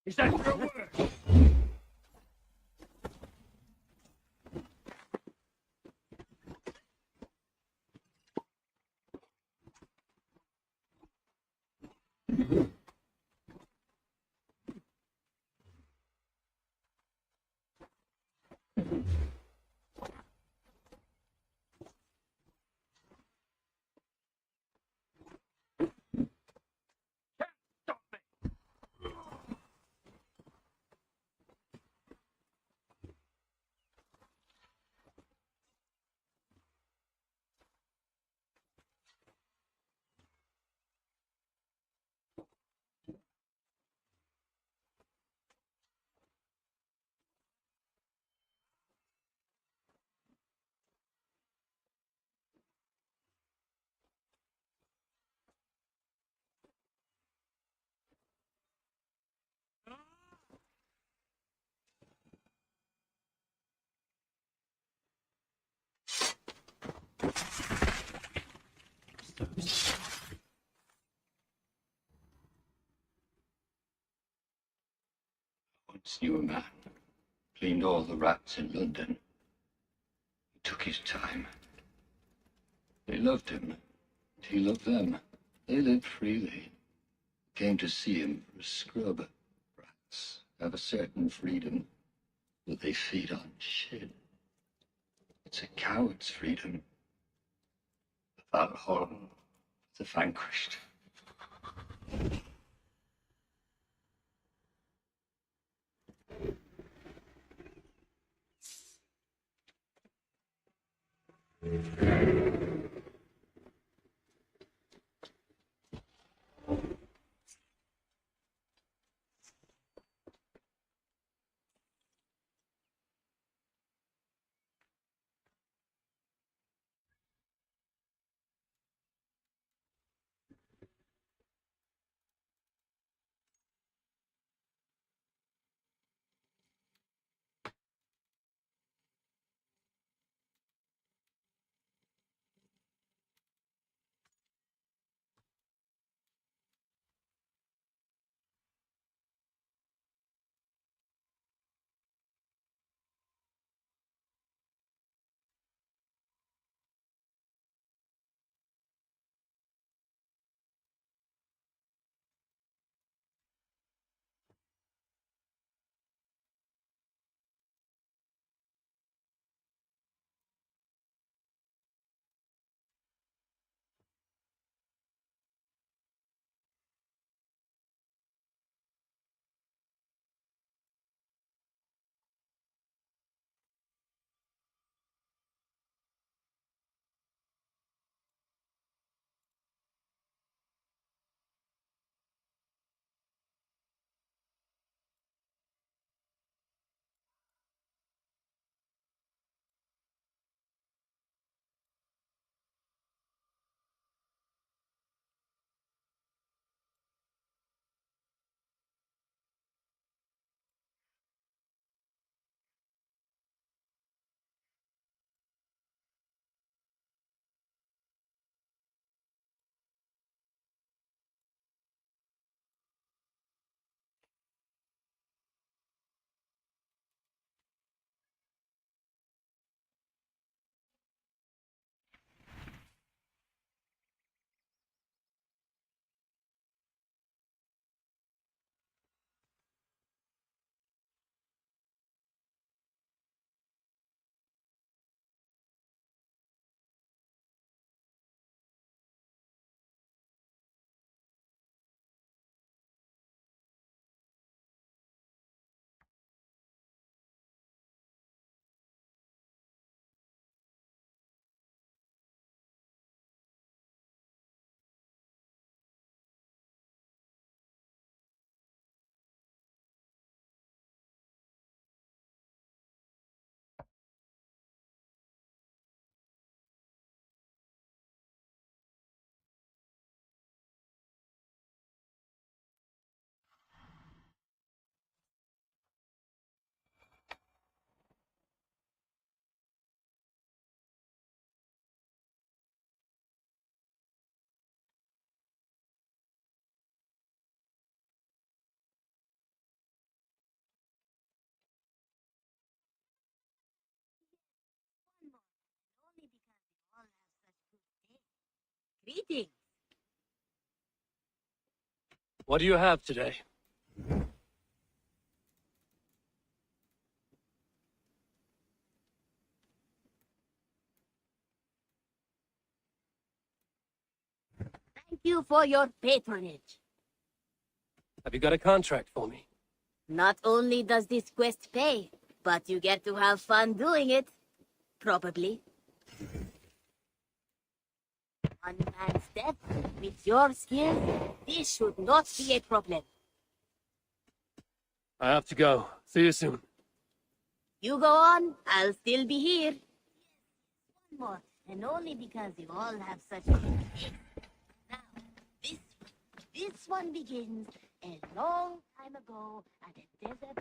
Is that your word? Once knew a man, cleaned all the rats in London. He took his time. They loved him, and he loved them. They lived freely. Came to see him for a scrub. Rats have a certain freedom, but they feed on shit. It's a coward's freedom. Valhalla, the vanquished. Greetings. What do you have today? Thank you for your patronage. Have you got a contract for me? Not only does this quest pay, but you get to have fun doing it. Probably. One man's death, with your skills, this should not be a problem. I have to go. See you soon. You go on, I'll still be here. One more, and only because you all have such big ears. Now, this one begins a long time ago at a desert.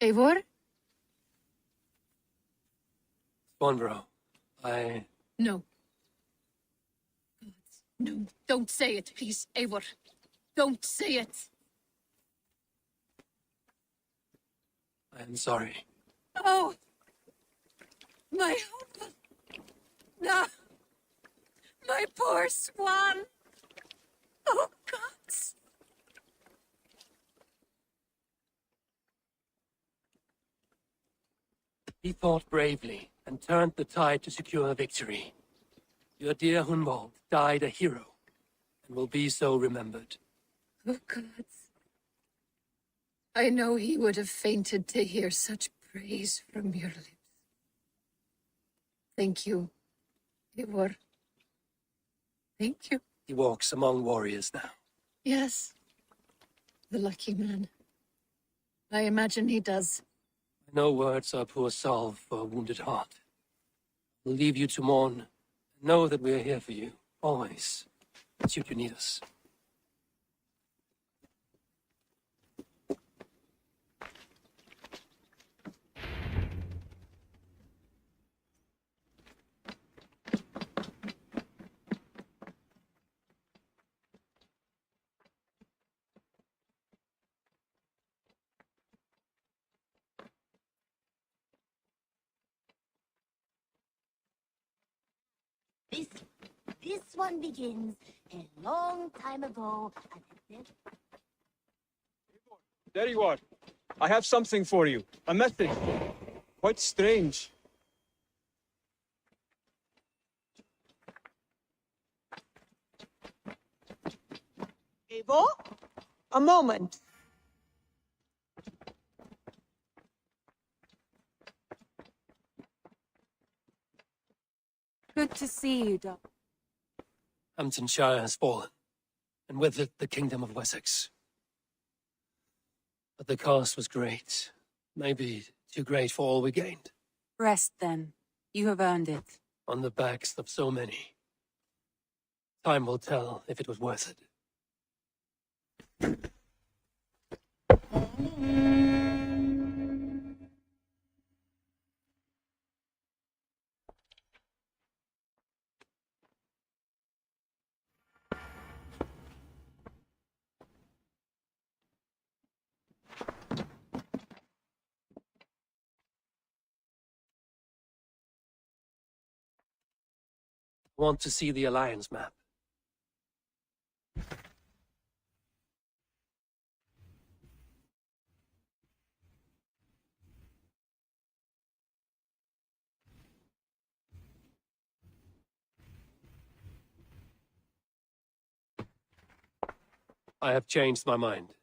Eivor? Swanborough, I... No. No, don't say it, please, Eivor. Don't say it. I am sorry. Oh! My hope! No! My poor swan! Oh, gods! He fought bravely and turned the tide to secure victory. Your dear Hunwald died a hero and will be so remembered. Oh, gods. I know he would have fainted to hear such praise from your lips. Thank you, Eivor. Thank you. He walks among warriors now. Yes. The lucky man. I imagine he does. No words are poor salve for a wounded heart. We'll leave you to mourn. Know that we are here for you, always, should you need us. This one begins a long time ago at a desert. There you are. I have something for you. A message. Quite strange. Eivor? A moment. Good to see you, Doc. Hamptonshire has fallen, and with it the kingdom of Wessex. But the cost was great. Maybe too great for all we gained. Rest, then. You have earned it. On the backs of so many. Time will tell if it was worth it. Want to see the Alliance map? I have changed my mind.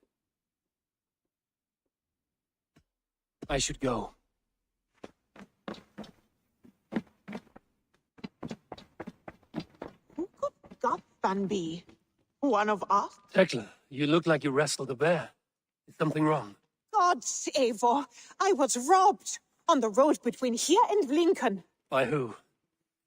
I should go. Gothan be? One of us? Tekla, you look like you wrestled a bear. Is something wrong? God save her. I was robbed on the road between here and Lincoln. By who?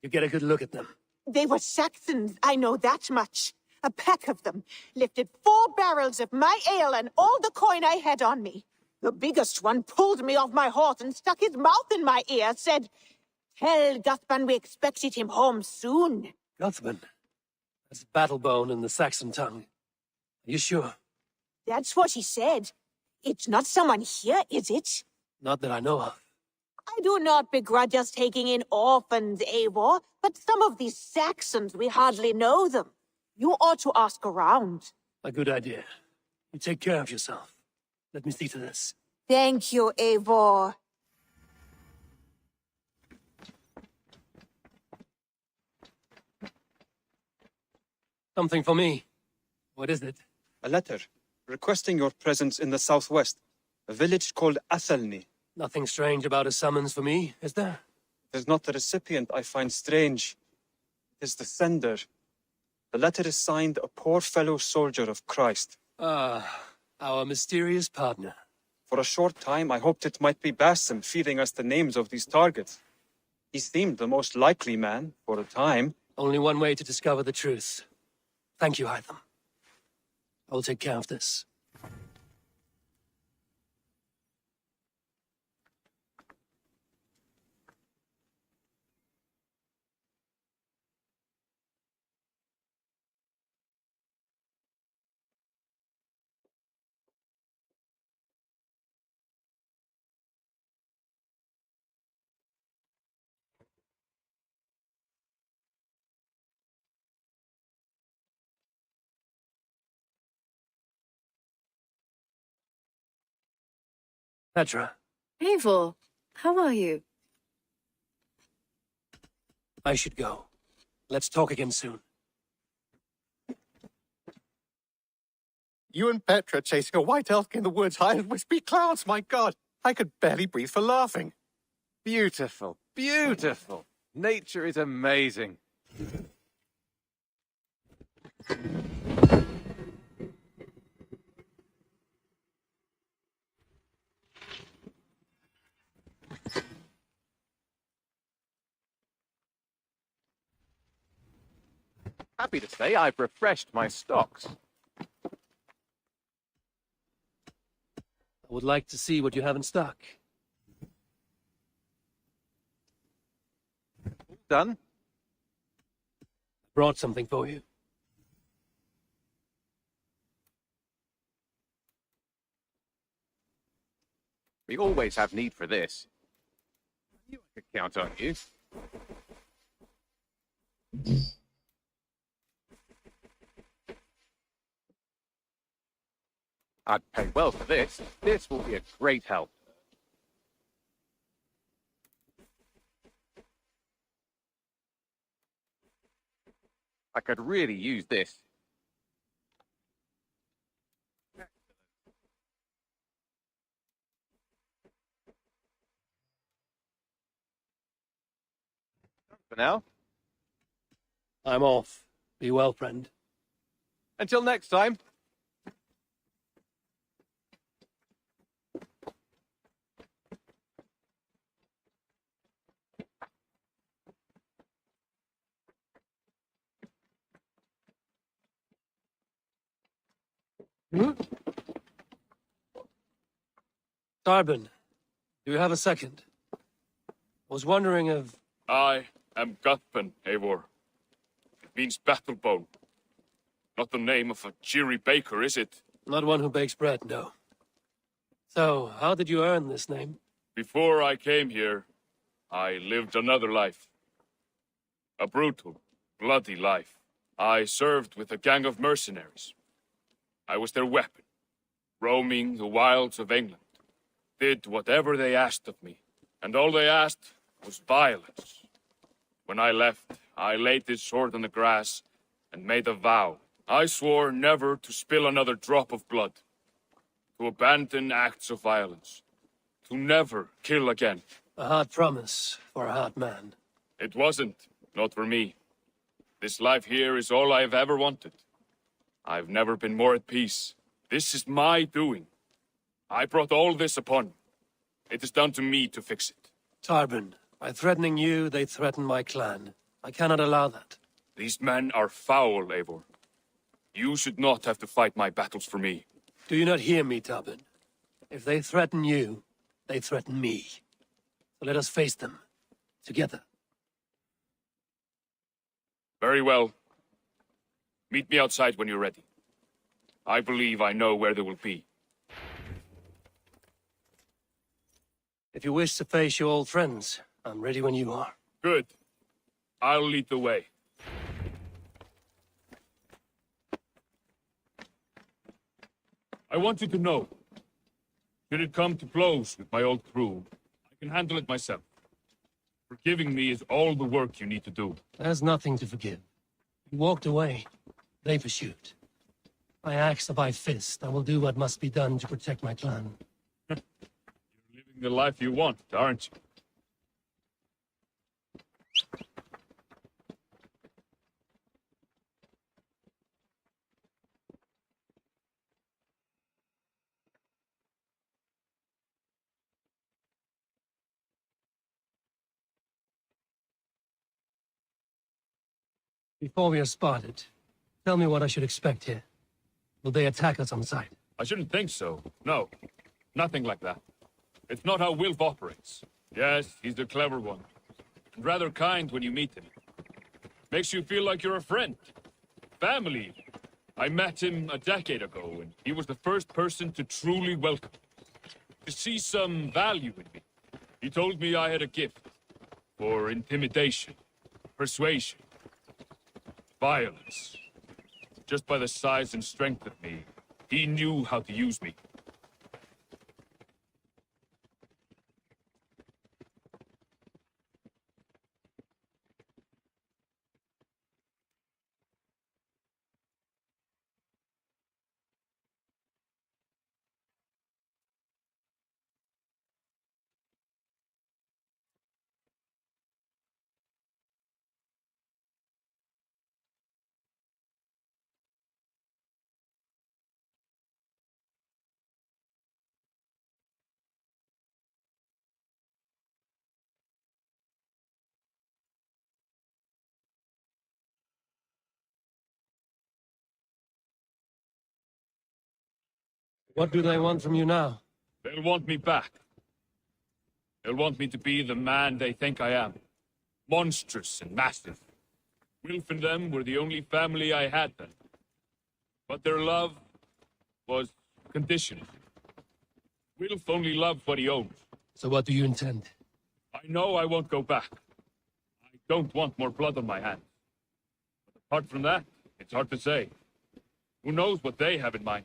You get a good look at them. They were Saxons, I know that much. A pack of them lifted 4 barrels of my ale and all the coin I had on me. The biggest one pulled me off my horse and stuck his mouth in my ear, said, "Tell Guthban we expected him home soon." Guthban? That's Battlebone in the Saxon tongue. Are you sure? That's what he said. It's not someone here, is it? Not that I know of. I do not begrudge us taking in orphans, Eivor, but some of these Saxons, we hardly know them. You ought to ask around. A good idea. You take care of yourself. Let me see to this. Thank you, Eivor. Something for me. What is it? A letter requesting your presence in the southwest, a village called Athelney. Nothing strange about a summons for me, is there? It is not the recipient I find strange. It is the sender. The letter is signed a poor fellow soldier of Christ. Ah, our mysterious partner. For a short time, I hoped it might be Basim feeding us the names of these targets. He seemed the most likely man, for a time. Only one way to discover the truth. Thank you, Hytham. I will take care of this. Petra, Eivor, how are you? I should go. Let's talk again soon. You and Petra chasing a white elk in the woods high in wispy clouds, my God! I could barely breathe for laughing. Beautiful, beautiful. Nature is amazing. Happy to say I've refreshed my stocks. I would like to see what you have in stock. Done? Brought something for you. We always have need for this. I knew I could count on you. I'd pay well for this. This will be a great help. I could really use this. For now. I'm off. Be well, friend. Until next time. Darbin, do you have a second? I was wondering if... I am Guthban, Eivor. It means battlebone. Not the name of a cheery baker, is it? Not one who bakes bread, no. So, how did you earn this name? Before I came here, I lived another life. A brutal, bloody life. I served with a gang of mercenaries. I was their weapon, roaming the wilds of England. Did whatever they asked of me, and all they asked was violence. When I left, I laid this sword on the grass and made a vow I swore never to spill another drop of blood, to abandon acts of violence, to never kill again. A hard promise for a hard man. It wasn't, not for me. This life here is all I've ever wanted. I've never been more at peace. This is my doing. I brought all this upon me. It is down to me to fix it. Tarbin, by threatening you, they threaten my clan. I cannot allow that. These men are foul, Eivor. You should not have to fight my battles for me. Do you not hear me, Tarbin? If they threaten you, they threaten me. So let us face them, together. Very well. Meet me outside when you're ready. I believe I know where they will be. If you wish to face your old friends, I'm ready when you are. Good. I'll lead the way. I want you to know, should it come to blows with my old crew, I can handle it myself. Forgiving me is all the work you need to do. There's nothing to forgive. You walked away. They pursued. My axe of my fist, I will do what must be done to protect my clan. You're living the life you want, aren't you? Before we are spotted, tell me what I should expect here. Will they attack us on sight? I shouldn't think so. No, nothing like that. It's not how Wilf operates. Yes, he's the clever one. And rather kind when you meet him. Makes you feel like you're a friend. Family. I met him a decade ago, and he was the first person to truly welcome me. To see some value in me. He told me I had a gift. For intimidation. Persuasion. Violence. Just by the size and strength of me, he knew how to use me. What do they want from you now? They'll want me back. They'll want me to be the man they think I am. Monstrous and massive. Wilf and them were the only family I had then. But their love was conditional. Wilf only loved what he owned. So what do you intend? I know I won't go back. I don't want more blood on my hands. But apart from that, it's hard to say. Who knows what they have in mind?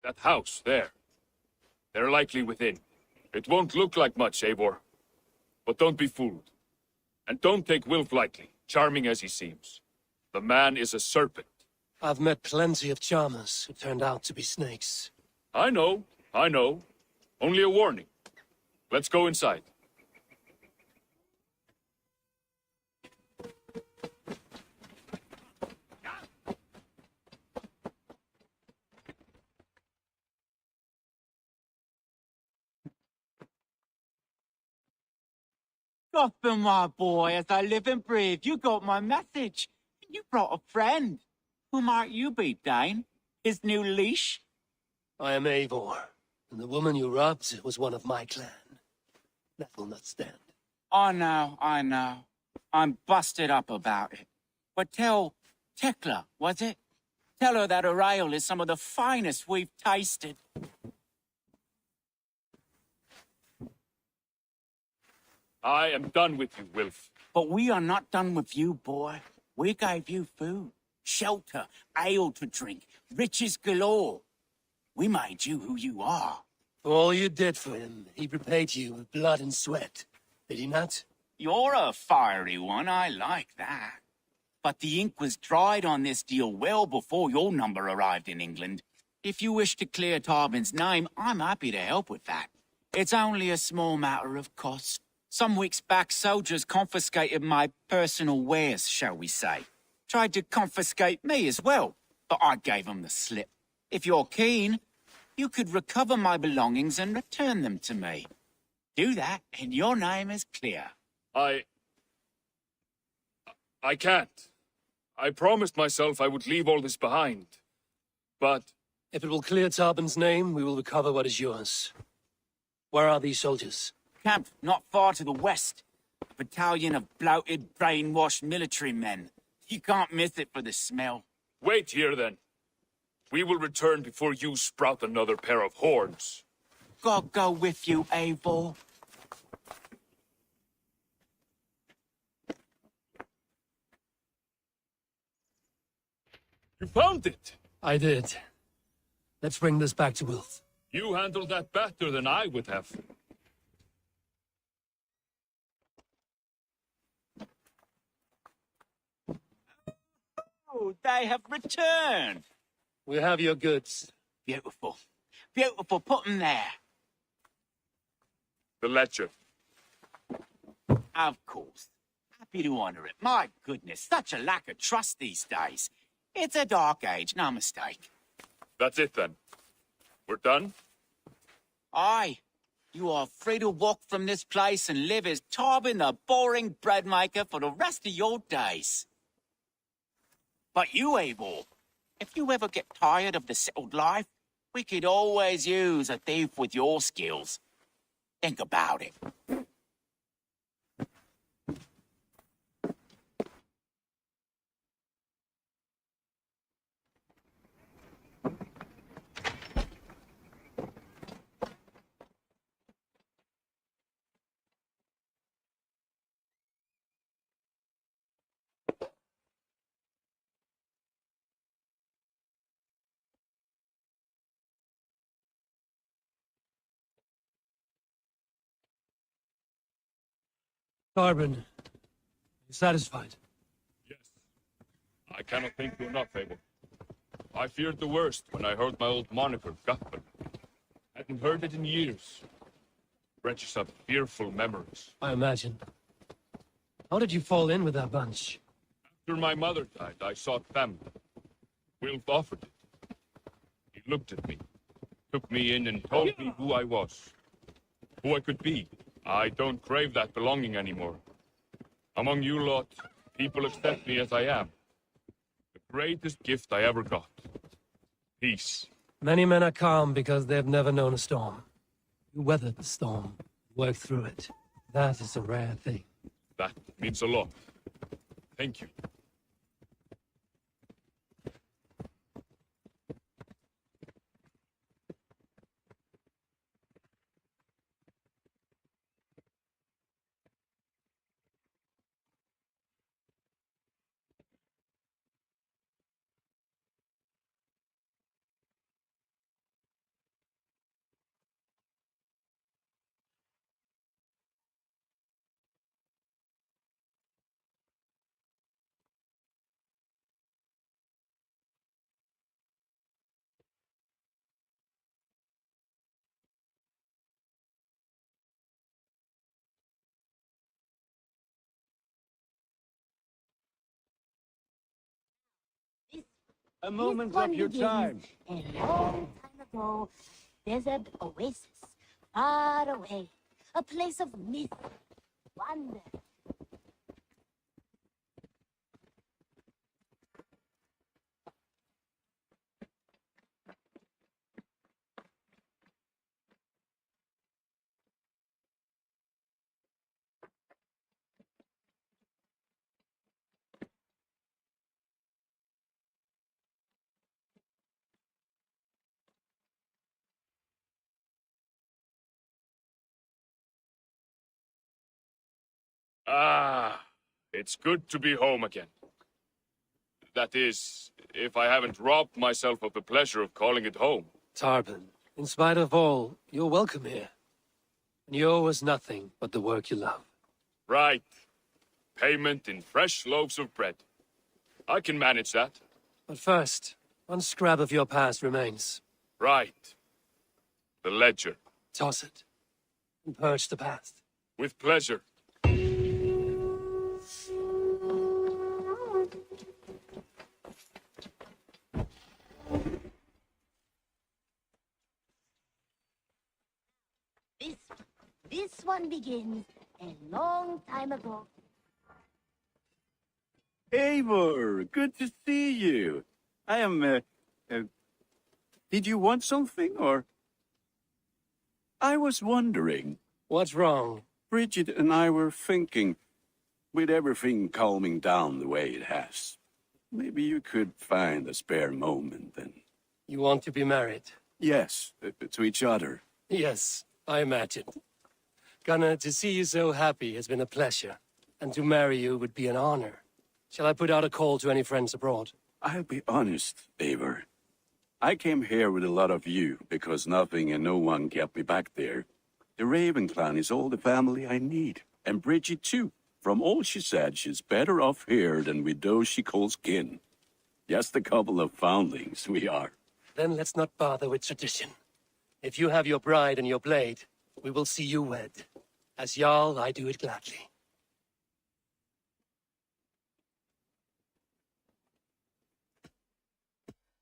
That house, there. They're likely within. It won't look like much, Eivor. But don't be fooled. And don't take Wilf lightly, charming as he seems. The man is a serpent. I've met plenty of charmers who turned out to be snakes. I know, I know. Only a warning. Let's go inside. Gotham, my boy, as I live and breathe, you got my message. You brought a friend. Who might you be, Dane? His new leash? I am Eivor, and the woman you robbed was one of my clan. That will not stand. I know, I know. I'm busted up about it. But tell Tekla, was it? Tell her that her ale is some of the finest we've tasted. I am done with you, Wilf. But we are not done with you, boy. We gave you food, shelter, ale to drink, riches galore. We made you who you are. For all you did for him, he repaid you with blood and sweat. Did he not? You're a fiery one, I like that. But the ink was dried on this deal well before your number arrived in England. If you wish to clear Tarbin's name, I'm happy to help with that. It's only a small matter of cost. Some weeks back, soldiers confiscated my personal wares, shall we say. Tried to confiscate me as well, but I gave them the slip. If you're keen, you could recover my belongings and return them to me. Do that, and your name is clear. I can't. I promised myself I would leave all this behind. But... If it will clear Tarbin's name, we will recover what is yours. Where are these soldiers? Camped not far to the west. A battalion of bloated, brainwashed military men. You can't miss it for the smell. Wait here, then. We will return before you sprout another pair of horns. God go with you, Eivor. You found it! I did. Let's bring this back to Wilf. You handled that better than I would have. Oh, they have returned. We have your goods. Beautiful. Beautiful. Put them there. The ledger. Of course. Happy to honor it. My goodness, such a lack of trust these days. It's a dark age, no mistake. That's it, then. We're done? Aye. You are free to walk from this place and live as Tarbin the boring bread maker for the rest of your days. But you, Eivor, if you ever get tired of the settled life, we could always use a thief with your skills. Think about it. Tarbin, are you satisfied? Yes. I cannot thank you enough, Abel. I feared the worst when I heard my old moniker, Guthman. Hadn't heard it in years. Wrenches up fearful memories. I imagine. How did you fall in with that bunch? After my mother died, I sought family. Wilf offered it. He looked at me, took me in and told me who I was. Who I could be. I don't crave that belonging anymore. Among you lot, people accept me as I am. The greatest gift I ever got. Peace. Many men are calm because they have never known a storm. You weathered the storm, worked through it. That is a rare thing. That means a lot. Thank you. A moment of your time. A long time ago, desert oasis, far away, a place of myth, wonder. Ah, it's good to be home again. That is, if I haven't robbed myself of the pleasure of calling it home. Tarban, in spite of all, you're welcome here. And you owe us nothing but the work you love. Right. Payment in fresh loaves of bread. I can manage that. But first, one scrap of your past remains. Right. The ledger. Toss it, and purge the past. With pleasure. This one begins a long time ago. Eivor, good to see you. I am, did you want something, or? I was wondering. What's wrong? Bridget and I were thinking, with everything calming down the way it has, maybe you could find a spare moment and... You want to be married? Yes, to each other. Yes, I imagine. Gunnar, to see you so happy has been a pleasure, and to marry you would be an honor. Shall I put out a call to any friends abroad? I'll be honest, Eivor. I came here with a lot of you, because nothing and no one kept me back there. The Raven clan is all the family I need, and Bridget too. From all she said, she's better off here than with those she calls kin. Just a couple of foundlings, we are. Then let's not bother with tradition. If you have your bride and your blade, we will see you wed. As Jarl, I do it gladly.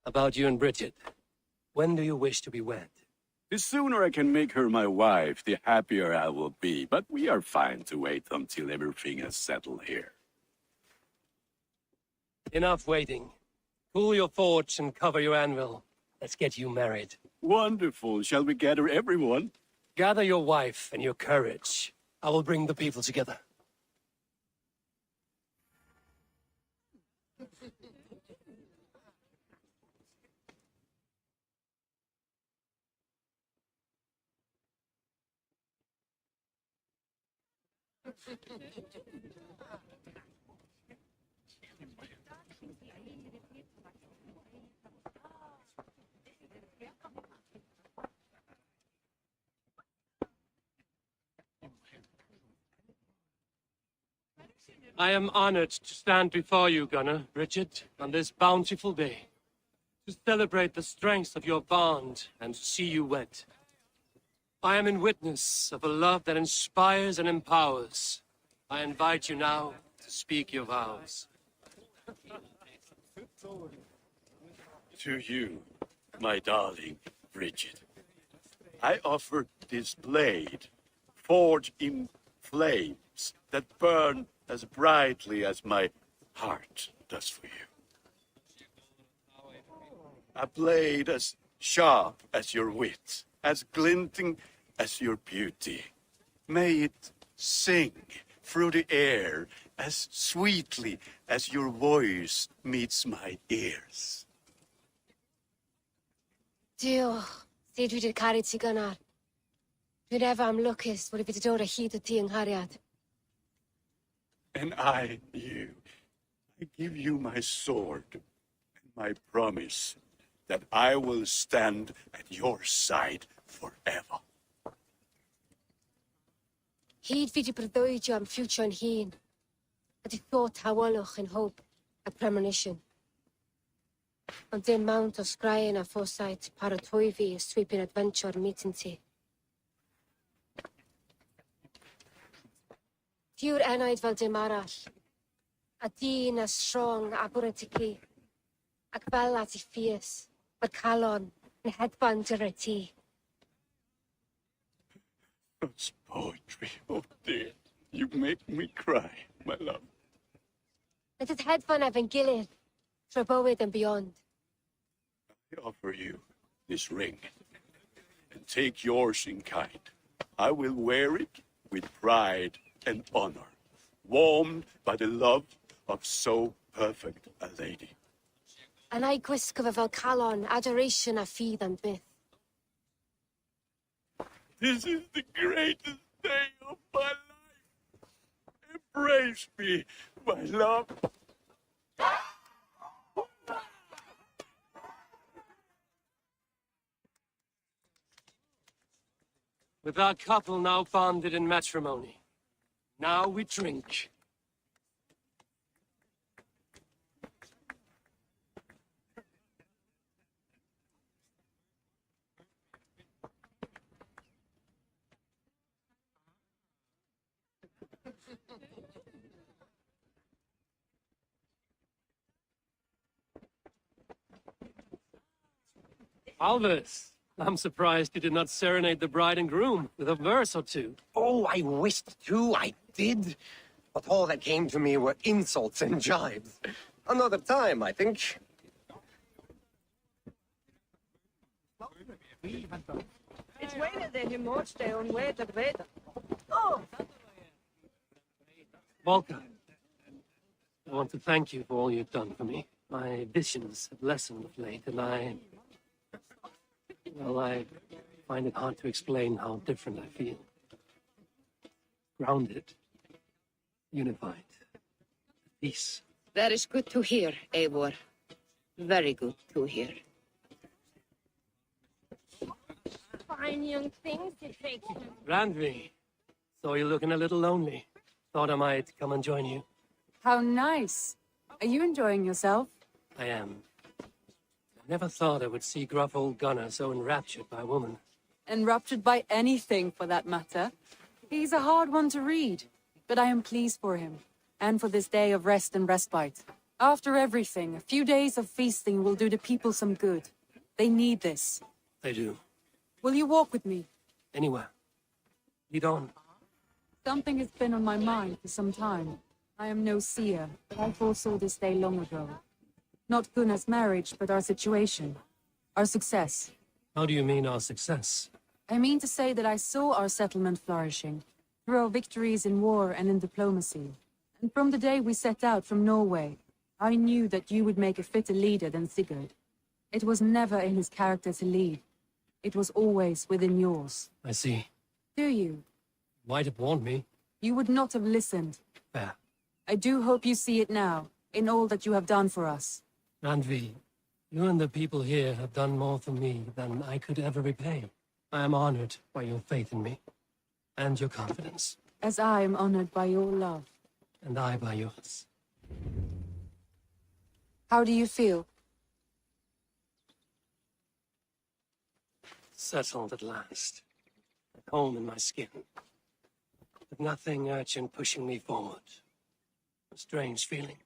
About you and Bridget. When do you wish to be wed? The sooner I can make her my wife, the happier I will be. But we are fine to wait until everything has settled here. Enough waiting. Cool your forge and cover your anvil. Let's get you married. Wonderful. Shall we gather everyone? Gather your wife and your courage. I will bring the people together. I am honored to stand before you, Gunnar, Bridget, on this bountiful day, to celebrate the strength of your bond and to see you wed. I am in witness of a love that inspires and empowers. I invite you now to speak your vows. To you, my darling Bridget, I offer this blade, forged in flames that burn as brightly as my heart does for you. A blade as sharp as your wit, as glinting as your beauty. May it sing through the air as sweetly as your voice meets my ears. Diolch. Dwi wedi caru ti Gunnar. Dwi'n efo am lwcus bod I wedi dod o hyd o ti yng nghariad. And I, you, I give you my sword and my promise that I will stand at your side forever. Hyd fi wedi breuddwydio am ffiwtio yn hun. A di thought hawolwch yn hope a premonition. Ond dim mount o sgraen a foresight paratoi fi a sweeping adventure meeting ti. Tiw'r enaid fel dim arall. A dyn as strong a bwrdd ti ci. ac fel at ei ffies, bod calon yn hedfan dyr y tŷ. It's poetry. Oh dear. You make me cry, my love. Let it hedfan efo'n gilydd, trwy bywyd and beyond. I offer you this ring, and take yours in kind. I will wear it with pride and honor, warmed by the love of so perfect a lady. And I gwisgo fe fel calon, adoration a ffydd am byth. This is the greatest day of my life. Embrace me, my love. With our couple now bonded in matrimony, now we drink. Alvis, I'm surprised you did not serenade the bride and groom with a verse or two. Oh, I wished to, I did. But all that came to me were insults and jibes. Another time, I think. It's later than you marched down way to bed. Oh! Volker, I want to thank you for all you've done for me. My visions have lessened of late, and I find it hard to explain how different I feel. Grounded, unified, at peace. That is good to hear, Eivor. Very good to hear. Fine young things to take. Randvi, saw you looking a little lonely. Thought I might come and join you. How nice. Are you enjoying yourself? I am. I never thought I would see gruff old Gunnar so enraptured by a woman. Enraptured by anything, for that matter. He's a hard one to read, but I am pleased for him, and for this day of rest and respite. After everything, a few days of feasting will do the people some good. They need this. They do. Will you walk with me? Anywhere. Lead on. Something has been on my mind for some time. I am no seer, but I foresaw this day long ago. Not Gunnar's marriage, but our situation. Our success. How do you mean our success? I mean to say that I saw our settlement flourishing, through our victories in war and in diplomacy. And from the day we set out from Norway, I knew that you would make a fitter leader than Sigurd. It was never in his character to lead. It was always within yours. I see. Do you? Might have warned me. You would not have listened. Fair. I do hope you see it now, in all that you have done for us. Randvi, you and the people here have done more for me than I could ever repay. I am honored by your faith in me, and your confidence. As I am honored by your love. And I by yours. How do you feel? Settled at last. At home in my skin. With nothing urgent pushing me forward. A strange feeling.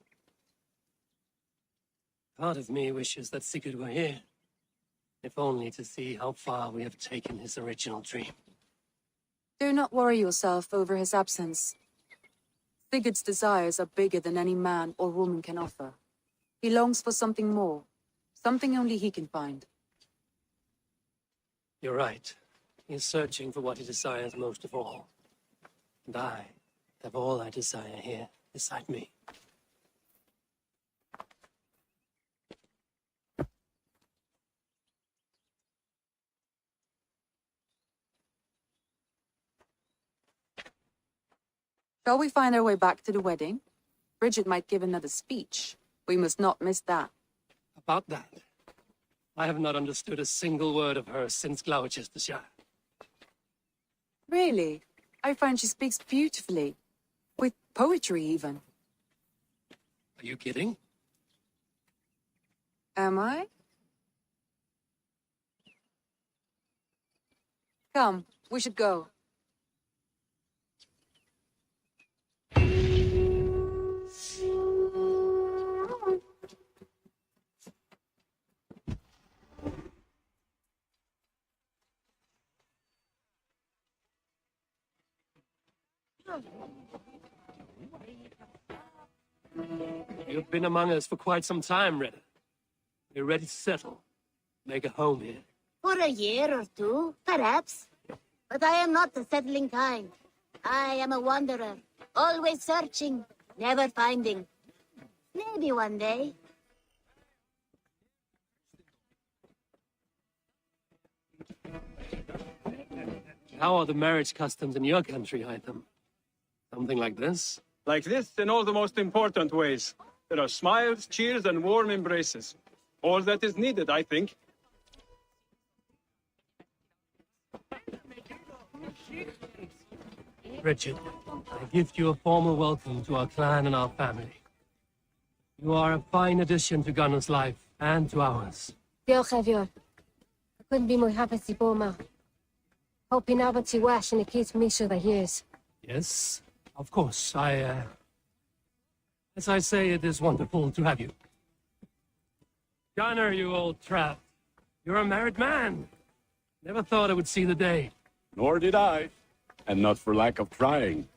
Part of me wishes that Sigurd were here. If only to see how far we have taken his original dream. Do not worry yourself over his absence. Sigurd's desires are bigger than any man or woman can offer. He longs for something more. Something only he can find. You're right. He is searching for what he desires most of all. And I have all I desire here beside me. Shall we find our way back to the wedding? Bridget might give another speech. We must not miss that. About that, I have not understood a single word of hers since Gloucestershire. Really? I find she speaks beautifully. With poetry, even. Are you kidding? Am I? Come, we should go. You've been among us for quite some time, Redder. You're ready to settle. Make a home here. For a year or two, perhaps. But I am not the settling kind. I am a wanderer, always searching, never finding. Maybe one day. How are the marriage customs in your country, Hytham? Something like this? Like this in all the most important ways. There are smiles, cheers, and warm embraces. All that is needed, I think. Richard, I give you a formal welcome to our clan and our family. You are a fine addition to Gunnar's life and to ours. Diolch Evior. I couldn't be more happy to bo yma. Hope you nabod ti well yn y cyd misio the years. Yes, of course. As I say, it is wonderful to have you. Gunnar, you old trap. You're a married man. Never thought I would see the day. Nor did I. And not for lack of trying.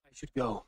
I should go.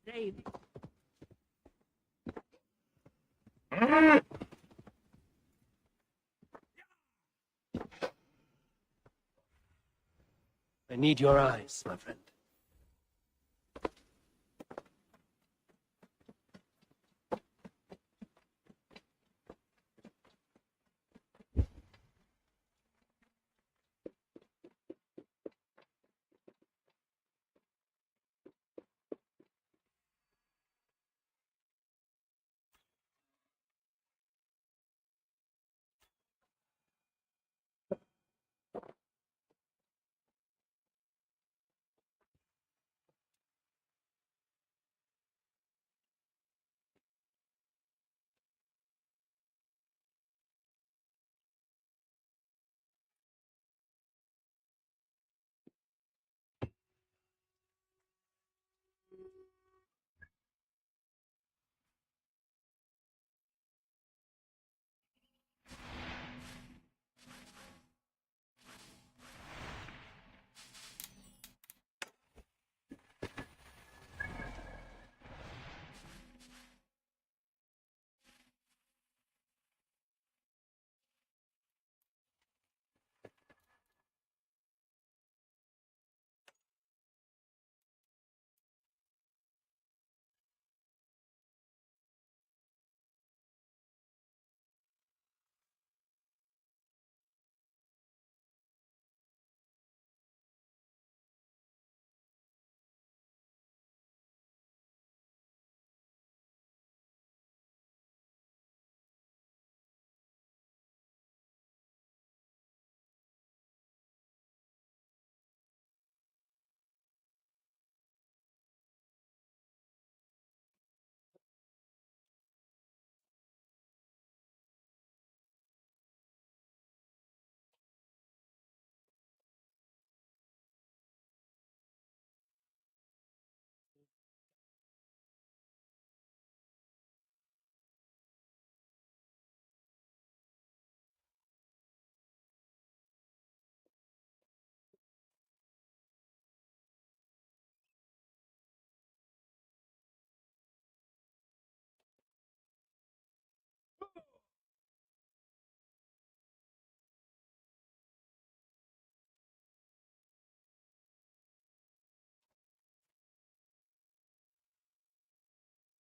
Dave. I need your eyes, my friend.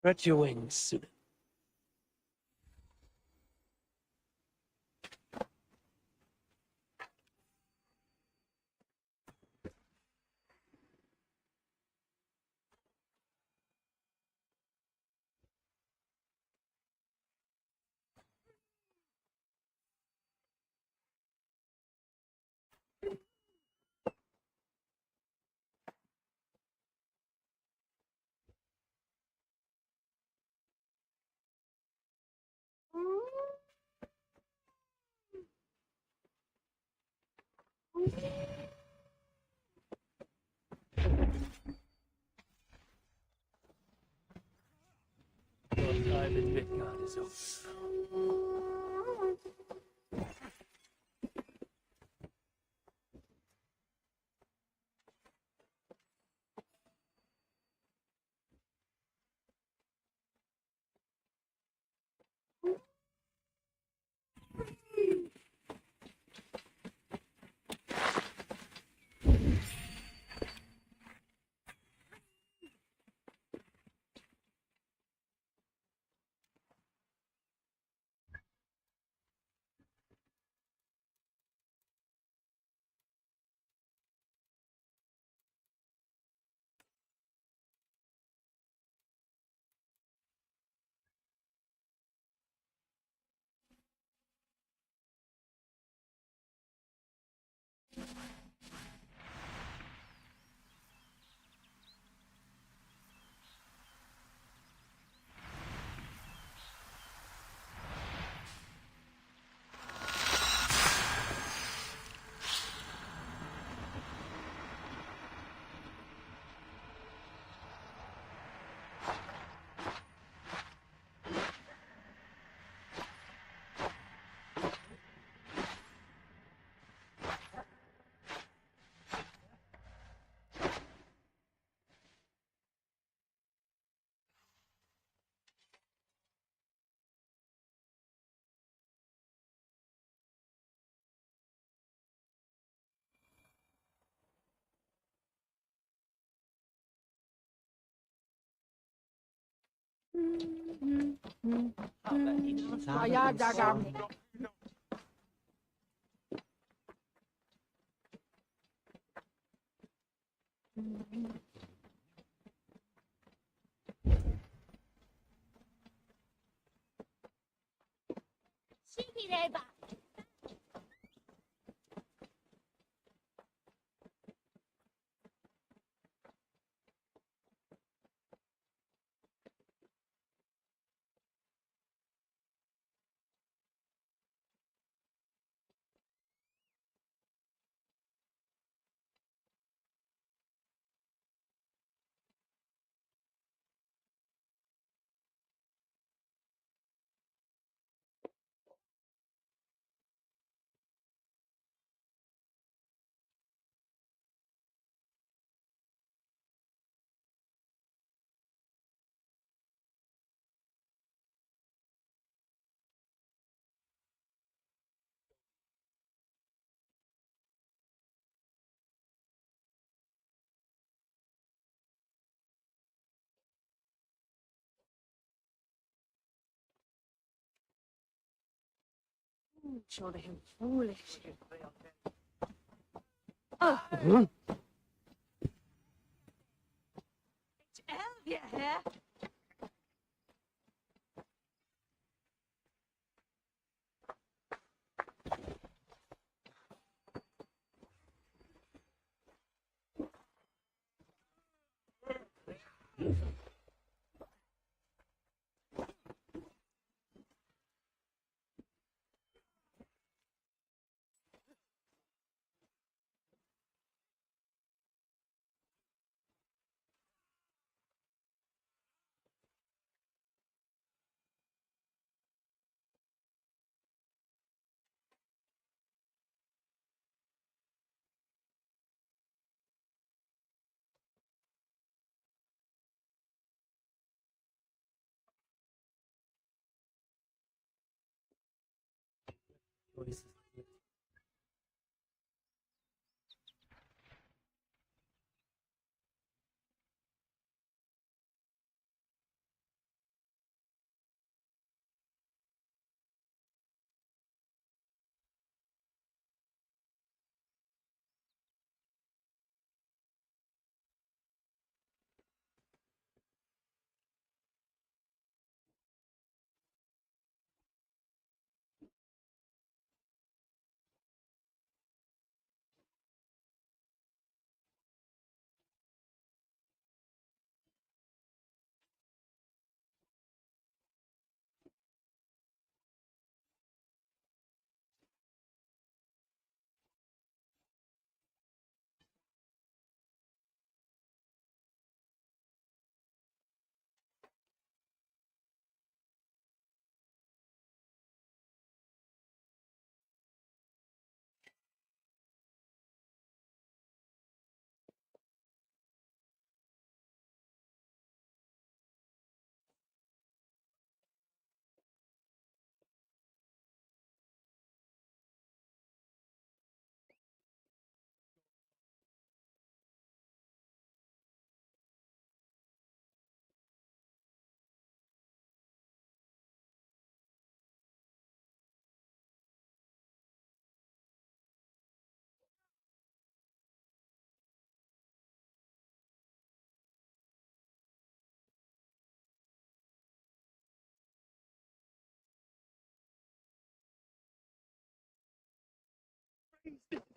Spread your wings, Sunan. Your time in Midgard is over. Shikireba. Show him foolish. Elvia here.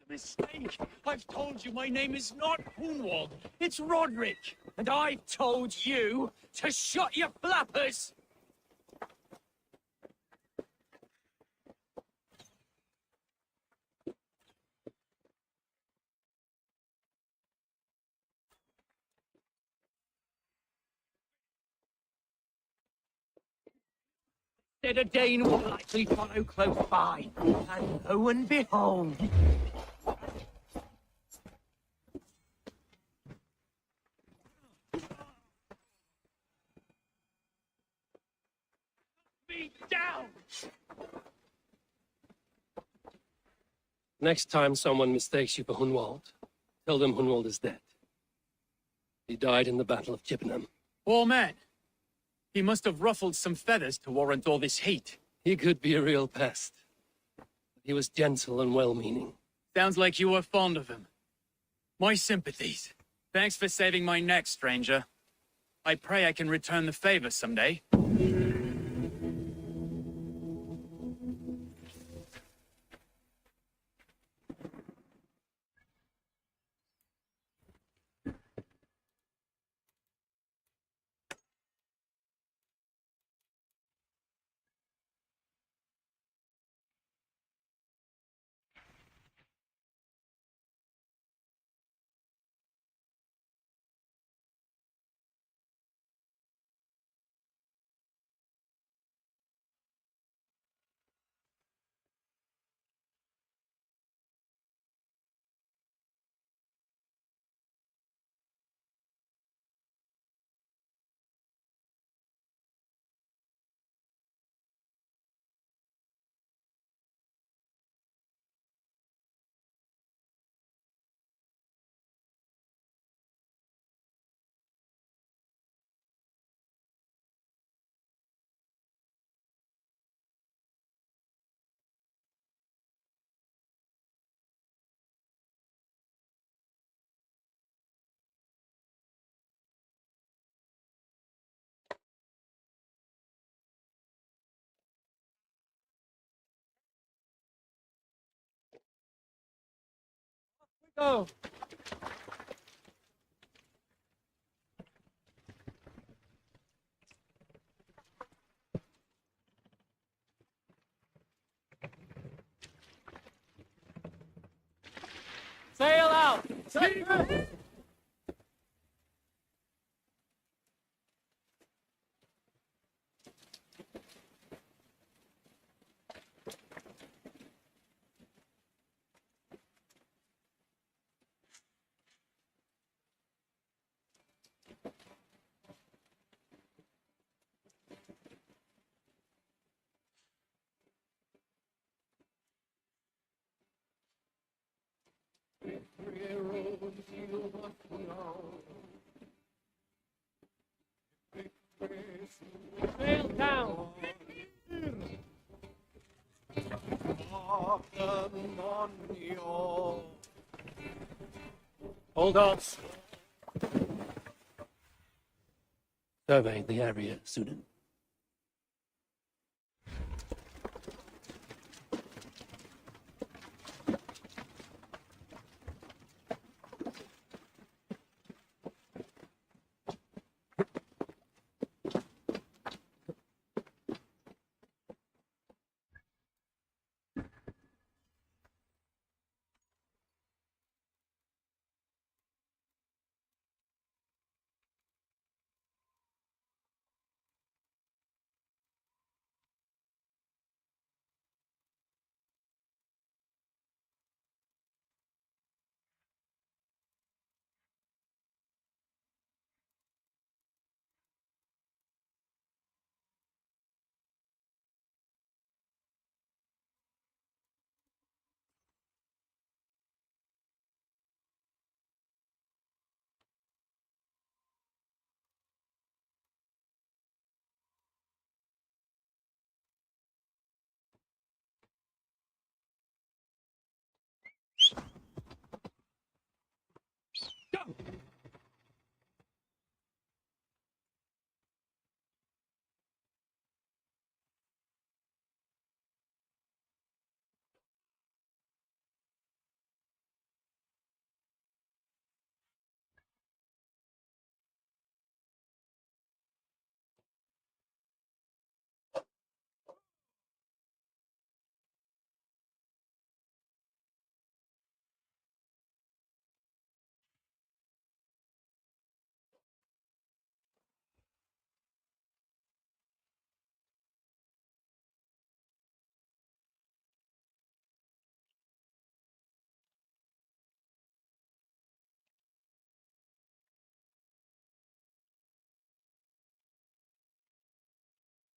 This is a mistake. I've told you my name is not Hunwald. It's Roderick. And I've told you to shut your flappers. Instead a Dane will likely follow close by. And lo and behold, me down! Next time someone mistakes you for Hunwald, tell them Hunwald is dead. He died in the Battle of Chippenham. All men, He must have ruffled some feathers to warrant all this heat. He could be a real pest. He was gentle and well-meaning. Sounds like you were fond of him. My sympathies. Thanks for saving my neck, stranger. I pray I can return the favor someday. Go. Sail out! Sail down! Hold on. Survey the area, Sudan.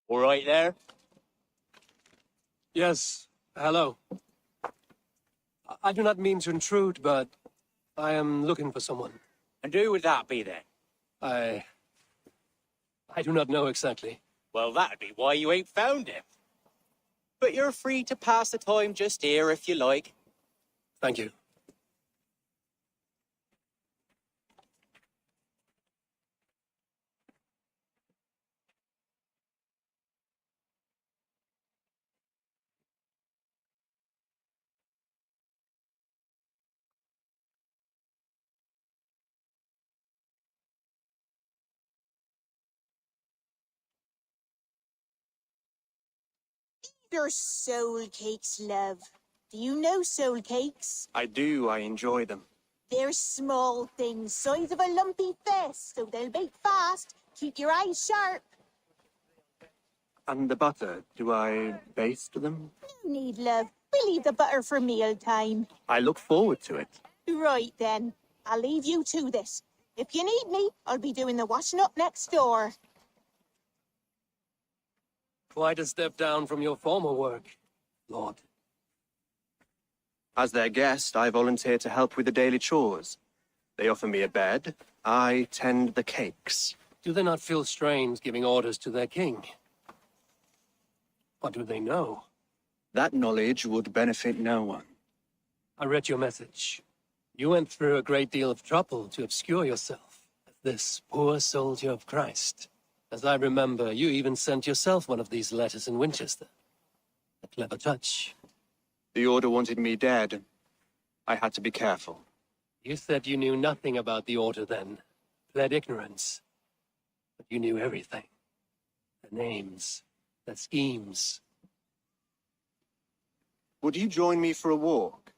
All right there? Yes, hello. I do not mean to intrude, but I am looking for someone. And who would that be then? I I do not know exactly. Well, that'd be why you ain't found him. But you're free to pass the time just here if you like. Thank you. Your soul cakes, love. Do you know soul cakes? I do. I enjoy them. They're small things, size of a lumpy fist, so they'll bake fast. Keep your eyes sharp. And the butter, do I baste them? No need, love. We'll leave the butter for mealtime. I look forward to it. Right then. I'll leave you to this. If you need me, I'll be doing the washing up next door. Quite a step down from your former work, Lord. As their guest, I volunteer to help with the daily chores. They offer me a bed. I tend the cakes. Do they not feel strange giving orders to their king? What do they know? That knowledge would benefit no one. I read your message. You went through a great deal of trouble to obscure yourself as this poor soldier of Christ. As I remember, you even sent yourself one of these letters in Winchester. A clever touch. The Order wanted me dead. I had to be careful. You said you knew nothing about the Order then. Pled ignorance. But you knew everything. Their names, their schemes. Would you join me for a walk?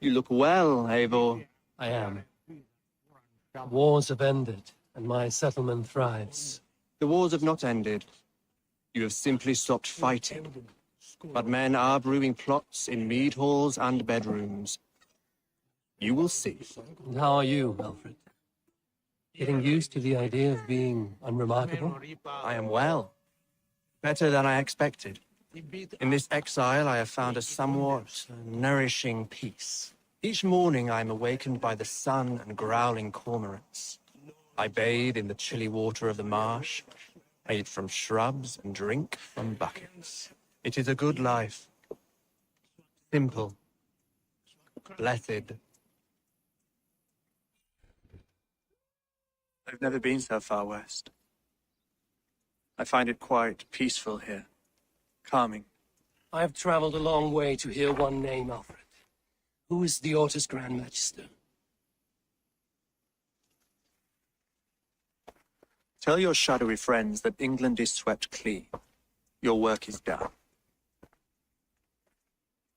You look well, Eivor. I am. Wars have ended, and my settlement thrives. The wars have not ended. You have simply stopped fighting. But men are brewing plots in mead halls and bedrooms. You will see. And how are you, Alfred? Getting used to the idea of being unremarkable? I am well. Better than I expected. In this exile, I have found a somewhat nourishing peace. Each morning, I am awakened by the sun and growling cormorants. I bathe in the chilly water of the marsh. I eat from shrubs and drink from buckets. It is a good life. Simple. Blessed. I've never been so far west. I find it quite peaceful here. Calming. I have traveled a long way to hear one name, Alfred. Who is the Order's Grand Magister? Tell your shadowy friends that England is swept clean. Your work is done.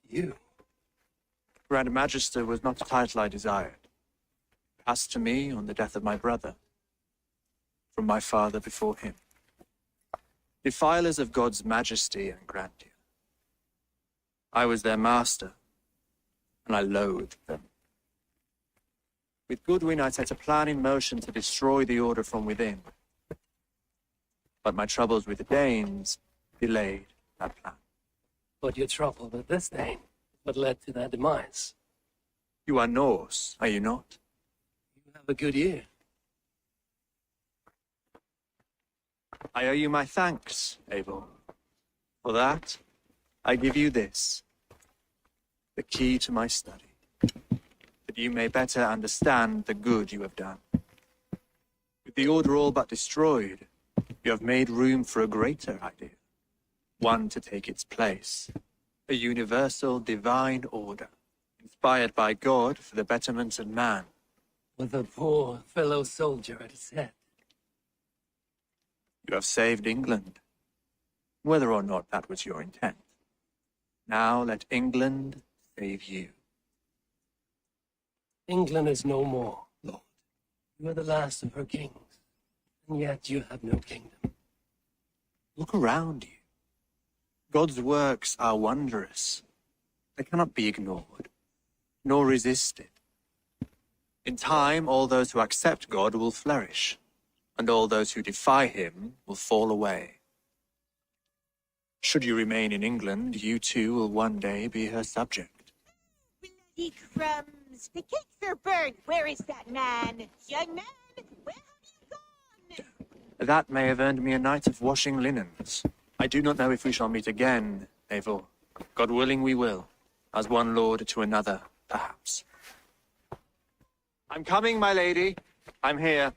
You? Grand Magister was not a title I desired. Passed to me on the death of my brother. From my father before him. Defilers of God's majesty and grandeur. I was their master, and I loathed them. With Goodwin, I set a plan in motion to destroy the Order from within. But my troubles with the Danes delayed that plan. But your trouble with this Dane, what led to their demise? You are Norse, are you not? You have a good ear. I owe you my thanks, Eivor. For that, I give you this, the key to my study, that you may better understand the good you have done. With the Order all but destroyed, you have made room for a greater idea, one to take its place, a universal divine order, inspired by God for the betterment of man. With a poor fellow soldier at its head. You have saved England, whether or not that was your intent. Now let England save you. England is no more, Lord. You are the last of her kings, and yet you have no kingdom. Look around you. God's works are wondrous. They cannot be ignored, nor resisted. In time, all those who accept God will flourish, and all those who defy him will fall away. Should you remain in England, you too will one day be her subject. Bloody crumbs! The cakes are burnt. Where is that man? Young man, where have you gone? That may have earned me a night of washing linens. I do not know if we shall meet again, Eivor. God willing we will. As one lord to another, perhaps. I'm coming, my lady. I'm here.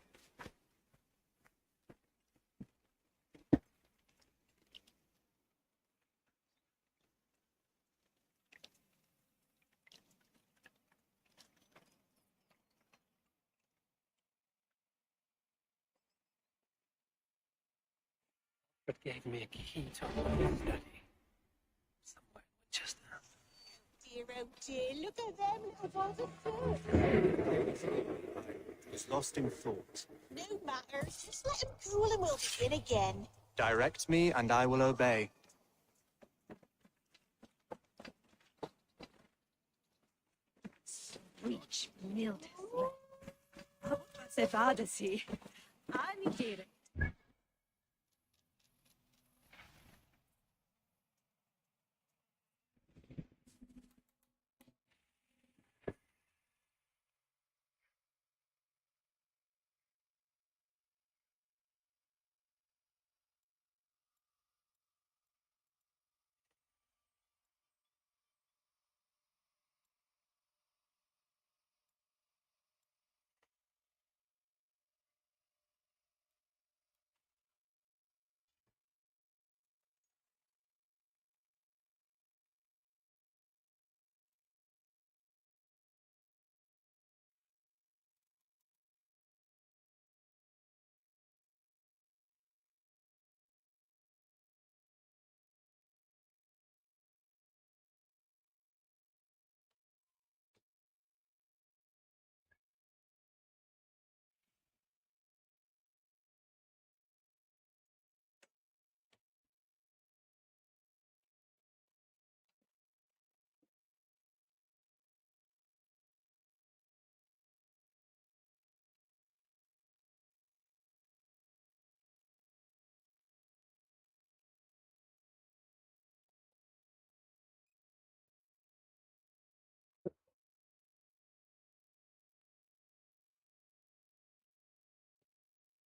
But gave me a key to my study. Somewhere in Winchester. Dear, oh dear, look at them little balls of fruit. Was lost in thought. No matter, just let them cool and we'll begin again. Direct me, and I will obey. Reach mild. Se vada sì. Anni dire.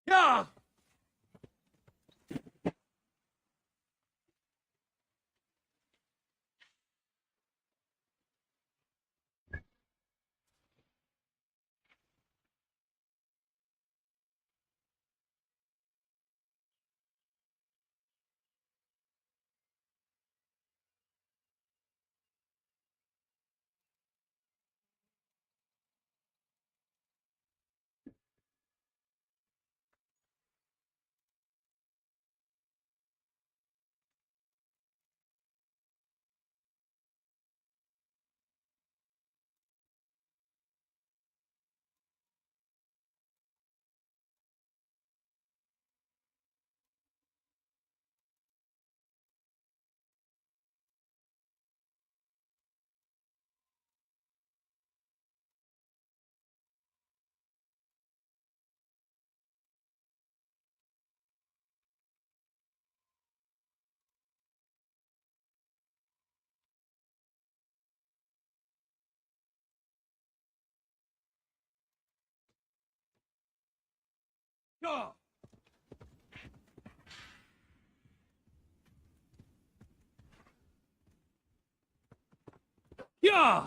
Yeah! Yeah! Yeah!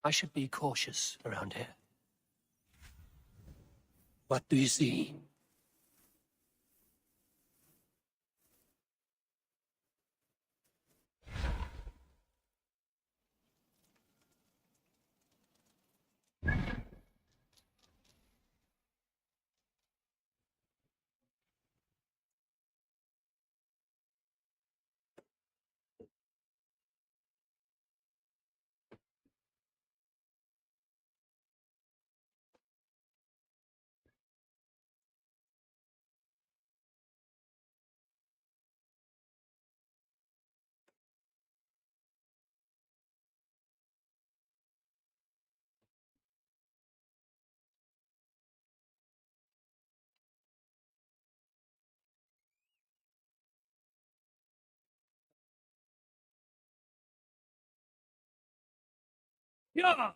I should be cautious around here. What do you see? Yeah.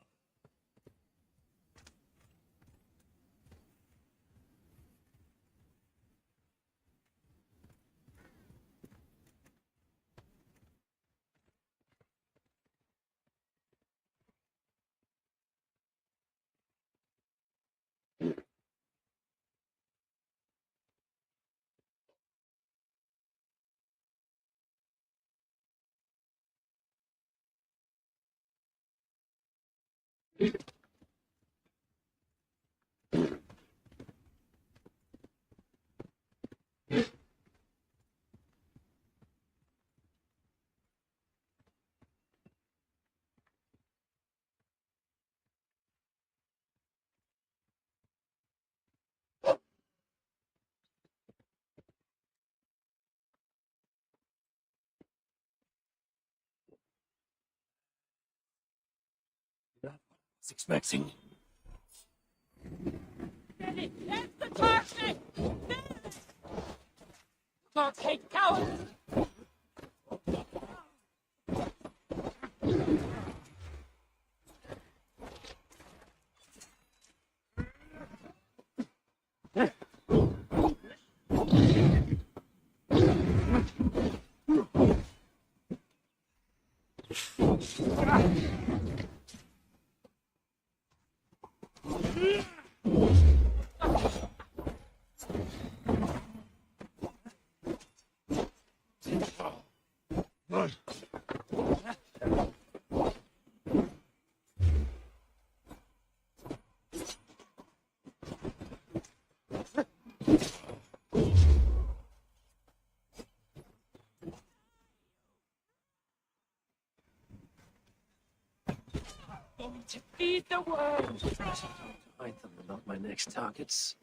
Was expecting. Lord, hate cowards! Going to feed the world! I them are not my next targets.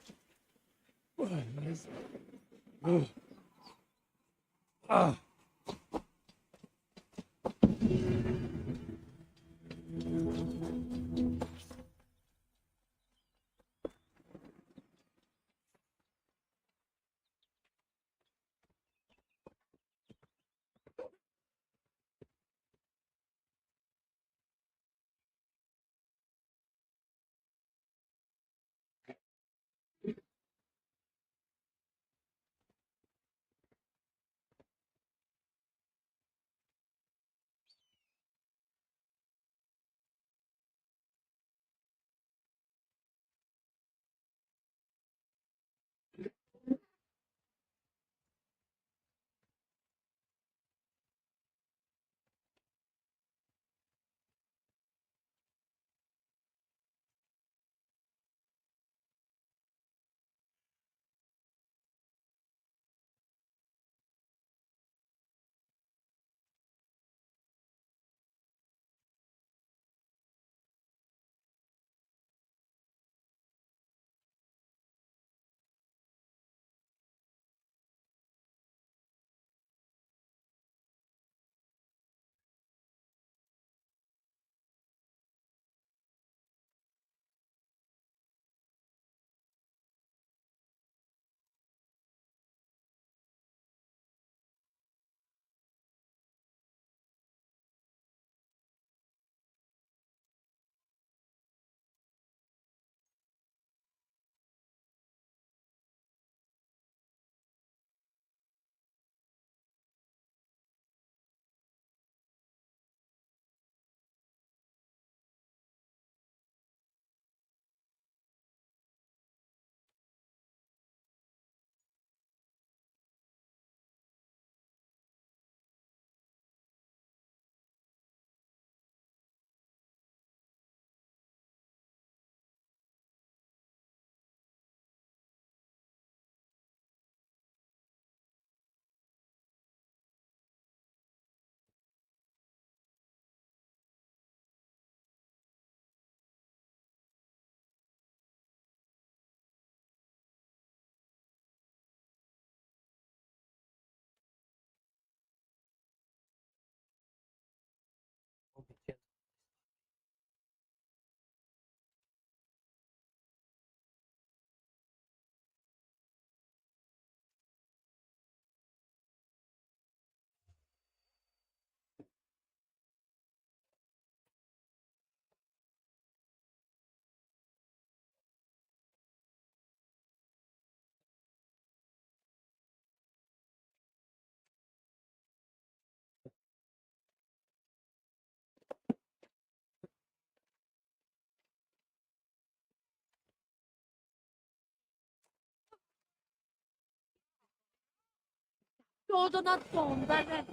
fod o'n adon, Beren.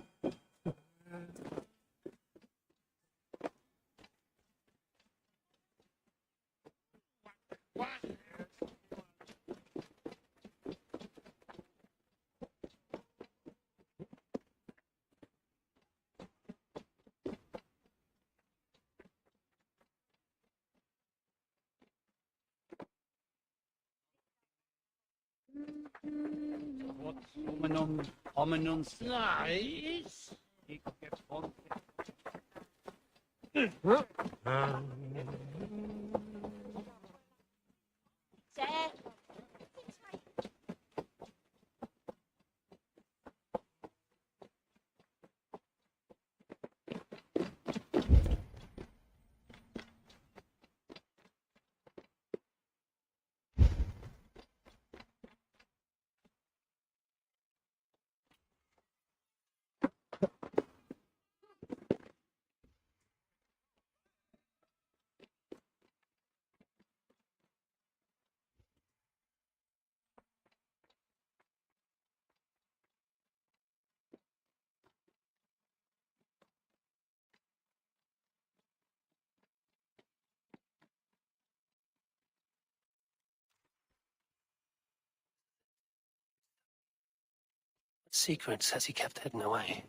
Hominum slice. Te. What secrets has he kept hidden away?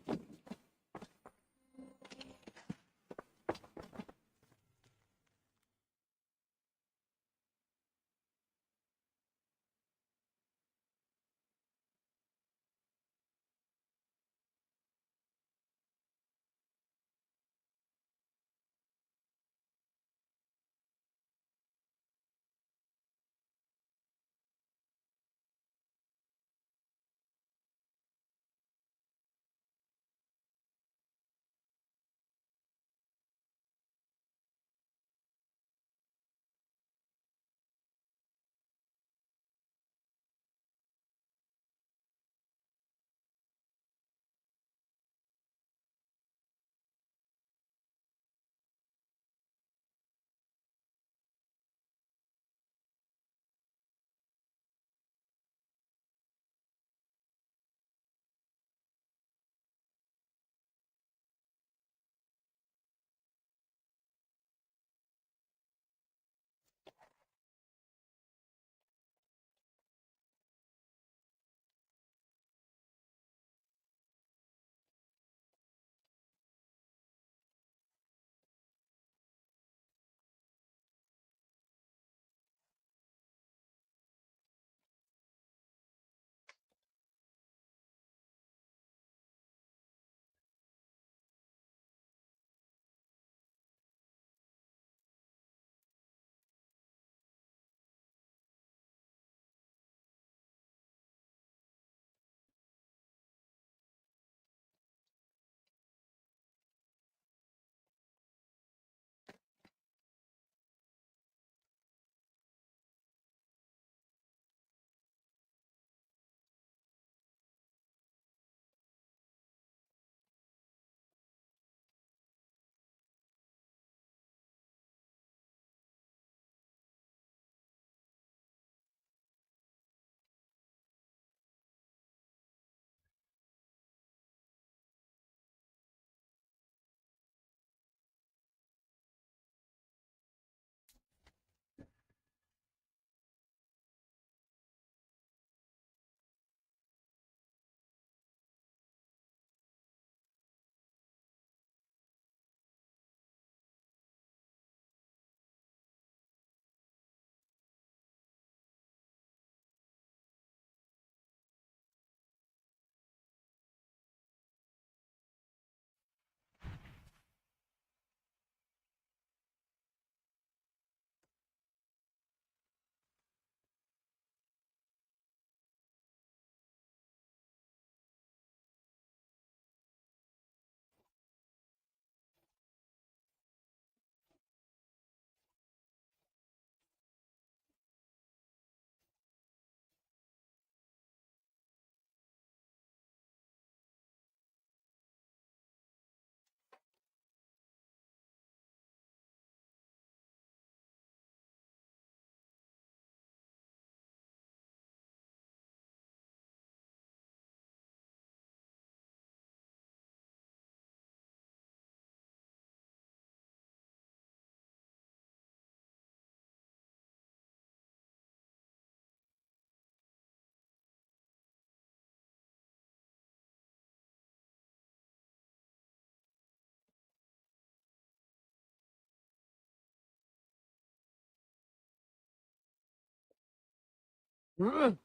You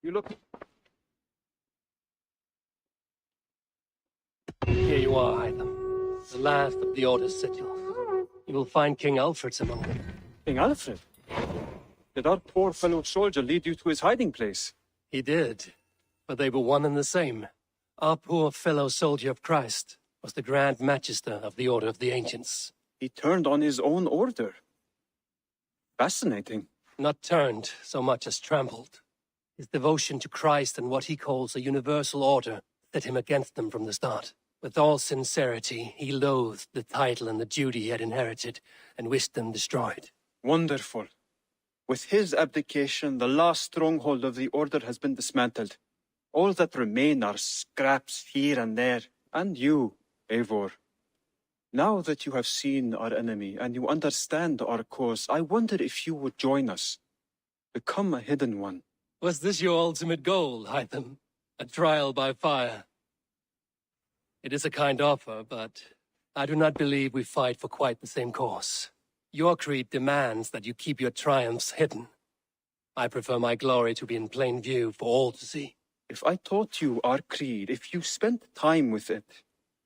look... Here you are, Hytham. The last of the Order's sigils. You will find King Alfred's among them. King Alfred? Did our poor fellow soldier lead you to his hiding place? He did, but they were one and the same. Our poor fellow soldier of Christ was the Grand Magister of the Order of the Ancients. He turned on his own order. Fascinating. Not turned so much as trampled. His devotion to Christ and what he calls a universal order set him against them from the start. With all sincerity, he loathed the title and the duty he had inherited and wished them destroyed. Wonderful. With his abdication, the last stronghold of the Order has been dismantled. All that remain are scraps here and there. And you, Eivor. Now that you have seen our enemy and you understand our cause, I wonder if you would join us. Become a hidden one. Was this your ultimate goal, Hytham? A trial by fire? It is a kind offer, but I do not believe we fight for quite the same cause. Your creed demands that you keep your triumphs hidden. I prefer my glory to be in plain view for all to see. If I taught you our creed, if you spent time with it,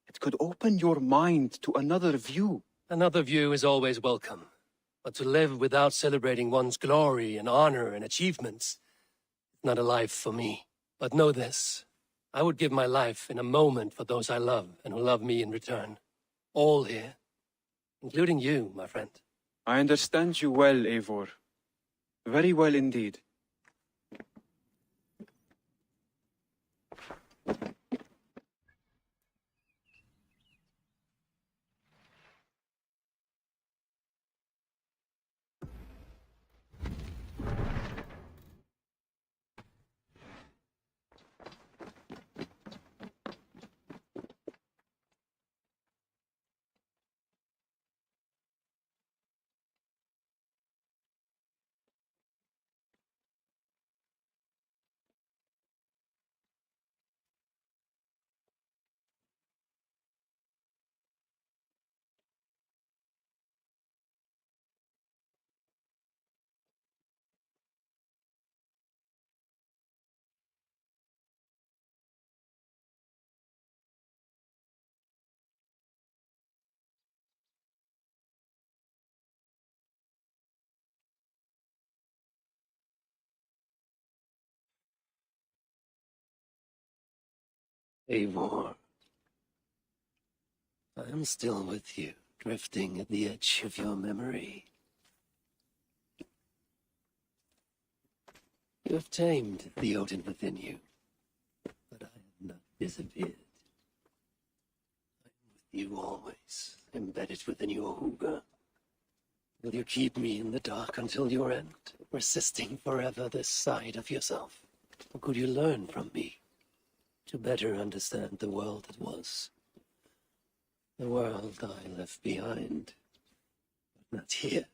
it could open your mind to another view. Another view is always welcome. But to live without celebrating one's glory and honor and achievements is not a life for me. But know this, I would give my life in a moment for those I love and who love me in return. All here, including you, my friend. I understand you well, Eivor. Very well indeed. Eivor, I am still with you, drifting at the edge of your memory. You have tamed the Odin within you, but I have not disappeared. I am with you always, embedded within your hooga. Will you keep me in the dark until your end, resisting forever this side of yourself? Or could you learn from me to better understand the world that was? The world I left behind, but not here.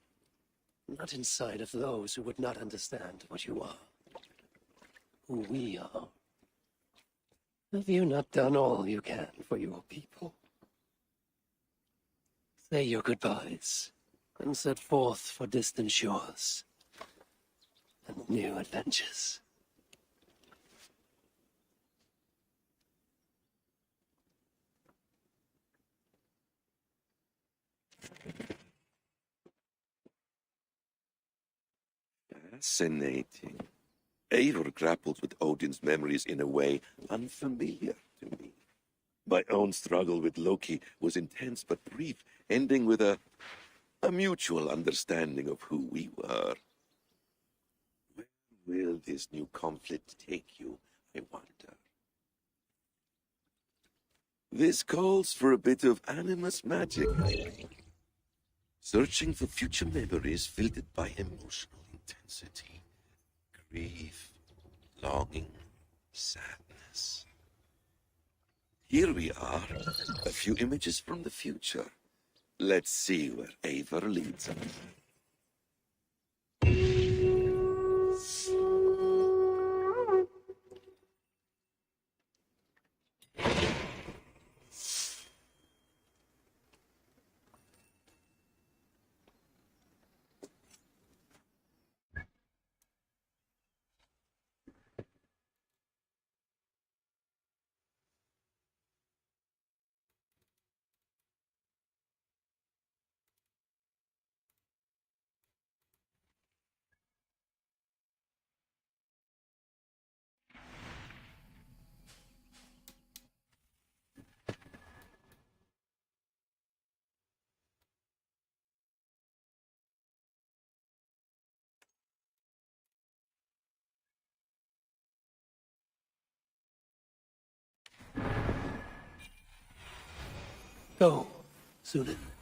Not inside of those who would not understand what you are, who we are. Have you not done all you can for your people? Say your goodbyes and set forth for distant shores and new adventures. Fascinating. Eivor grappled with Odin's memories in a way unfamiliar to me. My own struggle with Loki was intense but brief, ending with a mutual understanding of who we were. Where will this new conflict take you, I wonder? This calls for a bit of animus magic, I think. Searching for future memories filtered by emotional intensity, grief, longing, sadness. Here we are, a few images from the future. Let's see where Eivor leads us. Go, Sunan.